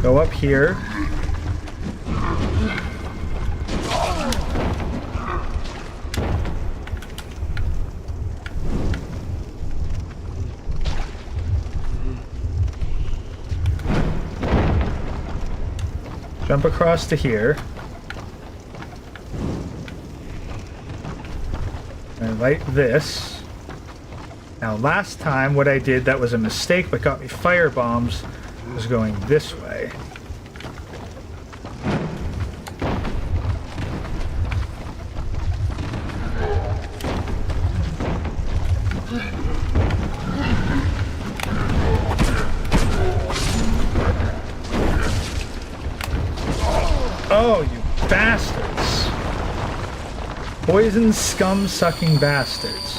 Speaker 1: go up here, jump across to here. And light this. Now last time what I did that was a mistake but got me fire bombs was going this way. Oh, you bastards. Poison scum-sucking bastards.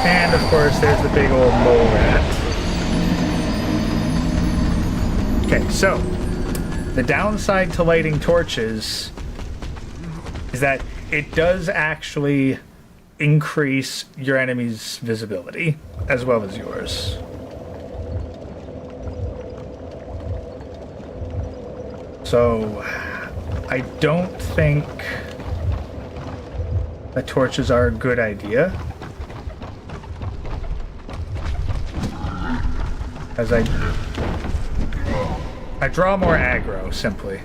Speaker 1: And of course there's the big old mole rat. Okay, so the downside to lighting torches is that it does actually increase your enemy's visibility as well as yours. So I don't think that torches are a good idea, as I draw more aggro, simply.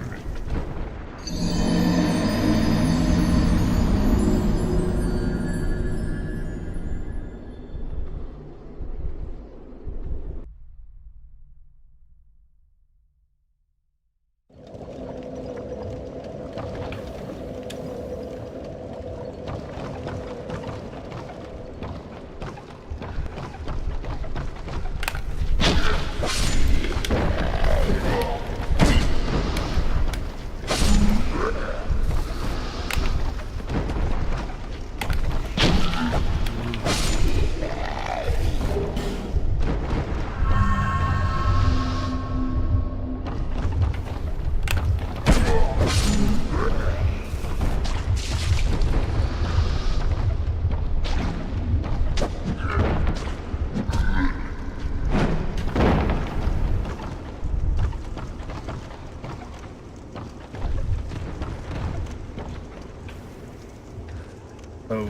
Speaker 1: Oh.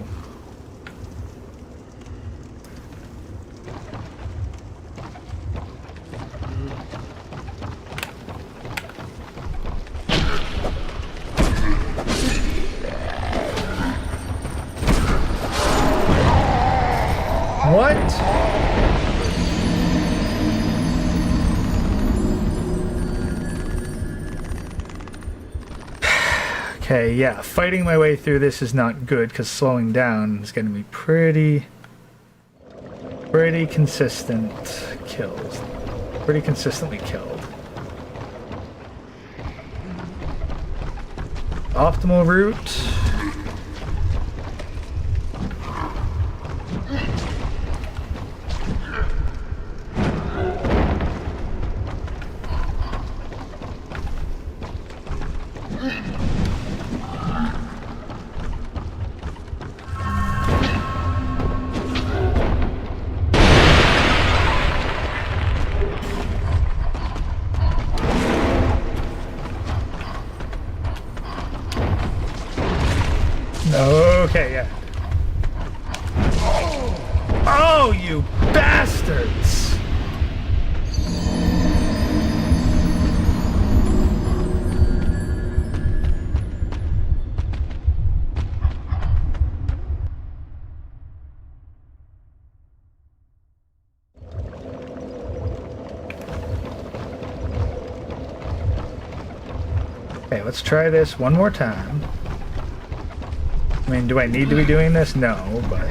Speaker 1: What? Okay, yeah, fighting my way through this is not good because slowing down is going to be pretty consistent kills. Pretty consistently killed. Optimal route. Okay, yeah. Oh, you bastards! Okay, let's try this one more time. I mean, do I need to be doing this? No, but...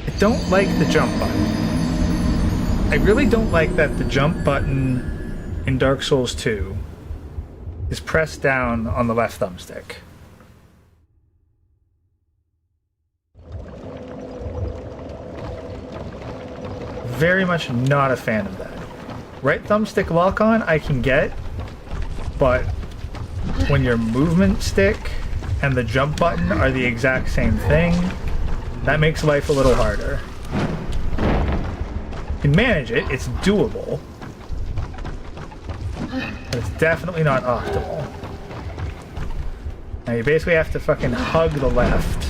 Speaker 1: I don't like the jump button. I really don't like that the jump button in Dark Souls 2 is pressed down on the left thumbstick. Very much not a fan of that. Right thumbstick lock on I can get, but when your movement stick and the jump button are the exact same thing, that makes life a little harder. You can manage it, it's doable, but it's definitely not optimal. Now you basically have to fucking hug the left,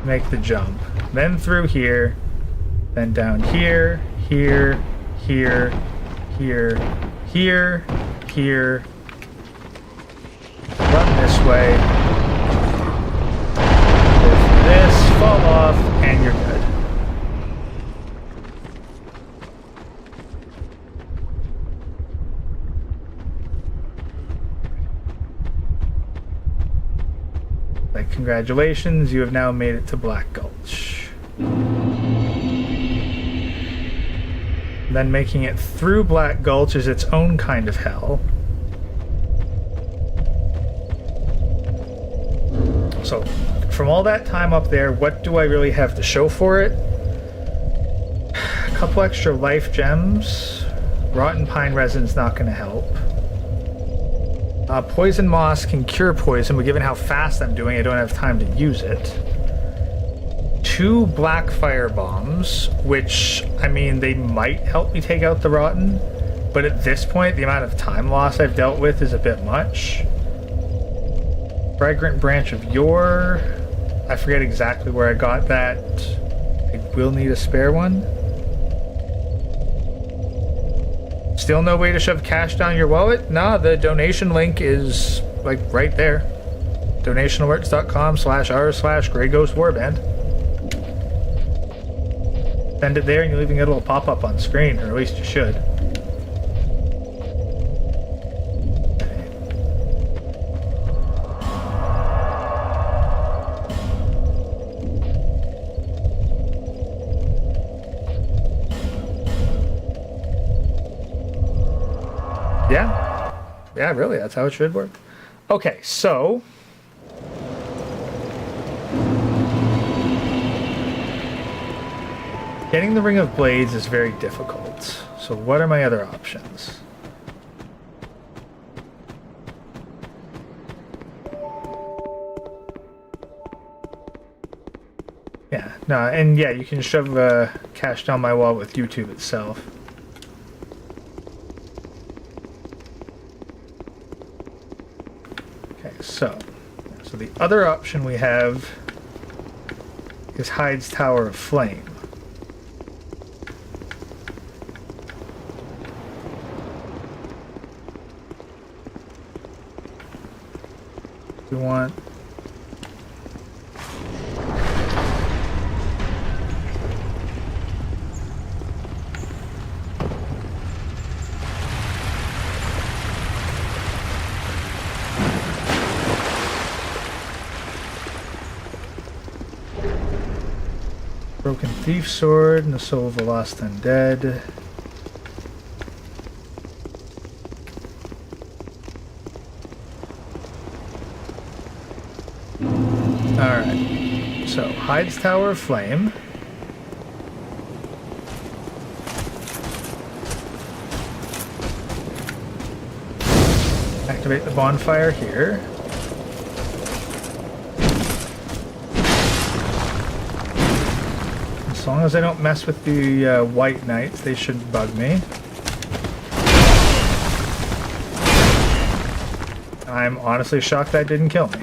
Speaker 1: make the jump, then through here, then down here, here, here, here, here, here. Run this way. With this, fall off, and you're good. Like, congratulations, you have now made it to Black Gulch. Then making it through Black Gulch is its own kind of hell. So, from all that time up there, what do I really have to show for it? A couple extra life gems. Rotten pine resin's not going to help. Poison moss can cure poison, but given how fast I'm doing, I don't have time to use it. 2 black fire bombs, which, I mean, they might help me take out the rotten, but at this point, the amount of time loss I've dealt with is a bit much. Fragrant branch of yore. I forget exactly where I got that. I will need a spare one. Still no way to shove cash down your wallet? Nah, the donation link is, like, right there. donationalerts.com/r/GreyGhostWarband. Send it there and you'll even get a little pop-up on screen, or at least you should. Yeah, really, that's how it should work. Okay, so... getting the Ring of Blades is very difficult. So what are my other options? Yeah, no, and yeah, you can shove cash down my wall with YouTube itself. So the other option we have is Hyde's Tower of Flame. We want Broken Thief Sword and the Soul of the Lost Undead. Alright, so Hyde's Tower of Flame. Activate the bonfire here. As long as I don't mess with the white knights, they shouldn't bug me. I'm honestly shocked that didn't kill me.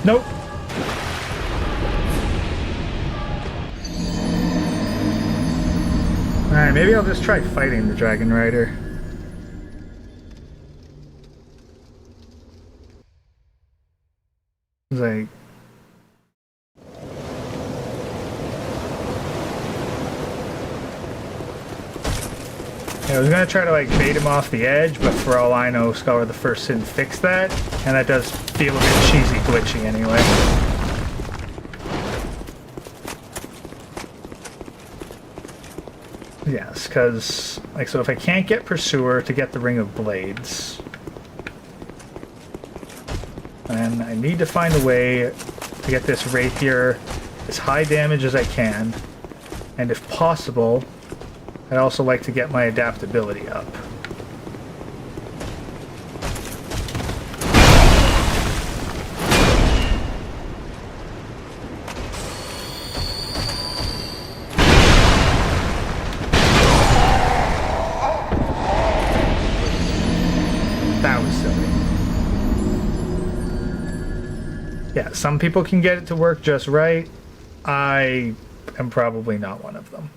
Speaker 1: Nope. Alright, maybe I'll just try fighting the Dragon Rider. Like... Yeah, I was gonna try to like bait him off the edge, but for all I know, Scholar of the First Sin fixed that, and that does feel a bit cheesy glitchy anyway. Yes, because, like, so if I can't get Pursuer to get the Ring of Blades, then I need to find a way to get this Rapier as high damage as I can, and if possible, I'd also like to get my adaptability up. That was silly. Yeah, some people can get it to work just right. I am probably not one of them.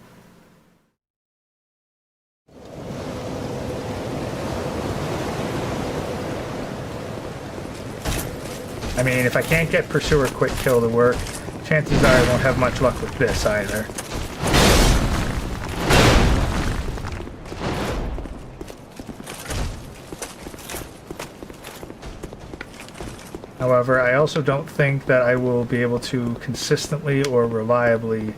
Speaker 1: I mean, if I can't get Pursuer Quick Kill to work, chances are I won't have much luck with this either. However, I also don't think that I will be able to consistently or reliably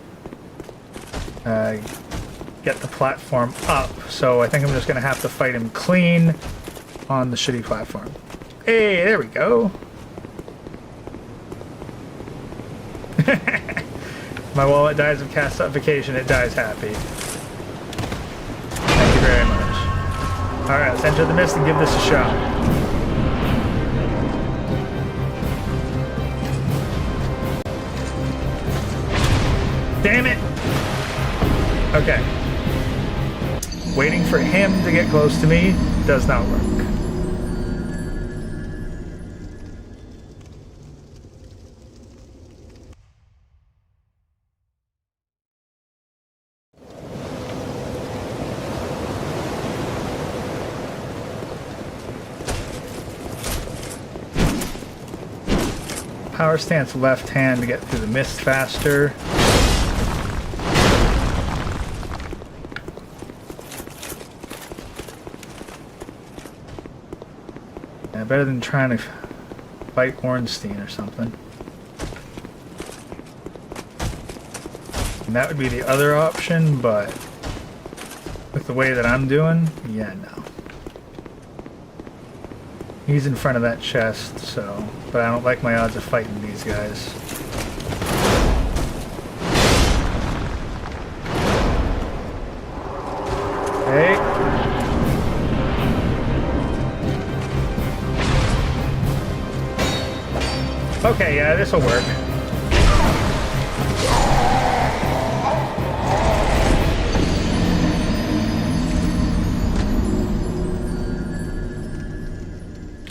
Speaker 1: get the platform up, so I think I'm just going to have to fight him clean on the shitty platform. Hey, there we go. My wallet dies of cast suffocation, it dies happy. Thank you very much. Alright, let's enter the mist and give this a shot. Damn it! Okay. Waiting for him to get close to me does not work. Power stance left hand to get through the mist faster. better than trying to fight Ornstein or something. And that would be the other option, but with the way that I'm doing, yeah, no. He's in front of that chest, so... But I don't like my odds of fighting these guys. Hey. Okay, yeah, this'll work.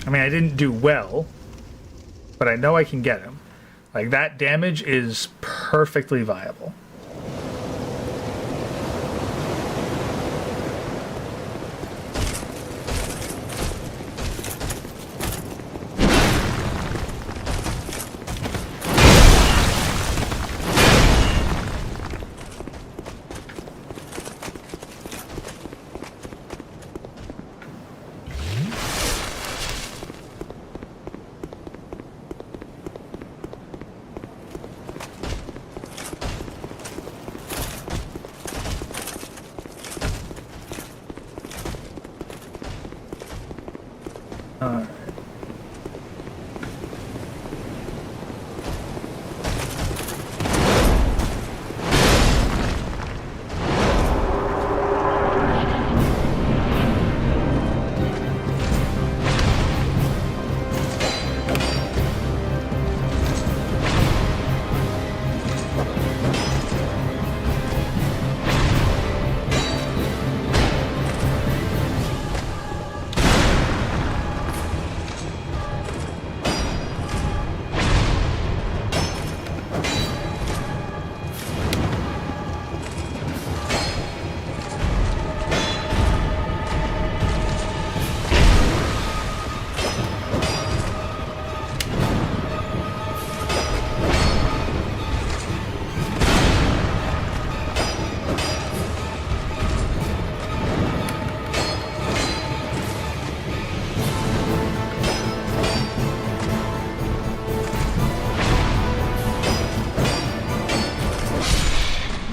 Speaker 1: I mean, I didn't do well, but I know I can get him. Like, that damage is perfectly viable. Alright.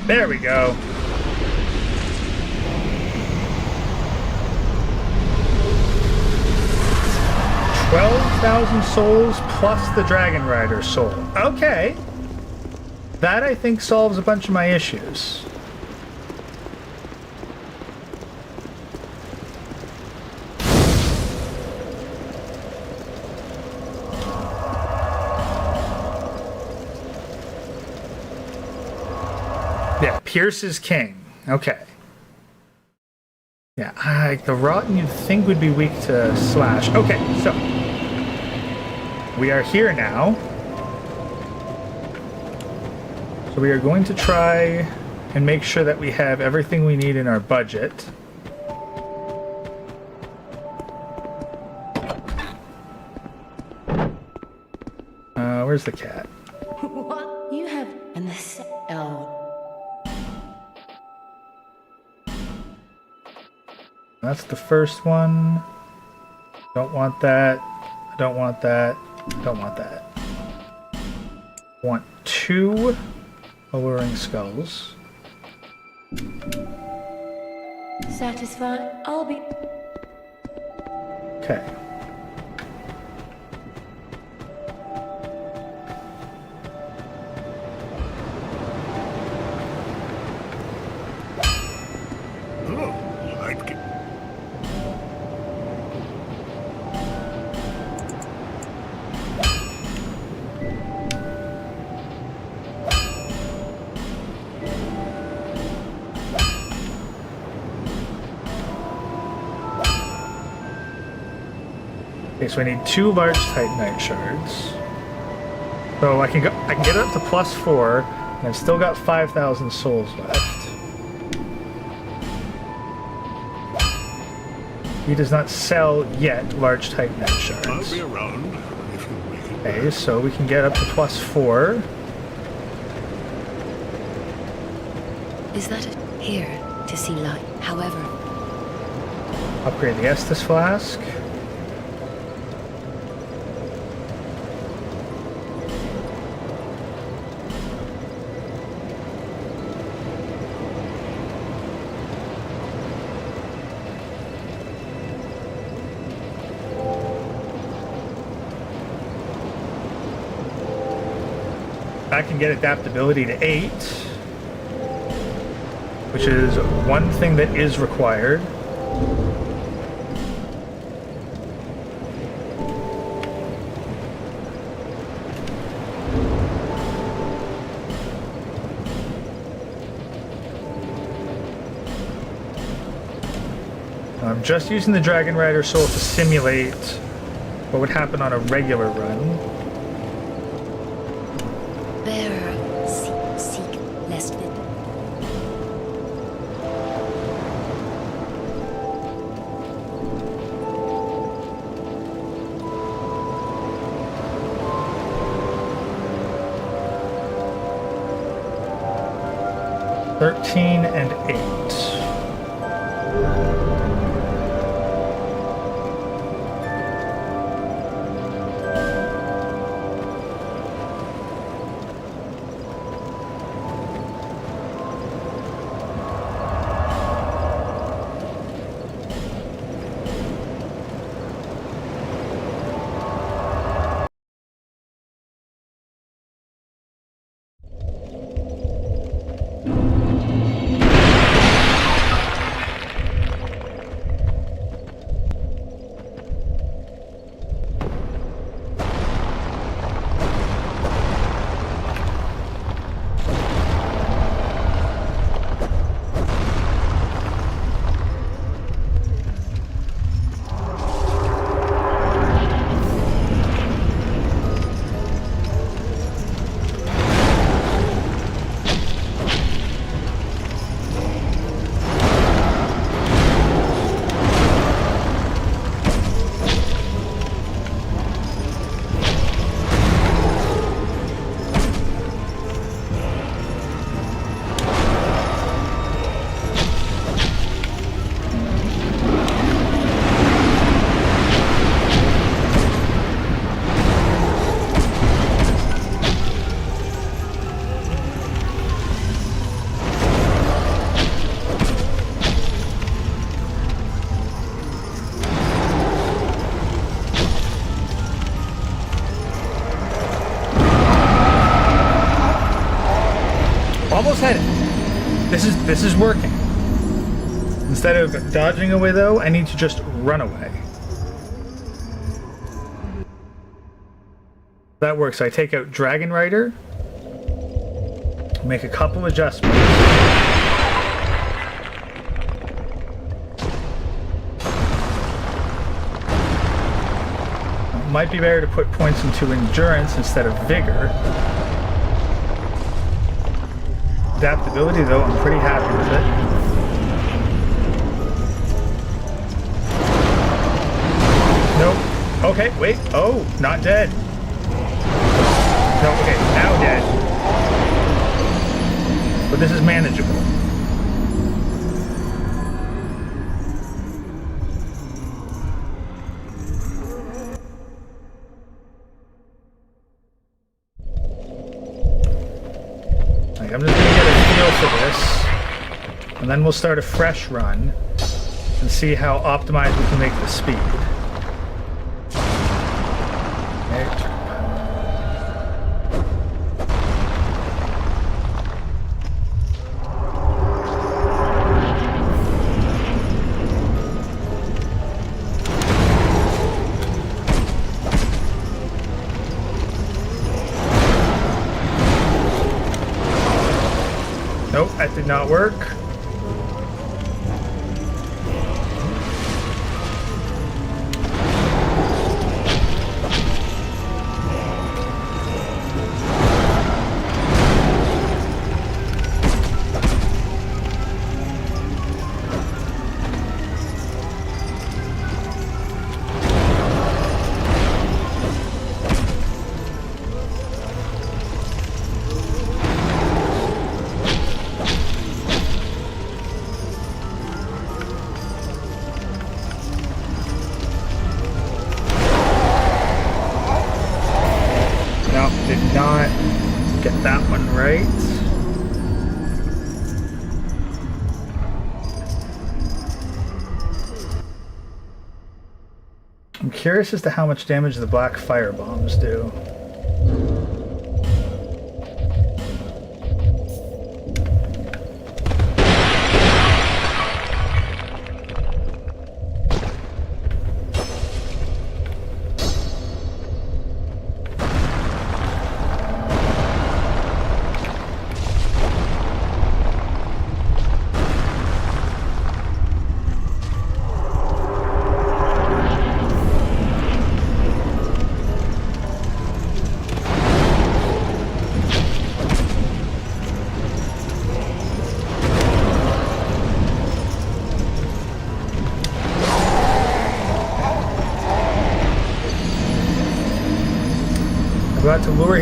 Speaker 1: There we go. $12,000 souls plus the Dragon Rider soul. Okay. That, I think, solves a bunch of my issues. Yeah, Pierce is king. Okay. Yeah, the Rotten you'd think would be weak to Slash. Okay, so we are here now. So we are going to try and make sure that we have everything we need in our budget. Where's the cat?
Speaker 5: What? You have... And the... Oh.
Speaker 1: That's the first one. Don't want that. I don't want that. Don't want that. Want 2 alluring skulls.
Speaker 5: Satisfied? I'll be...
Speaker 1: Okay.
Speaker 4: Oh, I'd get...
Speaker 1: Okay, so I need 2 large Titanite shards. So I can get it up to +4, and I've still got 5,000 souls left. He does not sell yet large Titanite
Speaker 4: I'll
Speaker 1: shards.
Speaker 4: be around if you make it.
Speaker 1: Okay, so we can get up to +4.
Speaker 3: Is that it? Here, to see light. However,
Speaker 1: Upgrade the Estus flask. I can get adaptability to 8, which is one thing that is required. I'm just using the Dragon Rider soul to simulate what would happen on a regular run.
Speaker 5: Bearer, seek lest it.
Speaker 1: "13 and 8. Almost had it. This is working. Instead of dodging away though, I need to just run away. That works. I take out Dragon Rider, make a couple adjustments. Might be better to put points into endurance instead of vigor. Adaptability though, I'm pretty happy with it. Nope. Okay, wait. Oh, not dead. No, okay, now dead. But this is manageable. I'm just gonna get a feel for this, and then we'll start a fresh run and see how optimized we can make the speed. Okay. Nope, that did not work. Did not get that one right. I'm curious as to how much damage the black fire bombs do.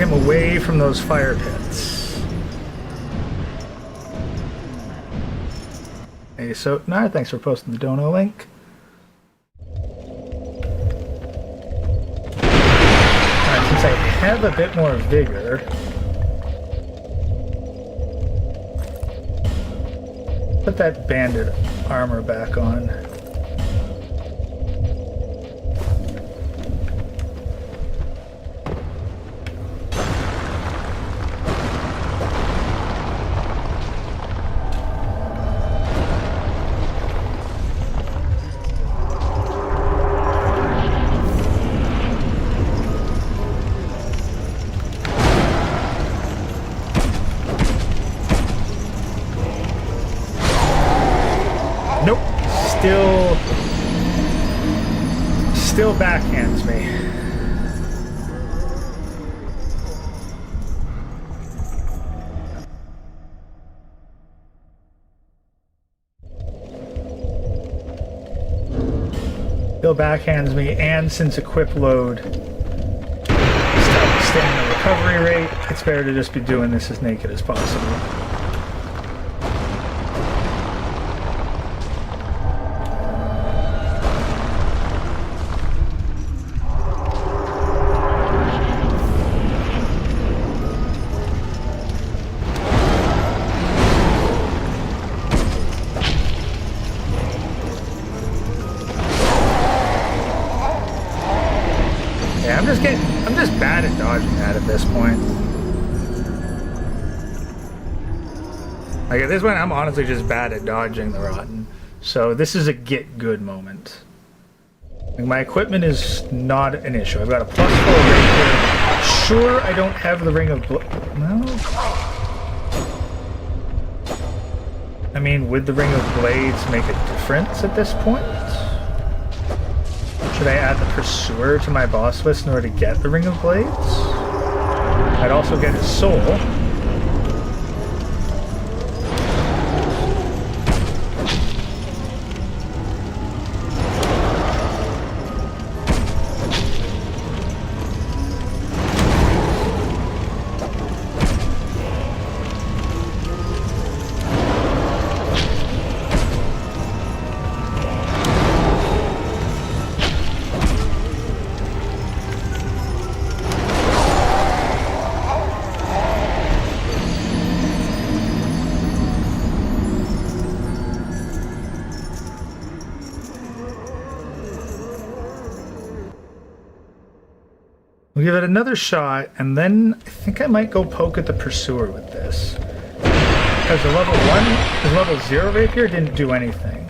Speaker 1: him away from those fire pits. Hey, so Nar, thanks for posting the dono link. Alright, since I have a bit more vigor, put that bandit armor back on. Nope. Still backhands me. Still backhands me, and since equip load stops stamina recovery rate, it's better to just be doing this as naked as possible. I'm just bad at dodging that at this point. Like at this point, I'm honestly just bad at dodging the rotten. So this is a get good moment. Like my equipment is not an issue. I've got a +4 right here. Sure, I don't have the ring of no. I mean, would the ring of blades make a difference at this point? Should I add the Pursuer to my boss list in order to get the Ring of Blades? I'd also get his soul. We'll give it another shot, and then I think I might go poke at the Pursuer with this. Because the level 1, the level 0 rapier didn't do anything.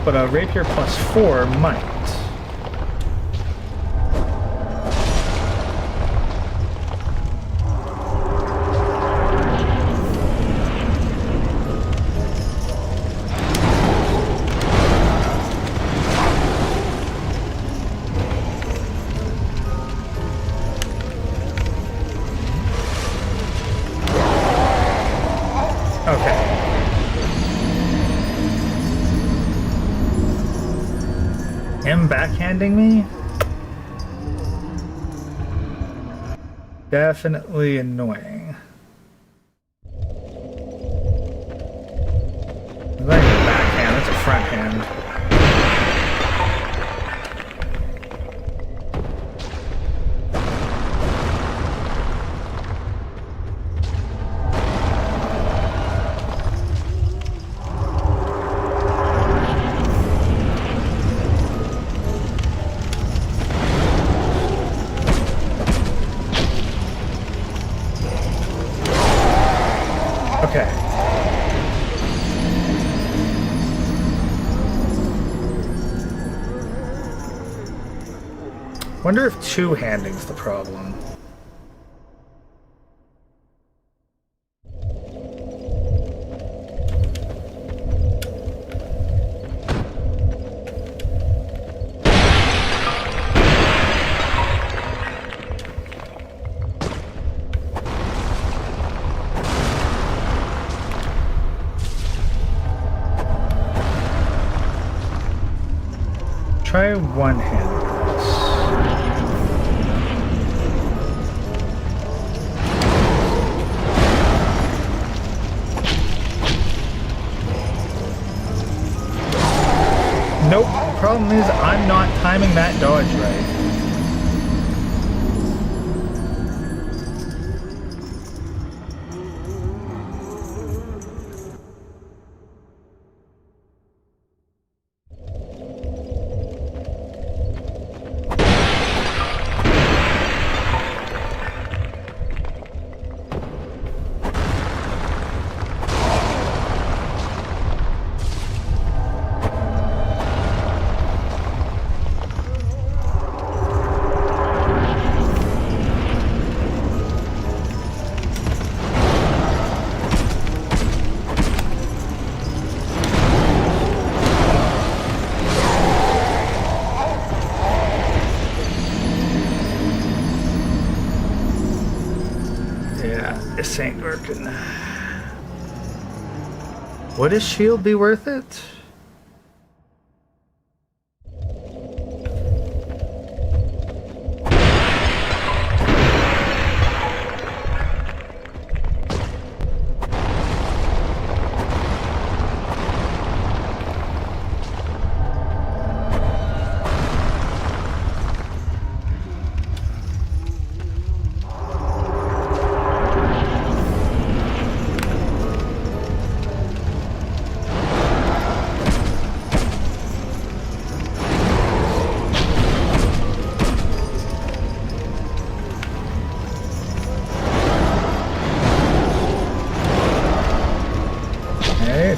Speaker 1: But a rapier +4 might. Him backhanding me? Definitely annoying. That's a backhand, that's a front hand. Okay. Wonder if two-handing's the problem. Try one-handed this. problem is I'm not timing that dodge right. This ain't working. Would his shield be worth it?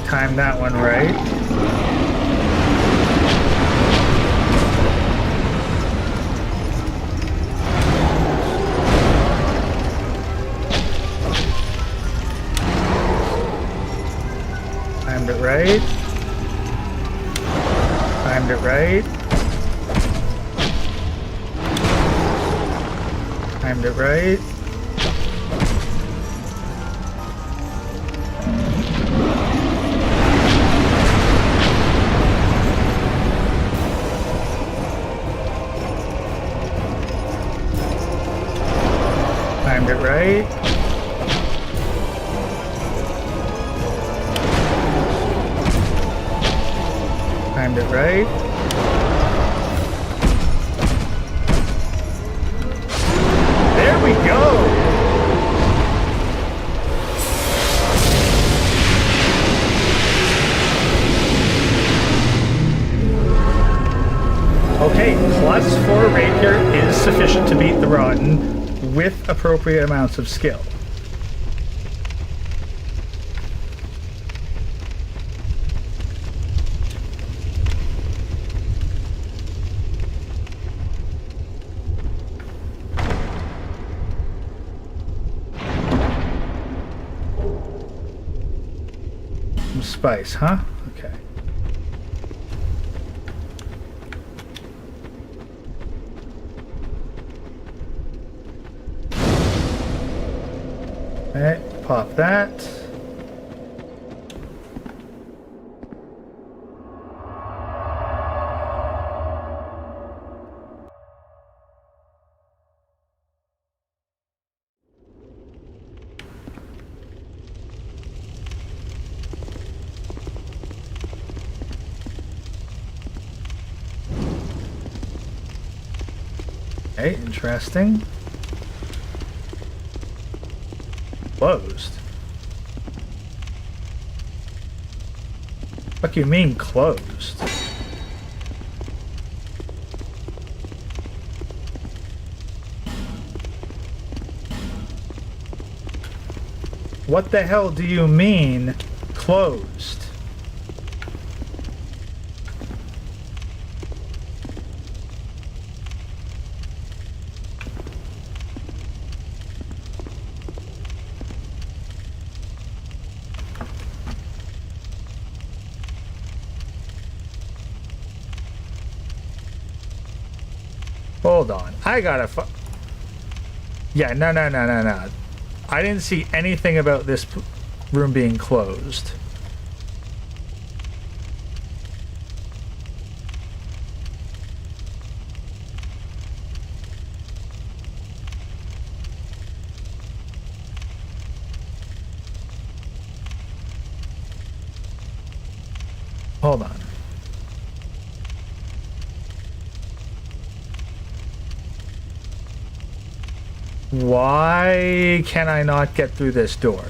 Speaker 1: Time that one right. Timed it right. Timed it right. Timed it right. Timed it right. Timed it right. There we go. Okay, +4 rapier is sufficient to beat the Rotten with appropriate amounts of skill. Some spice, huh? Okay. Okay, pop that. Okay, interesting. Closed. What do you mean closed? What the hell do you mean closed? Hold on. I gotta Yeah, no. I didn't see anything about this room being closed. Hold on. Why can I not get through this door?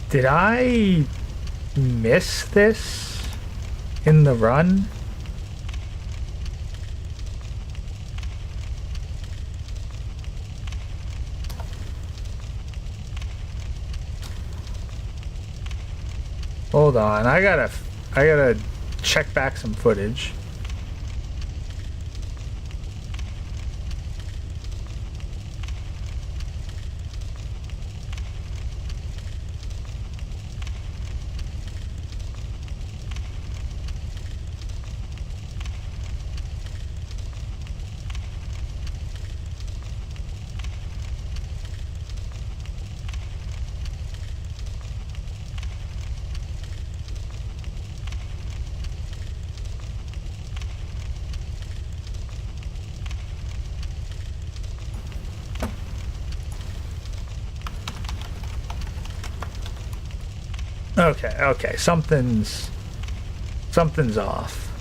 Speaker 1: Did I miss this in the run? Hold on, I gotta check back some footage. Okay, something's off.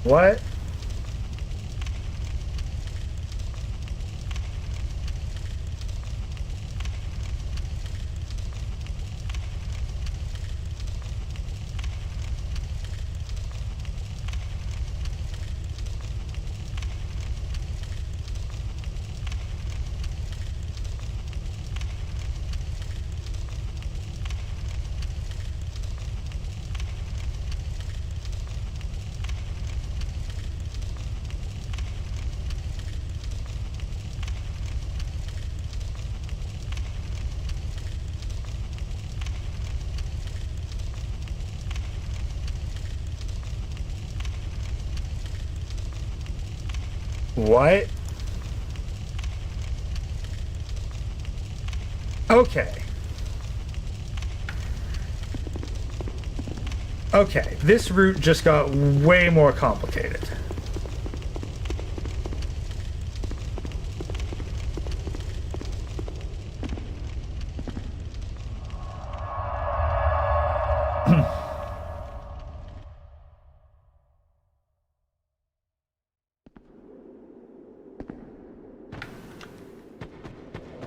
Speaker 1: What? What? Okay. Okay, this route just got way more complicated.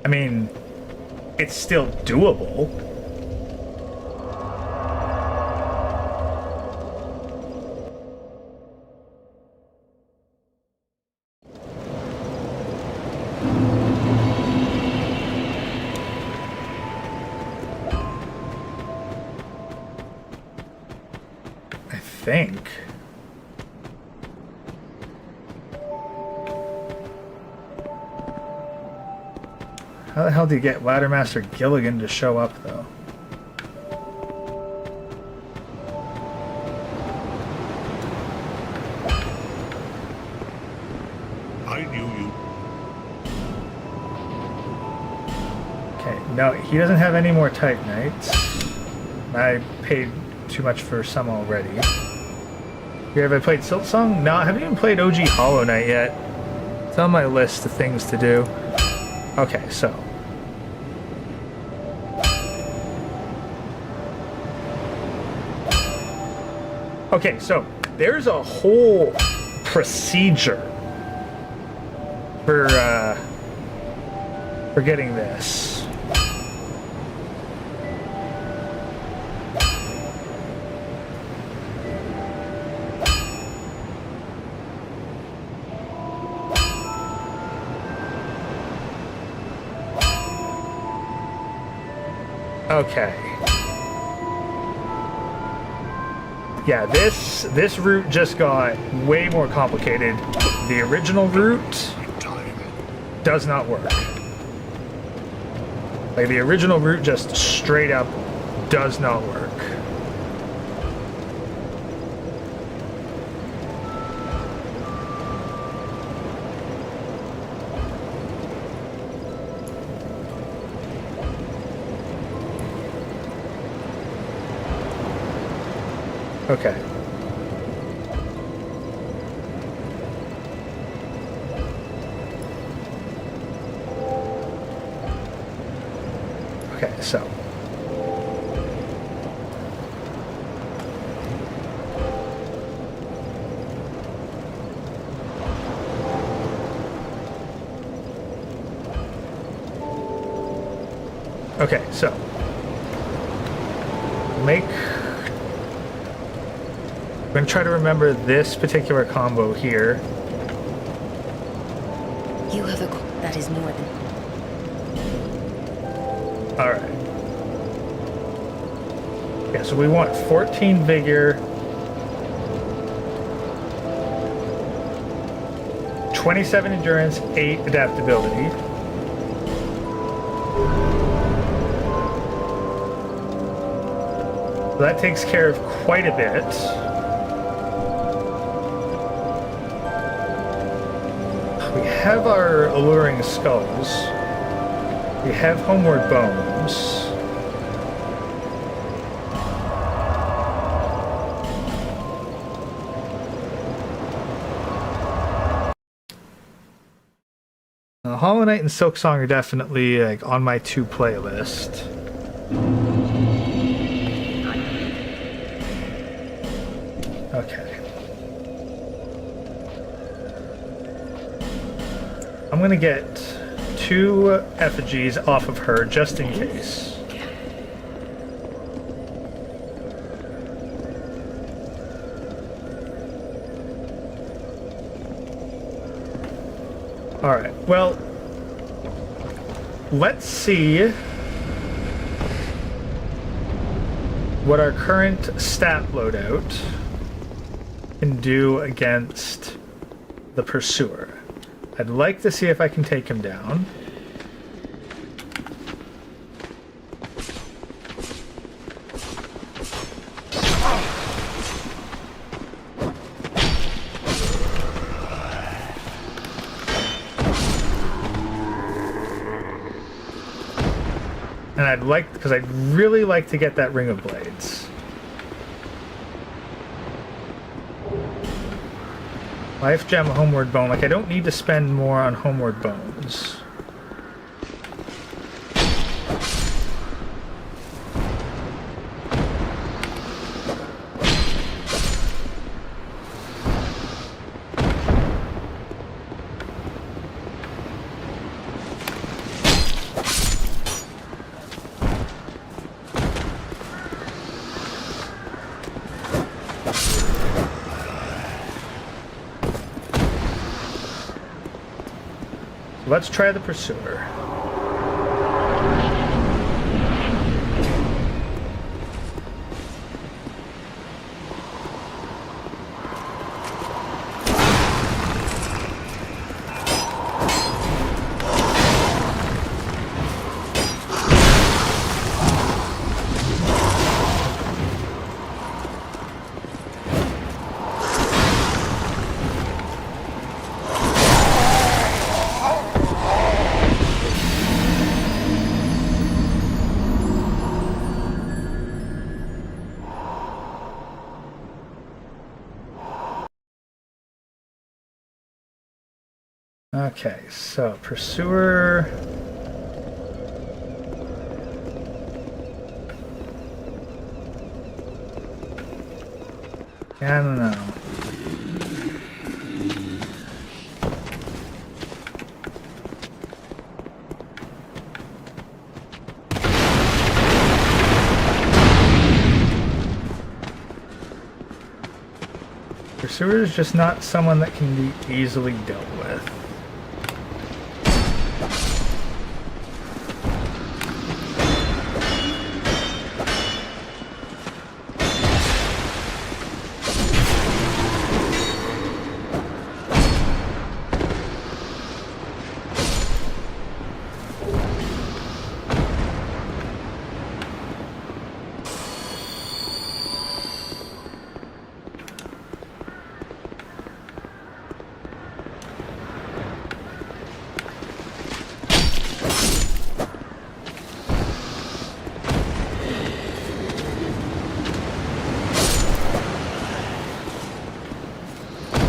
Speaker 1: I mean, it's still doable. I think. How the hell do you get Laddermaster Gilligan to show up, though?
Speaker 4: I knew you.
Speaker 1: Okay, no, he doesn't have any more Titanites. I paid too much for some already. Here, have I played Silksong? No, I haven't even played OG Hollow Knight yet. It's on my list of things to do. Okay, so. Okay, so there's a whole procedure for getting this. Okay. Yeah, this route just got way more complicated. The original route does not work. Like, the original route just straight up does not work. Okay. Okay, so. Okay, so. I'm going to try to remember this particular combo here.
Speaker 3: You have a... That is more than...
Speaker 1: Alright. Yeah, so we want 14 vigor, 27 endurance, 8 adaptability. So that takes care of quite a bit. We have our alluring skulls. We have homeward bones. Hollow Knight and Silksong are definitely like on my to playlist. Okay. I'm gonna get 2 effigies off of her just in case. Alright, well, let's see what our current stat loadout can do against the Pursuer. I'd like to see if I can take him down. And I'd like, because I'd really like to get that Ring of Blades. Life Gem, Homeward Bone. Like, I don't need to spend more on Homeward Bones. let's try the Pursuer. Okay, so Pursuer. I don't know. Pursuer is just not someone that can be easily dealt with.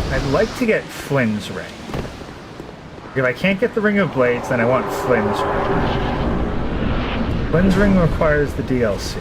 Speaker 1: I'd like to get Flynn's Ring. If I can't get the Ring of Blades, then I want Flynn's Ring. Flynn's Ring requires the DLC.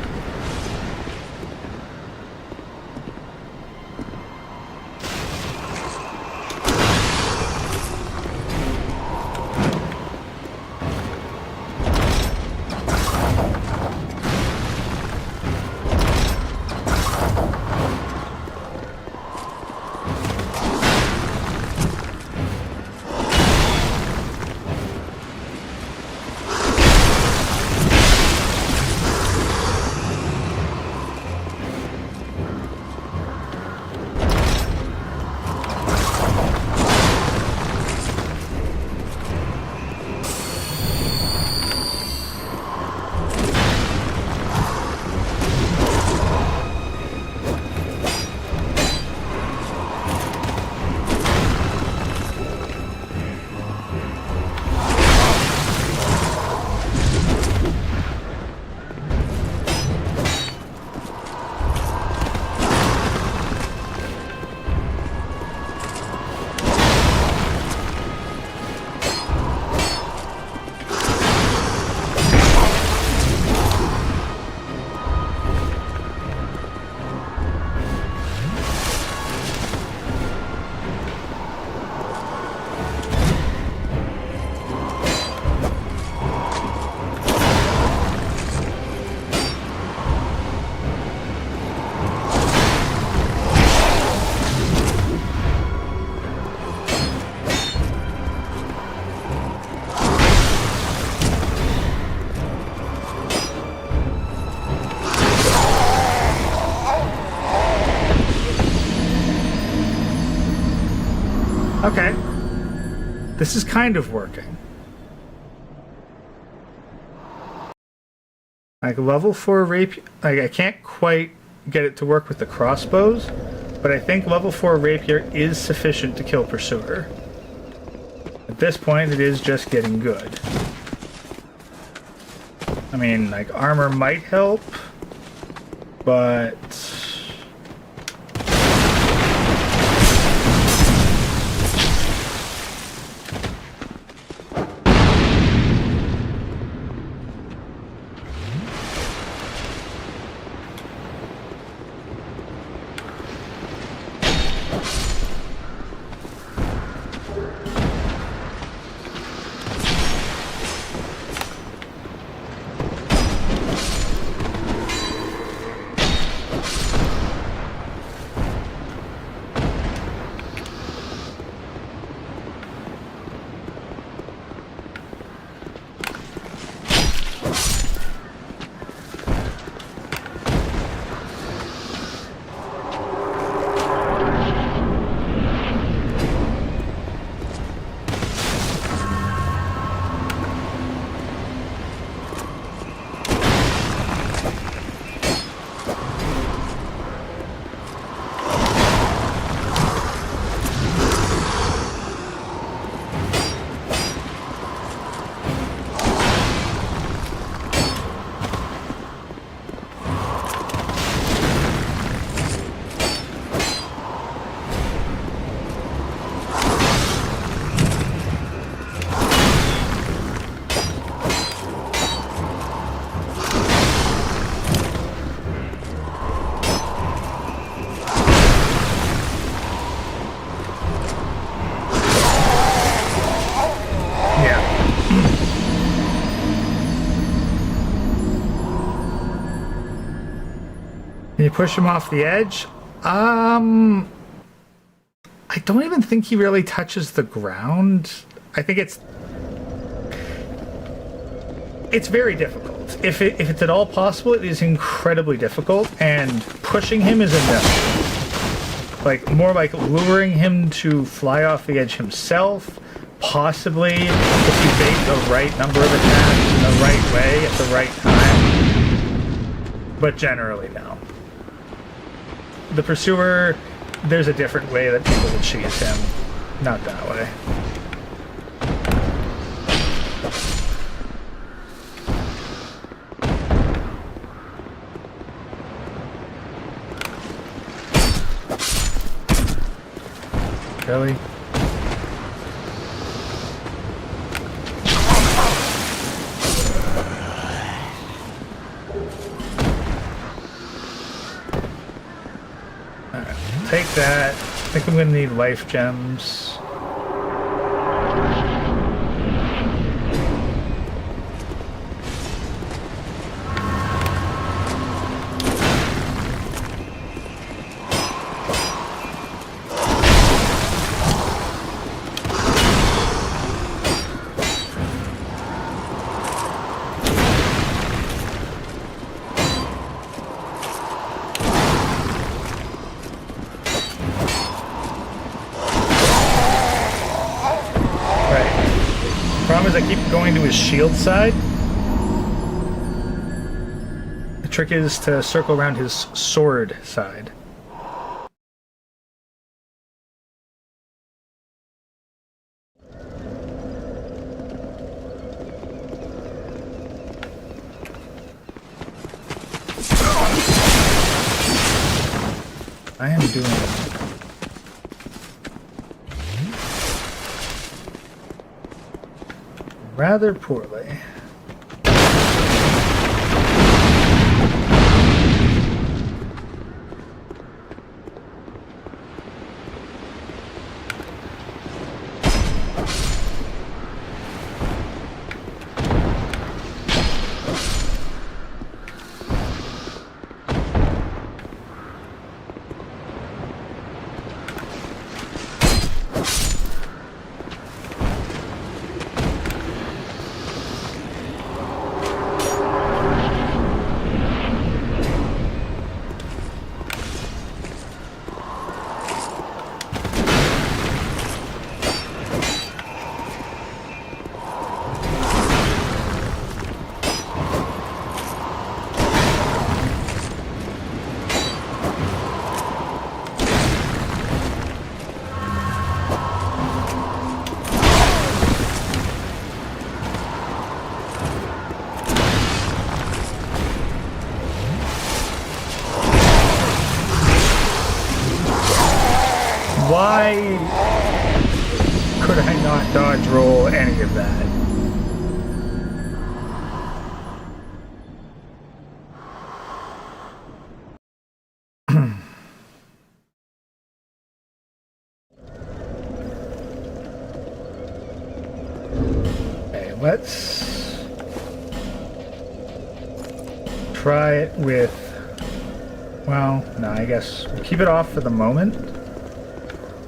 Speaker 1: Okay. This is kind of working. Like level 4 rapier, like I can't quite get it to work with the crossbows, but I think level 4 rapier is sufficient to kill Pursuer. At this point, it is just getting good. I mean, like armor might help, but Can you push him off the edge? I don't even think he really touches the ground. I think it's very difficult. If it's at all possible, it is incredibly difficult, and pushing him is a no. Like, more like luring him to fly off the edge himself, possibly if you bait the right number of attacks in the right way at the right time. But generally, no. The Pursuer, there's a different way that people would cheese him. Not that way. Really? Alright, take that. I think I'm gonna need life gems. I keep going to his shield side. The trick is to circle around his sword side. I am doing it. Rather poorly. Why could I not dodge roll any of that? Okay, let's try it with, well, no, I guess we'll keep it off for the moment.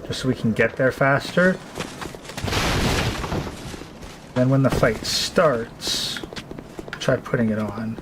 Speaker 1: Just so we can get there faster. Then when the fight starts, try putting it on.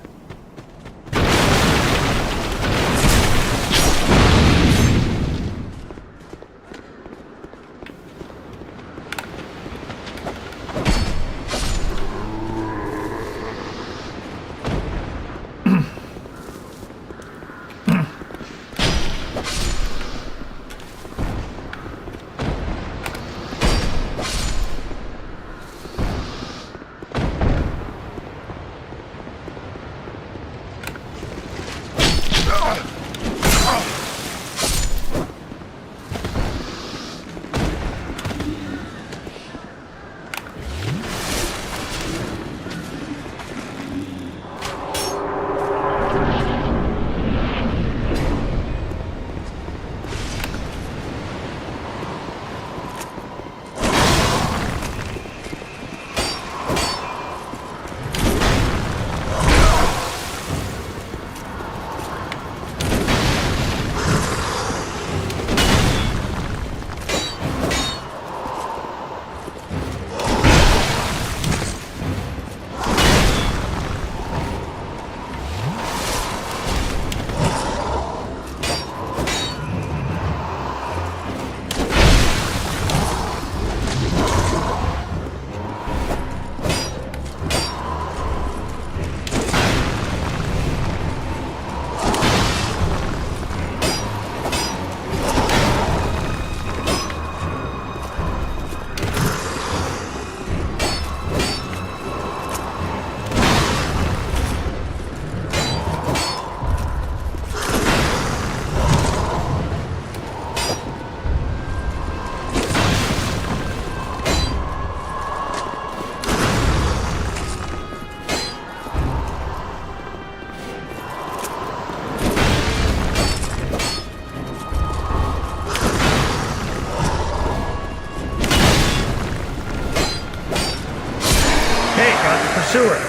Speaker 1: pursuer.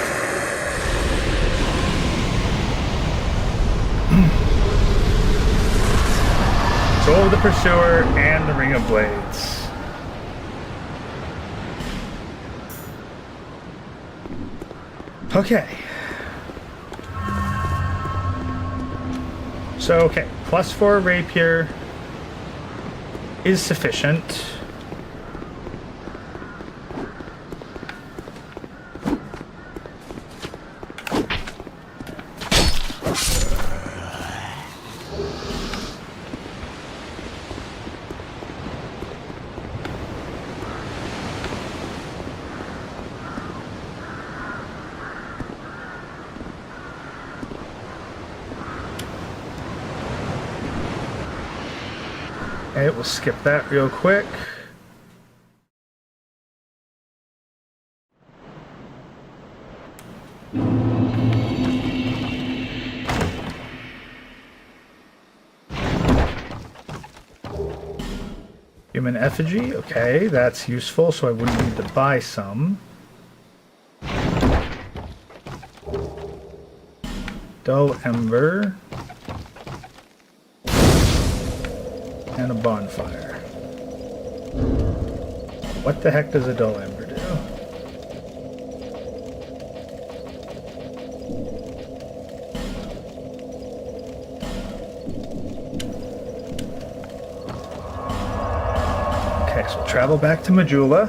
Speaker 1: Soul of the Pursuer and the Ring of Blades. Okay. So, okay, +4 rapier is sufficient. Okay, we'll skip that real quick. Human effigy, okay, that's useful, so I wouldn't need to buy some. Dull ember. And a bonfire. What the heck does a dull ember do? Okay, so we'll travel back to Majula.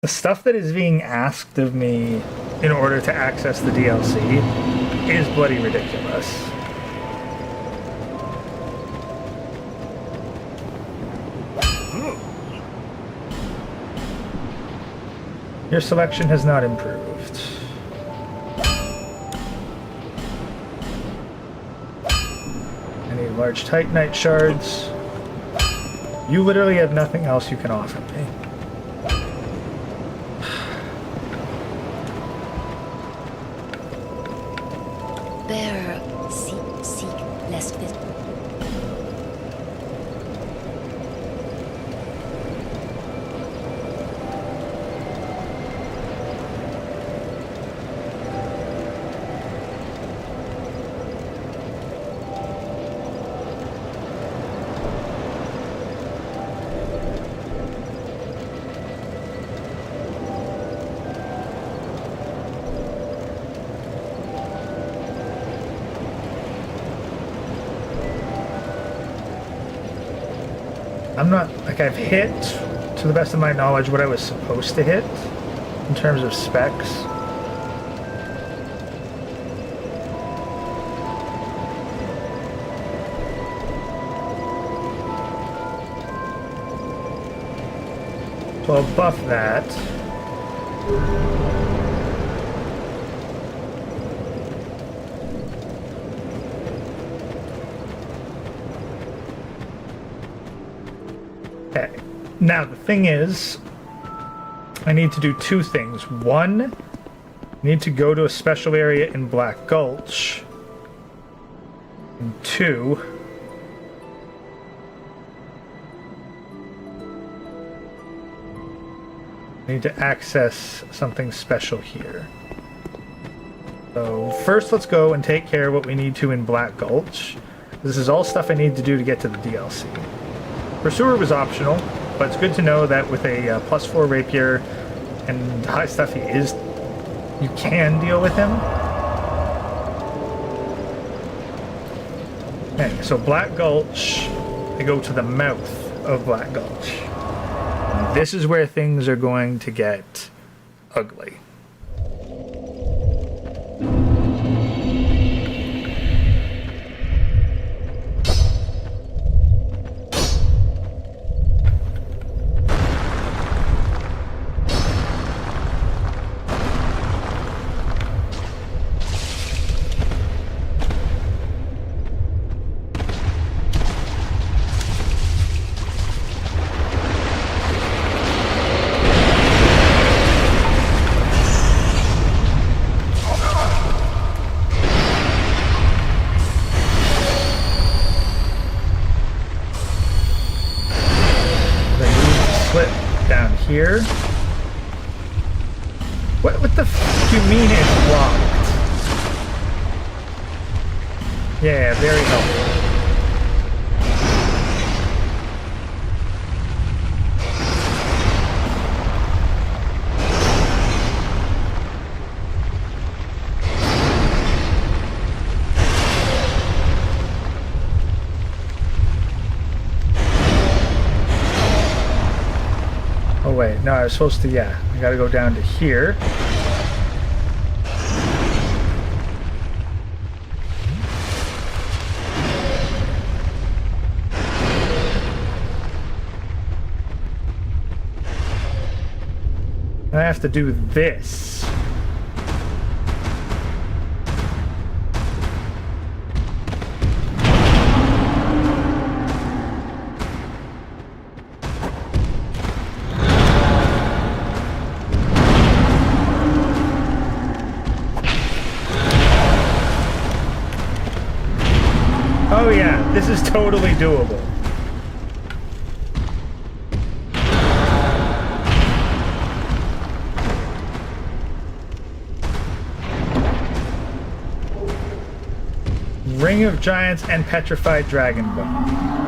Speaker 1: The stuff that is being asked of me in order to access the DLC is bloody ridiculous. Your selection has not improved. I need large titanite shards. You literally have nothing else you can offer me.
Speaker 3: Bearer, seek less vis.
Speaker 1: I'm not, like, I've hit, to the best of my knowledge, what I was supposed to hit in terms of specs. So I'll buff that. Okay. Now, the thing is, I need to do two things. One, I need to go to a special area in Black Gulch. And two, I need to access something special here. So, first let's go and take care of what we need to in Black Gulch. This is all stuff I need to do to get to the DLC. Pursuer was optional, but it's good to know that with a +4 rapier and high stuff he is, you can deal with him. Okay, so Black Gulch, I go to the mouth of Black Gulch. And this is where things are going to get ugly. Yeah, very helpful. Oh wait, no, I was supposed to, yeah. I gotta go down to here. I have to do this. Oh yeah, this is totally doable. Ring of Giants and Petrified Dragon Bone.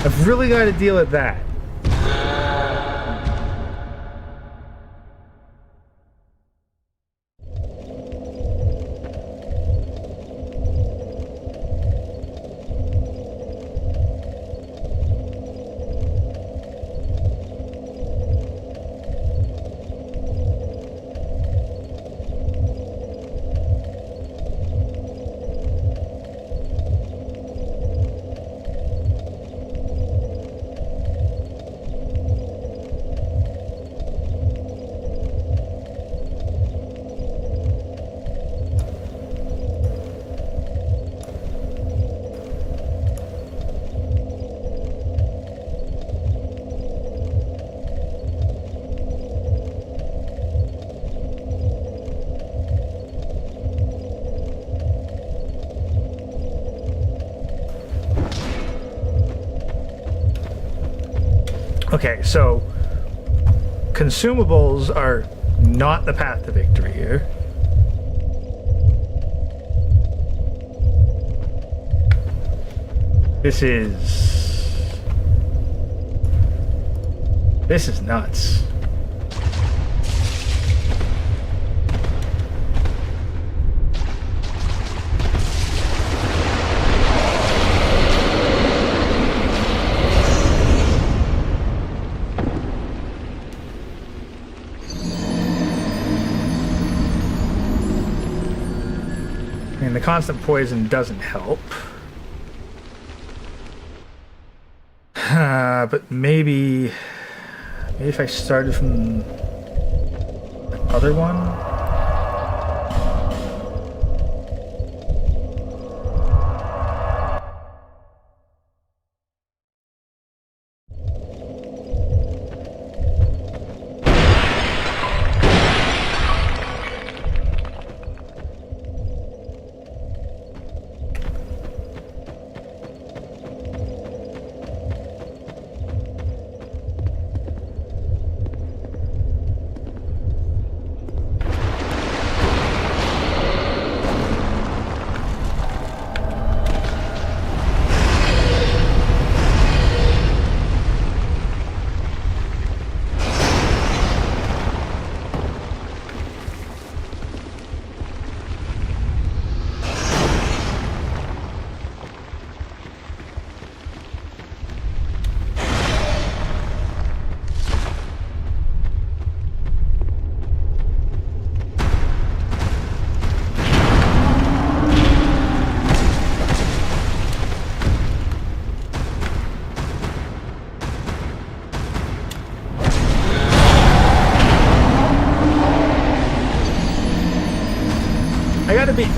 Speaker 1: I've really got to deal with that. Okay, so consumables are not the path to victory here. This is nuts. I mean, the constant poison doesn't help. But maybe if I started from the other one?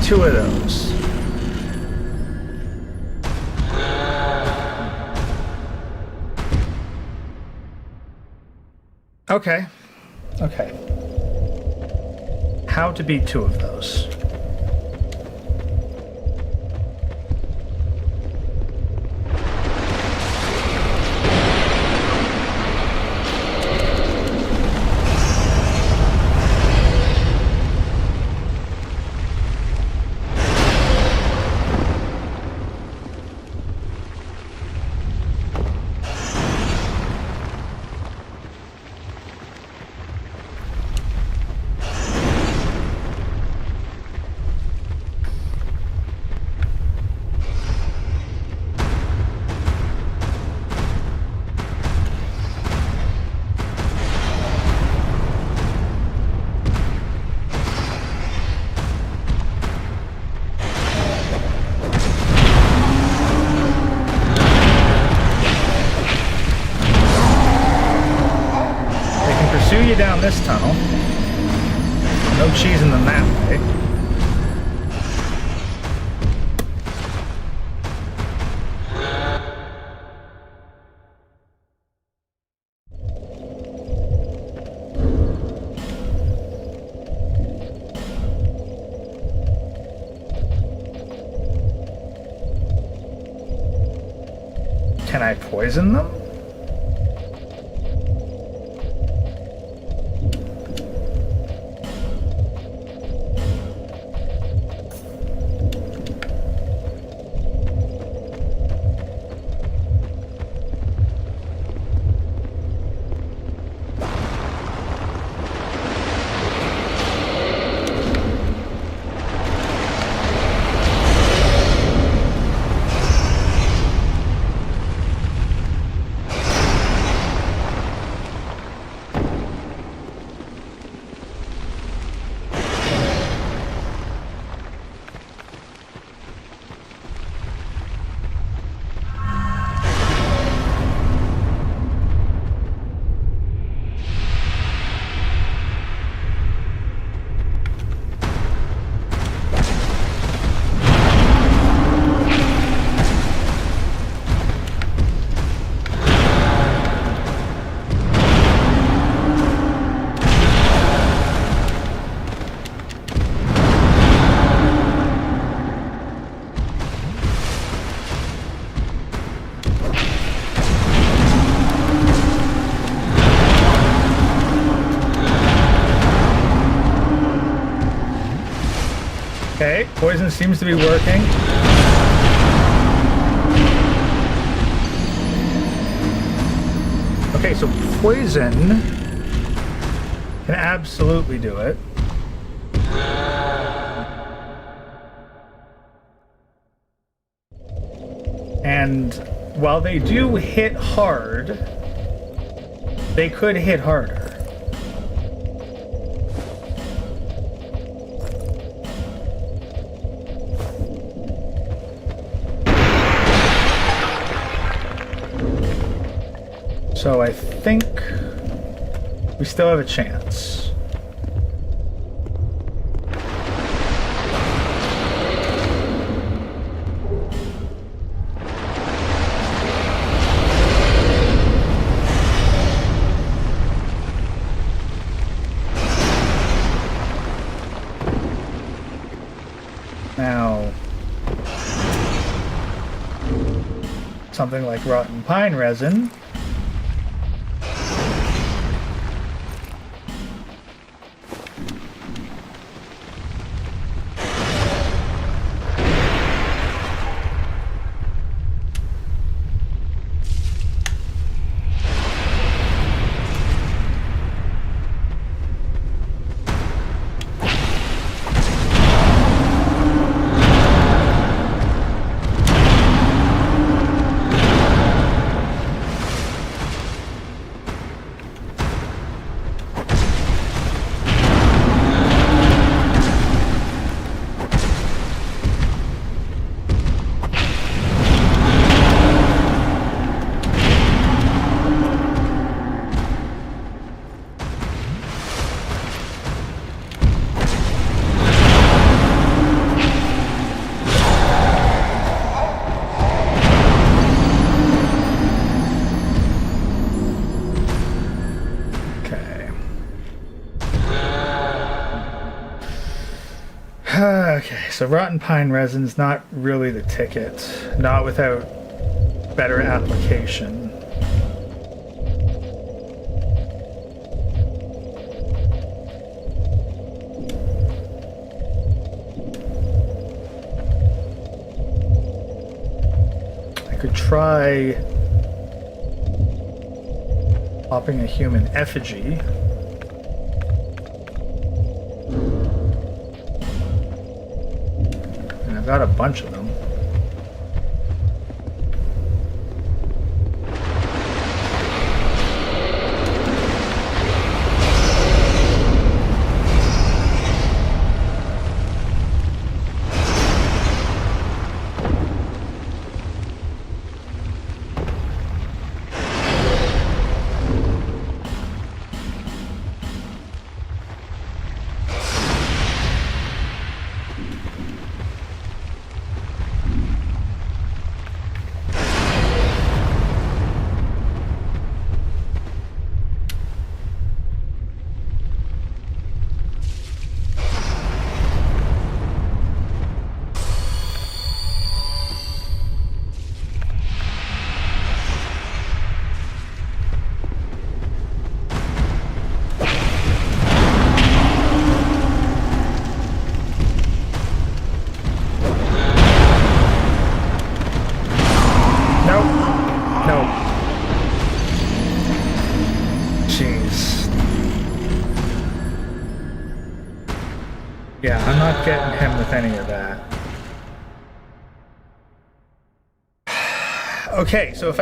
Speaker 1: 2 of those. Okay. Okay. How to beat 2 of those? You down this tunnel. No cheesing them that way. Can I poison them? Okay, poison seems to be working. Okay, so poison can absolutely do it. And while they do hit hard, they could hit harder. So I think we still have a chance. Now, something like rotten pine resin. So rotten pine resin's not really the ticket. Not without better application. I could try popping a human effigy. And I've got a bunch of them. Yeah, I'm not getting him with any of that. Okay, so if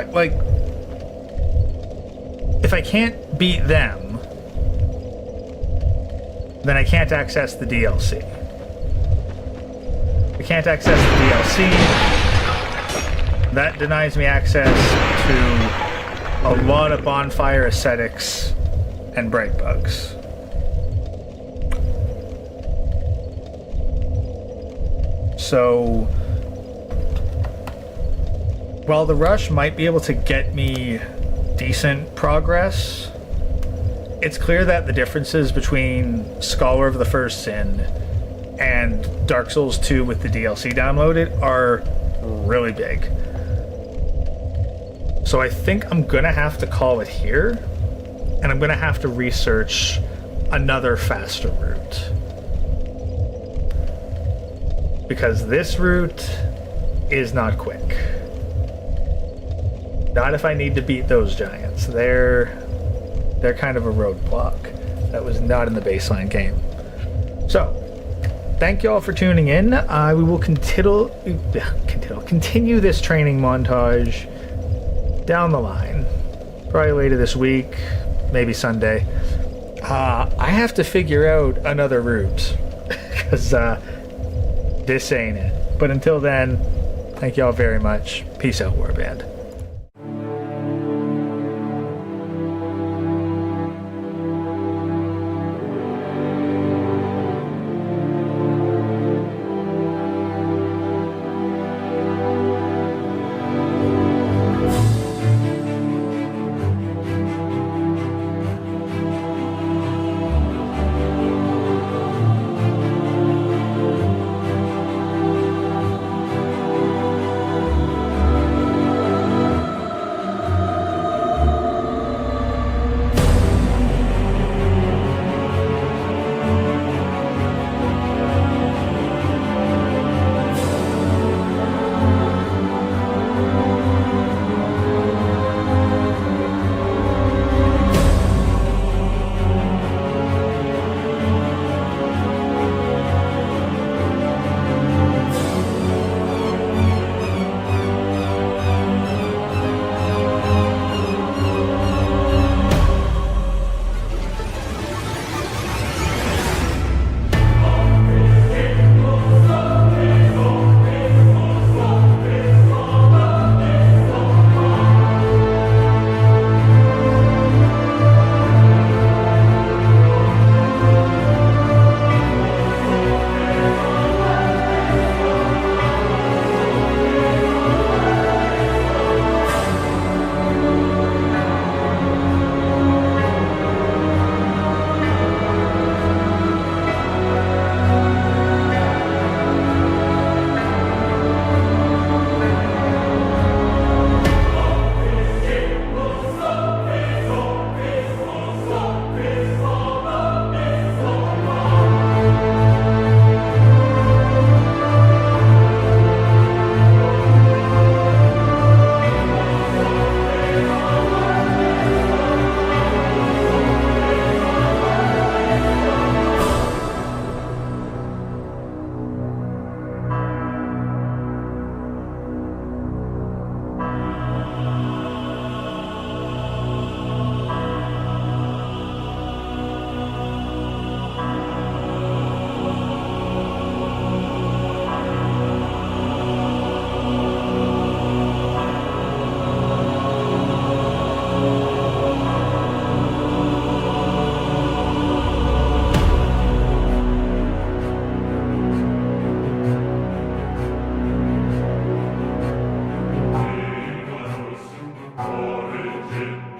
Speaker 1: I can't beat them, then I can't access the DLC. I can't access the DLC. That denies me access to a lot of bonfire ascetics and bright bugs. So, while the rush might be able to get me decent progress, it's clear that the differences between Scholar of the First Sin and Dark Souls 2 with the DLC downloaded are really big. So I think I'm gonna have to call it here, and I'm gonna have to research another faster route. Because this route is not quick. Not if I need to beat those giants. They're kind of a roadblock. That was not in the baseline game. So, thank you all for tuning in. We will continue this training montage down the line. Probably later this week, maybe Sunday. I have to figure out another route. Because, this ain't it. But until then, thank you all very much. Peace out, Warband.
Speaker 7: origin.